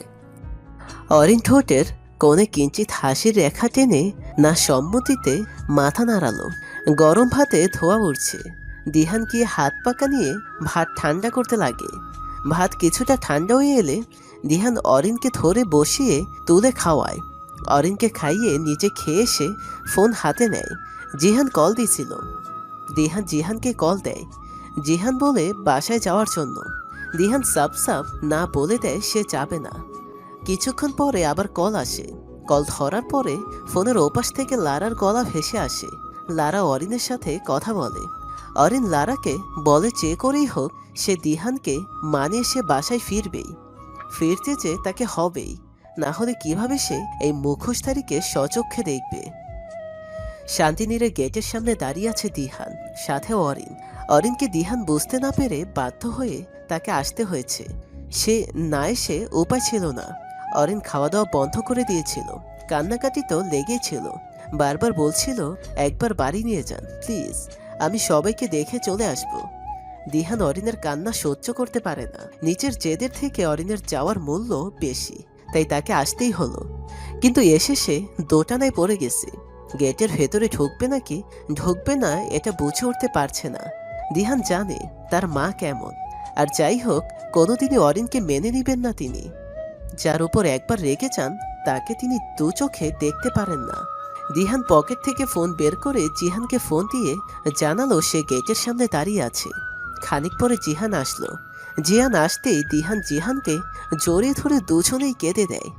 অরিন ঠোঁটের কোণে কিঞ্চিত হাসির রেখা টেনে না সম্মতিতে মাথা নাড়ালো। গরম ভাতে ধোয়া উঠছে। দিহান গিয়ে হাত পাকা নিয়ে ভাত ঠান্ডা করতে লাগে। ভাত কিছুটা ঠান্ডা হয়ে এলে দিহান অরিনকে ধরে বসিয়ে তুলে খাওয়ায়। অরিনকে খাইয়ে নিজে খেয়ে এসে ফোন হাতে নেয়। জিহান কল দিছিল। দিহান জিহানকে কল দেয়। জিহান বলে বাসায় যাওয়ার জন্য। দিহান সাপ সাপ না বলে দেয় সে যাবে না। কিছুক্ষণ পরে আবার কল আসে। কল ধরার পরে ফোনের ওপাশ থেকে লারার গলা ভেসে আসে। লারা অরিনের সাথে কথা বলে। অরিন লারাকে বলে যে করেই হোক সে দিহানকে মানিয়ে সে বাসায় ফিরবেই। ফিরতে যে তাকে হবেই, না হলে কিভাবে সে এই মুখোশধারীকে স্বচক্ষে দেখবে। শান্তিনীরের গেটের সামনে দাঁড়িয়ে আছে দিহান, সাথে অরিন। অরিনকে দিহান বুঝতে না পেরে বাধ্য হয়ে তাকে আসতে হয়েছে। সে না এসে উপায় ছিল না। অরিন খাওয়া দাওয়া বন্ধ করে দিয়েছিল। কান্নাকাটি তো লেগেই ছিল। বারবার বলছিল একবার বাড়ি নিয়ে যান প্লিজ, আমি সবাইকে দেখে চলে আসব। দিহান অরিনের কান্না সহ্য করতে পারে না। নিজের জেদের থেকে অরিনের যাওয়ার মূল্য বেশি, তাই তাকে আসতেই হলো। কিন্তু এসে সে দোটানায় পড়ে গেছে। গেটের ভেতরে ঢুকবে নাকি ঢুকবে না এটা বুঝে উঠতে পারছে না। দিহান জানে তার মা কেমন, আর যাই হোক কোনোদিনই অরিনকে মেনে নিবেন না তিনি। যার উপর একবার রেগে যান তাকে তিনি দু চোখে দেখতে পারেন না। দিহান পকেট থেকে ফোন বের করে জিহানকে ফোন দিয়ে জানালো সে গেটের সামনে দাঁড়িয়ে আছে। খানিক পরে জিহান আসলো। জিহান আসতেই দিহান জিহানকে জড়িয়ে ধরে দুজনেই কেঁদে দেয়।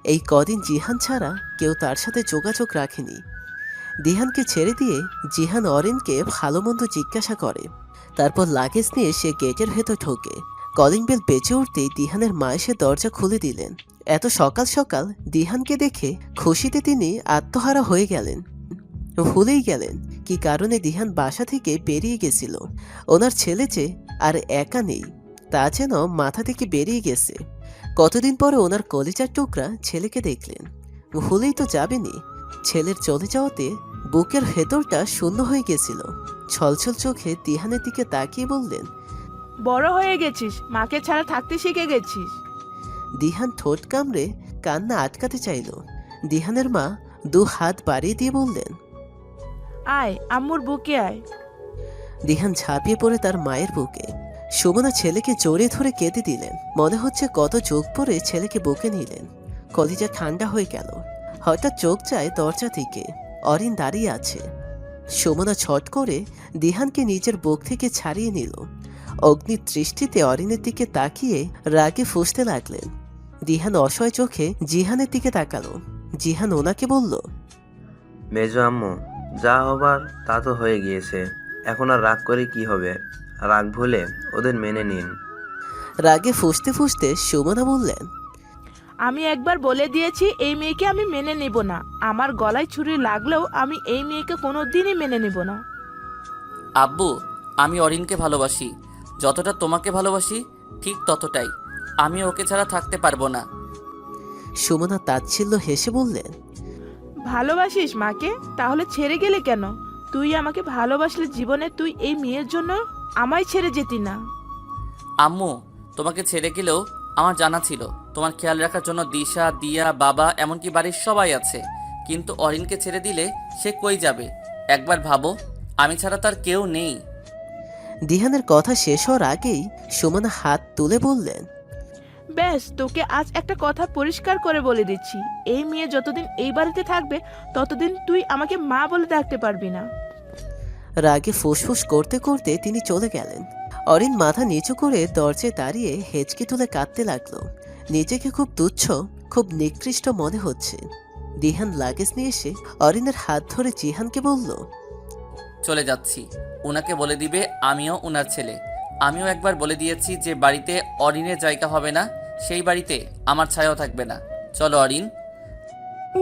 এই কদিন জিহান ছাড়া কেউ তার সাথে যোগাযোগ রাখেনি। দিহানকে ছেড়ে দিয়ে জিহান অরিনকে ভালো মন্দ জিজ্ঞাসা করে। তারপর লাগেজ নিয়ে সে গেটের ভেতর ঢোকে। কলিং বেল বেজে উঠতেই দিহানের মা এসে দরজা খুলে দিলেন। এত সকাল সকাল দিহানকে দেখে খুশিতে তিনি আত্মহারা হয়ে গেলেন। ভুলেই গেলেন কি কারণে দিহান বাসা থেকে বেরিয়ে গেছিল। ওনার ছেলে যে আর একা নেই তা যেন মাথা থেকে বেরিয়ে গেছে। কতদিন পরে ওনার কলিজার টুকরা ছেলেকে দেখলেন। ভুলেই তো যাবেনি। ছেলের চলে যাওয়াতে বুকের ভেতরটা শূন্য হয়ে গেছিল। ছলছল চোখে দিহানের দিকে তাকিয়ে বললেন, বড় হয়ে গেছিস, মাকে ছাড়া থাকতে শিখে গেছিস। দিহান ঠোঁট কামড়ে কান্না আটকাতে চাইল। দিহানের মা দু হাত বাড়িয়ে দিয়ে বললেন, আয় আম্মুর বুকে আয়। দিহান ঝাঁপিয়ে পড়ে তার মায়ের বুকে। সুমনা ছেলেকে জড়িয়ে ধরে কেঁদে দিলেন। মনে হচ্ছে কত যোগ পরে ছেলেকে বুকে নিলেন। কলিজা ঠান্ডা হয়ে গেল। হঠাৎ চোখ যায় দরজা থেকে। অরিন দাঁড়িয়ে আছে। সুমনা ছট করে দিহানকে নিজের বুক থেকে ছাড়িয়ে নিল। অগ্নির দৃষ্টিতে অরিনের দিকে তাকিয়ে রাগে ফুঁসতে লাগলেন। দিহান অসহায় চোখে জিহানের দিকে তাকালো। জিহান ওনাকে বলল, মেজো আম্মু, যা হবার তা তো হয়ে গিয়েছে, এখন আর রাগ করে কি হবে? রাগ ভুলে ওদের মেনে নিন। রাগে ফুঁসতে ফুঁসতে সুমনা বললেন, আমি একবার বলে দিয়েছি এই মেয়েকে আমি মেনে নেব না। আমার গলায় ছুরি লাগলেও আমি এই মেয়েকে কোনো দিনই মেনে নেব না। আব্বু, আমি অরিনকে ভালোবাসি। যতটা তোমাকে ভালোবাসি ঠিক ততটাই। আমি ওকে ছাড়া থাকতে পারবো না। সুমনা তাচ্ছিল্য হেসে বললেন, ভালোবাসিস মাকে? তাহলে ছেড়ে গেলে কেন? তুই আমাকে ভালোবাসলে জীবনে তুই এই মেয়ের জন্য আমায় ছেড়ে যেতি না। আম্মু, তোমাকে ছেড়ে গেলেও আমার জানা ছিল তোমার খেয়াল রাখার জন্য দিশা, দিয়া, বাবা, এমনকি বাড়ির সবাই আছে। কিন্তু অরিনকে ছেড়ে দিলে সে কই যাবে? একবার ভাবো, আমি ছাড়া তার কেউ নেই। দিহানের কথা শেষ হওয়ার আগেই সুমনা হাত তুলে বললেন, ব্যাস, তোকে আজ একটা কথা পরিষ্কার করে বলে দিচ্ছি, এই মেয়ে যতদিন এই বাড়িতে থাকবে ততদিন তুই আমাকে মা বলে ডাকতে পারবি না। রাগে ফুসফুস করতে করতে তিনি চলে গেলেন। অরিন মাথা নিচু করে দরজায় দাঁড়িয়ে হেঁচকি তুলে কাঁদতে লাগলো। নিজেকে খুব তুচ্ছ, খুব নিকৃষ্ট মনে হচ্ছে। দিহান লাগেজ নিয়ে এসে অরিনের হাত ধরে জিহানকে বলল, চলে যাচ্ছি। ওনাকে বলে দিবে আমিও ওনার ছেলে। আমিও একবার বলে দিয়েছি যে বাড়িতে অরিনের জায়গা হবে না, সেই বাড়িতে আমার ছায়াও থাকবে না। চলো অরিন।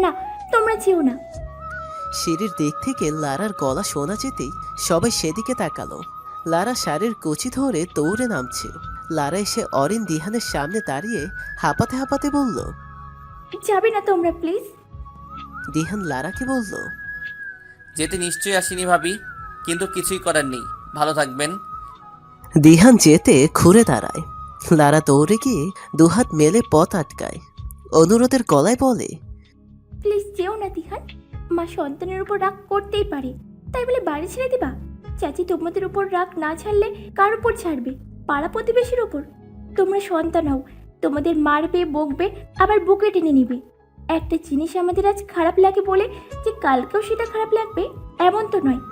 না, তোমরা যেও না। সিঁড়ির দিক থেকে লারার গলা শোনা যেতেই সবাই সেদিকে তাকালো। লারা শাড়ির কুচি ধরে দৌড়ে নামছে। লারা এসে অরিন দিহানের সামনে দাঁড়িয়ে হাঁপাতে হাঁপাতে বলল, যাবে না তোমরা প্লিজ। দিহান লারাকে বলল, যেতে নিশ্চয়ই আসিনি ভাবি, কিন্তু কিছুই করার নেই। ভালো থাকবেন। দিহান যেতে ঘুরে দাঁড়ায়। লারা দৌড়ে গিয়ে দুহাত মেলে পথ আটকায়। অনুরোধের গলায় বলে, প্লিজ যেও না দিহান। মা সন্তানের উপর রাগ করতেই পারে, তাই বলে বাড়ি ছেড়ে দিবা? চাচি তোমাদের উপর রাগ না ছাড়লে কার উপর ছাড়বে? পাড়া প্রতিবেশীর উপর। তোমরা সন্তান হও, তোমাদের মারবে, বকবে, আবার বুকে টেনে নিবে। একটা জিনিস আমাদের আজ খারাপ লাগে বলে যে কালকেও সেটা খারাপ লাগবে এমন তো নয়।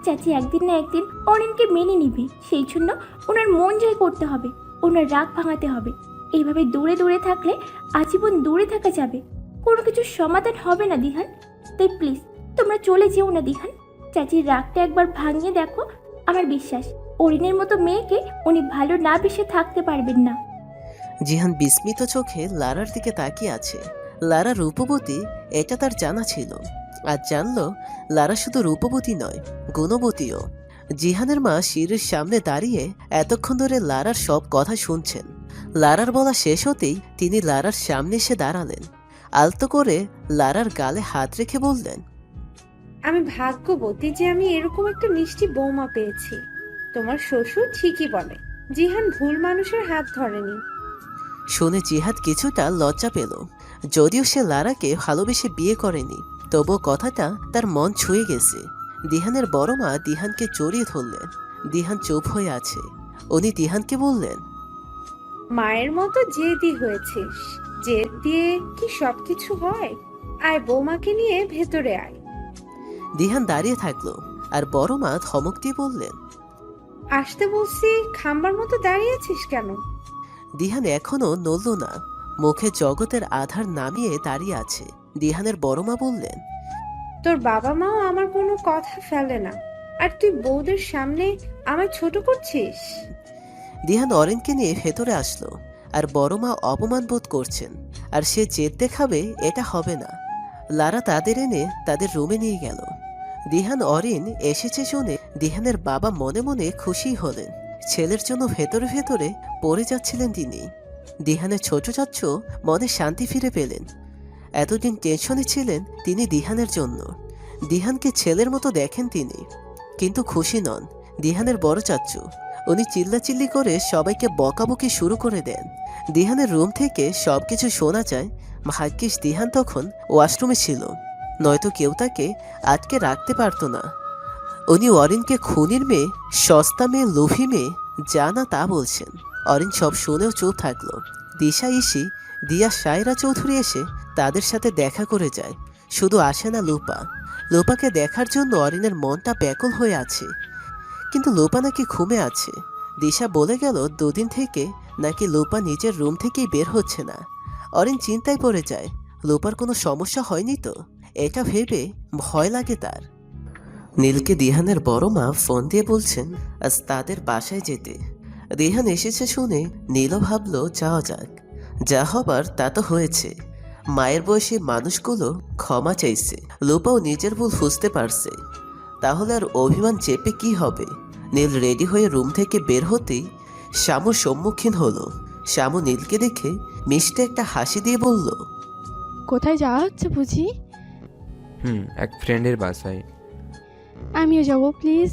চাচি একদিন না একদিন অরিনকে মেনে নিবে, সেই জন্য ওনার মন জয় করতে হবে, ওনার রাগ ভাঙাতে হবে। এইভাবে দূরে দূরে থাকলে আজীবন দূরে থাকা যাবে, কোনো কিছুর সমাধান হবে না দিহান। তাই প্লিজ তোমরা চলে যেও না দিহান। চাচির রাগটা একবার ভাঙিয়ে দেখো। আমার বিশ্বাস অরিনের মতো মেয়েকে উনি ভালো না বেশে থাকতে পারবেন না। জিহান বিস্মিত চোখে লারার দিকে তাকিয়ে আছে। লারা রূপবতী এটা তার জানা ছিল। আর জানলো লারা শুধু রূপবতী নয়, গুণবতীও। জিহানের মা সিঁড়ির সামনে দাঁড়িয়ে এতক্ষণ ধরে লারার সব কথা শুনছেন। লারার বলা শেষ হতেই তিনি লারার সামনে এসে দাঁড়ালেন। আলতো করে লারার গালে হাত রেখে বললেন, আমি ভাগ্যবতী যে আমি এরকম একটা মিষ্টি বৌমা পেয়েছি। তোমার শ্বশুর ঠিকই বলে, জিহান ভুল মানুষের হাত ধরেনি। শুনে জিহাদ কিছুটা লজ্জা পেল। যদিও সে লারাকে ভালোবেসে বিয়ে করেনি, তবুও কথাটা তার মন ছুঁয়ে গেছে। দিহানের বড় মা দিহানকে জড়িয়ে ধরলেন। দিহান চুপ হয়ে আছে। উনি দিহানকে বললেন, মায়ের মতো জেদি হয়েছিস, জেদ দিয়ে কি সবকিছু হয়? আয় বৌমাকে নিয়ে ভেতরে আয়। দিহান দাঁড়িয়ে থাকলো আর বড় মা ধমক দিয়ে বললেন, আসতে বলছি, খাম্বার মতো দাঁড়িয়ে আছিস কেন? দিহান এখনো নড়ল না, মুখে জগতের আধার নামিয়ে দাঁড়িয়ে আছে। দিহানের বড় মা বললেন, তোর বাবা মাও আমার কোনো কথা ফেলে না, আর তুই বউদের সামনে আমায় ছোট করছিস। দিহান অরিনকে নিয়ে ভেতরে আসলো। আর বড় মা অপমান বোধ করছেন, আর সে জেদ দেখাবে এটা হবে না। লারা তাদের এনে তাদের রুমে নিয়ে গেল। দিহান অরিন এসেছে শুনে দিহানের বাবা মনে মনে খুশি হলেন। ছেলের জন্য ভেতরে ভেতরে পড়ে যাচ্ছিলেন তিনি। দিহানের ছোট চাচ্চু মনে শান্তি ফিরে পেলেন। এতদিন টেনশনে ছিলেন তিনি দিহানের জন্য। দিহানকে ছেলের মতো দেখেন তিনি, কিন্তু খুশি নন দিহানের বড় চাচ্চু। উনি চিল্লাচিল্লি করে সবাইকে বকাবকি শুরু করে দেন। দিহানের রুম থেকে সবকিছু শোনা যায়। ভাগ্যিস দিহান তখন ওয়াশরুমে ছিল, নয়তো কেউ তাকে আটকে রাখতে পারতো না। উনি অরিনকে খুনির মেয়ে, সস্তা মেয়ে, লোভী মেয়ে, যা না তা বলছেন। অরিন সব শুনেও চুপ থাকলো। দিশা, ইসি, দিয়া, সায়রা চৌধুরী এসে তাদের সাথে দেখা করে যায়। শুধু আসে না লোপা। লোপাকে দেখার জন্য অরিনের মনটা ব্যাকুল হয়ে আছে। কিন্তু লোপা নাকি ঘুমে আছে। দিশা বলে গেল দুদিন থেকে নাকি লোপা নিজের রুম থেকেই বের হচ্ছে না। অরিন চিন্তায় পড়ে যায়, লোপার কোনো সমস্যা হয়নি তো? এটা ভেবে ভয় লাগে তার। নীলকে দিহানের বড় মা ফোন দিয়ে বলছেন আজ তাদের বাসায় যেতে। দিহান এসেছে শুনে নীলও ভাবলো যাওয়া যাক। যা হবার তা তো হয়েছে। মায়ের বয়সী মানুষগুলো ক্ষমা চাইছে, লুপাও নিজের ভুল বুঝতে পারছে। তাহলে আর অভিমান চেপে কি হবে? নীল রেডি হয়ে রুম থেকে বের হতেই শ্যামুর সম্মুখীন হলো। শ্যামু নীলকে দেখে মিষ্টি একটা হাসি দিয়ে বলল, কোথায় যাওয়া হচ্ছে বুঝি? এক ফ্রেন্ডের বাসায়। আমিও যাব প্লিজ।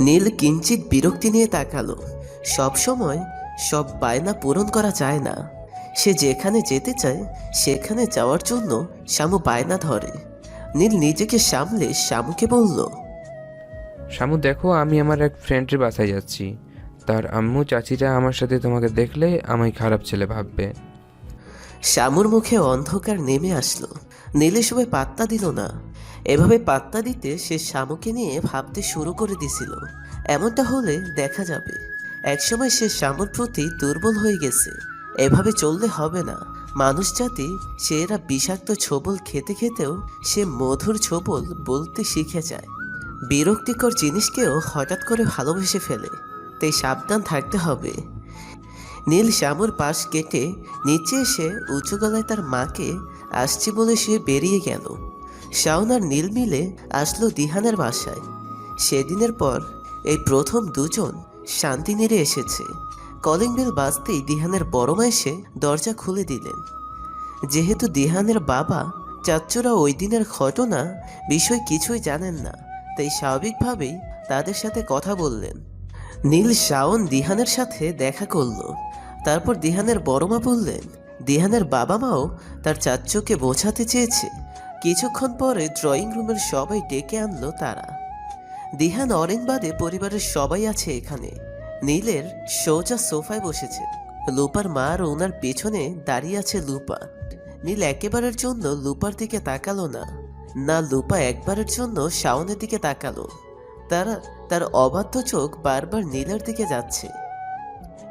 নীল কিঞ্চিত বিরক্তি নিয়ে তাকালো। সব সময় সব বায়না পূরণ করা যায় না। সে যেখানে যেতে চায় সেখানে যাওয়ার জন্য শ্যামু বায়না ধরে। নীল নিজেকে সামলে শ্যামুকে বলল, শামু দেখো, আমি আমার এক ফ্রেন্ডের বাসায় যাচ্ছি। তার আম্মু চাচিরা আমার সাথে তোমাকে দেখলে আমায় খারাপ ছেলে ভাববে। শ্যামুর মুখে অন্ধকার নেমে আসলো। নীলে সবাই পাত্তা দিল না। এভাবে পাত্তা দিতে সে শ্যামুকে নিয়ে ভাবতে শুরু করে দিছিল। এমনটা হলে দেখা যাবে একসময় সে শ্যামুর প্রতি দুর্বল হয়ে গেছে। এভাবে চললে হবে না। মানুষ জাতি সে এরা বিষাক্ত ছোবল খেতে খেতেও সে মধুর ছোবল বলতে শিখে যায়। বিরক্তিকর জিনিসকেও হঠাৎ করে ভালোবেসে ফেলে। তাই সাবধান থাকতে হবে। নীল শ্যামুর পাশ কেটে নিচে এসে উঁচু গলায় তার মাকে আসছি বলে সে বেরিয়ে গেল। শাওন আর নীল মিলে আসলো দিহানের বাসায়। সেদিনের পর এই প্রথম দুজন শান্তিনীরে এসেছে। কলিং বেল বাজতেই দিহানের বড় মা এসে দরজা খুলে দিলেন। যেহেতু দিহানের বাবা চাচ্চুরা ওই দিনের ঘটনা বিষয় কিছুই জানেন না, তাই স্বাভাবিকভাবেই তাদের সাথে কথা বললেন। নীল শাওন দিহানের সাথে দেখা করলো। তারপর দিহানের বড় মা বললেন দিহানের বাবা মাও তার চাচ্চুকে বোঝাতে চেয়েছে। কিছুক্ষণ পরে ড্রয়িং রুমের সবাই ডেকে আনলো তারা। দিহান অরেন বাদে পরিবারের সবাই আছে এখানে। নীলের সোজা সোফায় বসেছে। লুপার মা আর ওনার পেছনে দাঁড়িয়ে আছে লুপা। নীল একেবারের জন্য লুপার দিকে তাকালো না, না লুপা একবারের জন্য শাওনের দিকে তাকালো। তার অবাধ্য চোখ বারবার নীলের দিকে যাচ্ছে।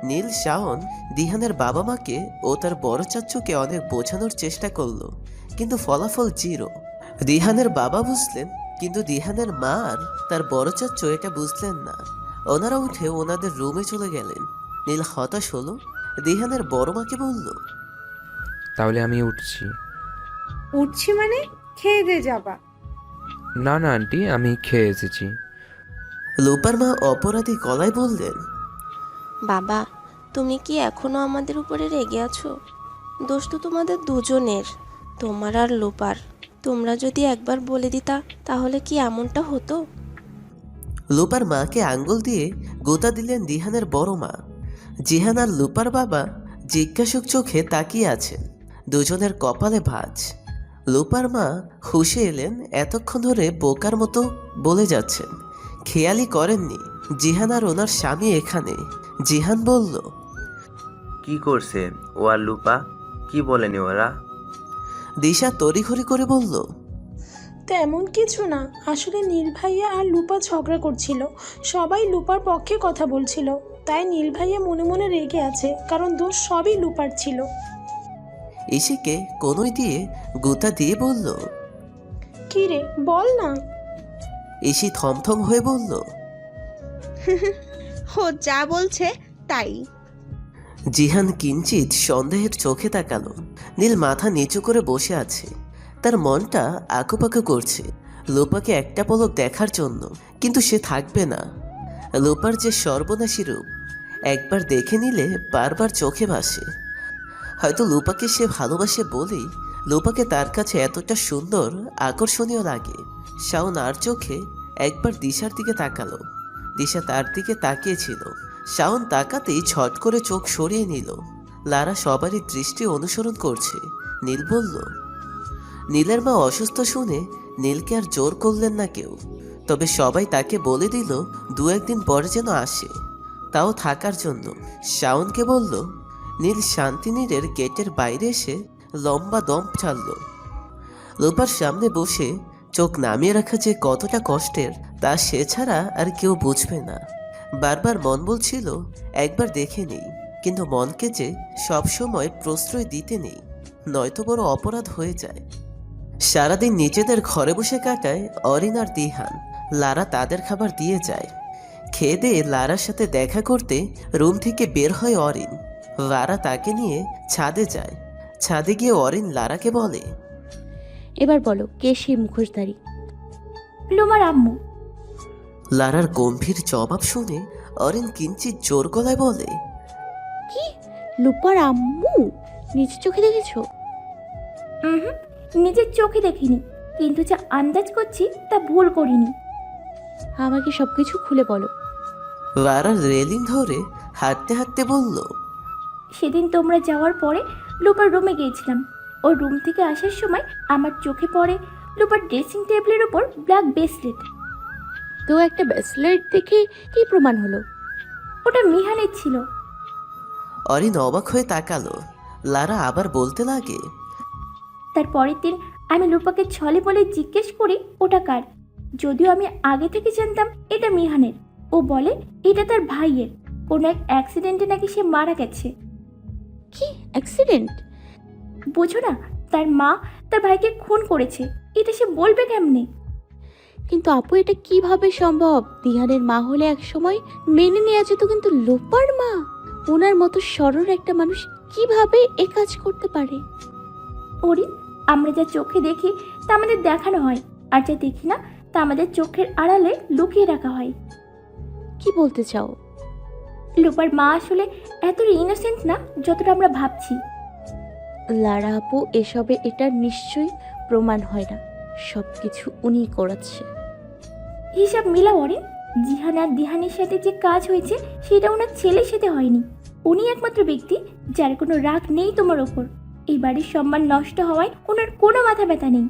নীল শাওন দিহানের বাবা মাকে ও তার বড় চাচ্চুকে অনেক বোঝানোর চেষ্টা করলো, কিন্তু ফলাফল জিরো। দিহানের বাবা বুঝলেন, কিন্তু দিহানের মা আর তার বড় চাচ্চু এটা বুঝলেন না। ওনারা উঠে ওনাদের রুমে চলে গেলেন। নীল হতাশ হলো। দিহানের বড় মাকে বলল, তাহলে আমি উঠছি। উঠছি মানে? খেয়ে দে যাবা। না না আন্টি, আমি খেয়ে এসেছি। লুপার মা অপরাধী গলায় বললেন, বাবা, তুমি কি এখনো আমাদের উপরে রেগে আছো? দোষ তো তোমাদের দুজনের, তোমার আর লোপার। তোমরা যদি একবার বলে দিতা তাহলে কি এমনটা হতো? লুপার মাকে আঙ্গুল দিয়ে গোতা দিলেন দিহানের বড় মা। জিহান আর লুপার বাবা জিজ্ঞাসুক চোখে তাকিয়ে আছেন। দুজনের কপালে ভাঁজ। লুপার মা হুঁশে এলেন। এতক্ষণ ধরে বোকার মতো বলে যাচ্ছেন, খেয়ালই করেননি জিহান আর ওনার স্বামী এখানে। জিহান বলল, কি করছে ও আর লুপা? কি বলেনি ওরা? দিশা তড়িঘড়ি করে বলল, তেমন কিছু না, আসলে নীল ভাইয়া আর লুপা ঝগড়া করছিল। সবাই লুপার পক্ষে কথা বলছিল, তাই নীল ভাইয়া মনে মনে রেগে আছে, কারণ দোষ সবই লুপার ছিল। ইসিকে কোনোই দিয়ে গোতা দিয়ে বলল, কি রে বল না। ইসি থমথম হয়ে বলল, ও যা বলছে তাই। জিহান কিঞ্চিত সন্দেহের চোখে তাকালো। নীল মাথা নিচু করে বসে আছে। তার মনটা আঁকুপাকু করছে লোপাকে একটা পলক দেখার জন্য, কিন্তু সে থাকবে না। লোপার যে সর্বনাশী রূপ একবার দেখে নিলে বারবার চোখে ভাসে। হয়তো লোপাকে সে ভালোবাসে বলেই লোপাকে তার কাছে এতটা সুন্দর আকর্ষণীয় লাগে। শাওন আর চোখে একবার দিশার দিকে তাকালো। দিশা তার দিকে তাকিয়েছিল। শাওন তাকাতেই ছট করে চোখ সরিয়ে নিল। লারা সবারই দৃষ্টি অনুসরণ করছে। নীল বলল, নীলের মা অসুস্থ শুনে নীলকে আর জোর করলেন না কেউ। তবে সবাই তাকে বলে দিল দু একদিন পরে যেন আসে, তাও থাকার জন্য। শাওনকে বলল। নীল শান্তিনীরের গেটের বাইরে এসে লম্বা দম ছাড়ল। লোপার সামনে বসে চোখ নামিয়ে রাখা যে কতটা কষ্টের তা সে ছাড়া আর কেউ বুঝবে না। বারবার মন বলছিল একবার দেখে নেই, কিন্তু মনকে যে সবসময় প্রশ্রয় দিতে নেই, নয়তো বড় অপরাধ হয়ে যায়। সারাদিন নিজেদের ঘরে বসে কাটায় অরিন আর দিহান। লারা তাদের খাবার দিয়ে যায়। খেয়ে দিয়ে লারার সাথে দেখা করতে রুম থেকে বের হয় অরিন। লারা তাকে নিয়ে ছাদে যায়। ছাদে গিয়ে অরিন লারাকে বলে, এবার বলো কে সেই মুখোশধারী? লুমার আম্মু। লারার গম্ভীর জবাব শুনে অরিন কিঞ্চিত জোর গলায় বলে, কি? লুপার আম্মু? নিজের চোখে দেখেছো? হুম, নিজের চোখে দেখিনি, কিন্তু যা আন্দাজ করছি তা ভুল করিনি। আমাকে সবকিছু খুলে বলো। লারা রেলিং ধরে হাঁটতে হাঁটতে বলল, সেদিন তোমরা যাওয়ার পরে লুপার রুমে গিয়েছিলাম। ওর রুম থেকে আসার সময় আমার চোখে পড়ে লুপার ড্রেসিং টেবিলের ওপর ব্ল্যাক ব্রেসলেট। তো একটা ব্রেসলেট দেখে কি প্রমাণ হলো? ওটা মিহানের ছিল। অরিন অবাক হয়ে তাকালো। লারা আবার বলতে লাগে, তার পরের দিন আমি লুপাকে ছলে বলে জিজ্ঞেস করি ওটা কার, যদিও আমি আগে থেকে জানতাম এটা মিহানের। ও বলে এটা তার ভাইয়ের, কোনো এক অ্যাক্সিডেন্টে নাকি সে মারা গেছে। কি অ্যাক্সিডেন্ট? বোঝো না, তার মা তার ভাইকে খুন করেছে। এটা সে বলবে কেমনে? কিন্তু আপু এটা কিভাবে সম্ভব? দিহানের মা হলে এক সময় মেনে নিয়ে যেত, কিন্তু লোপার মা, ওনার মতো সরল একটা মানুষ কিভাবে এ কাজ করতে পারে? ওরি, আমরা যা চোখে দেখি তা আমাদের দেখানো হয়, আর যা দেখি না তা আমাদের চোখের আড়ালে লুকিয়ে রাখা হয়। কি বলতে চাও? লুপার মা আসলে এতটা ইনোসেন্ট না যতটা আমরা ভাবছি। লারা আপু, এসবে এটা নিশ্চয়ই প্রমাণ হয় না, সবকিছু উনিই করাচ্ছে। হিসাব মিলা অরিন, জিহান আর দিহানের সাথে যে কাজ হয়েছে সেটা ওনার ছেলের সাথে হয়নি। উনি একমাত্র ব্যক্তি যার কোনো রাগ নেই তোমার ওপর। এই বাড়ির সম্মান নষ্ট হওয়ায় ওনার কোনো মাথা ব্যথা নেই।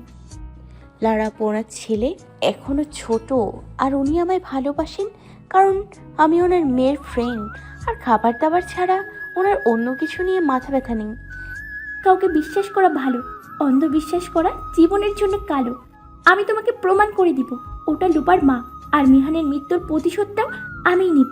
লারা আপু, ওনার ছেলে এখনো ছোট, আর উনি আমায় ভালোবাসেন কারণ আমি ওনার মেয়ের ফ্রেন্ড, আর খাবার দাবার ছাড়া ওনার অন্য কিছু নিয়ে মাথা ব্যথা নেই। কাউকে বিশ্বাস করা ভালো, অন্ধবিশ্বাস করা জীবনের জন্য কালো। আমি তোমাকে প্রমাণ করে দিব ওটা লুপার মা, আর মিহানের মৃত্যুর প্রতিশোধটাও আমিই নিব।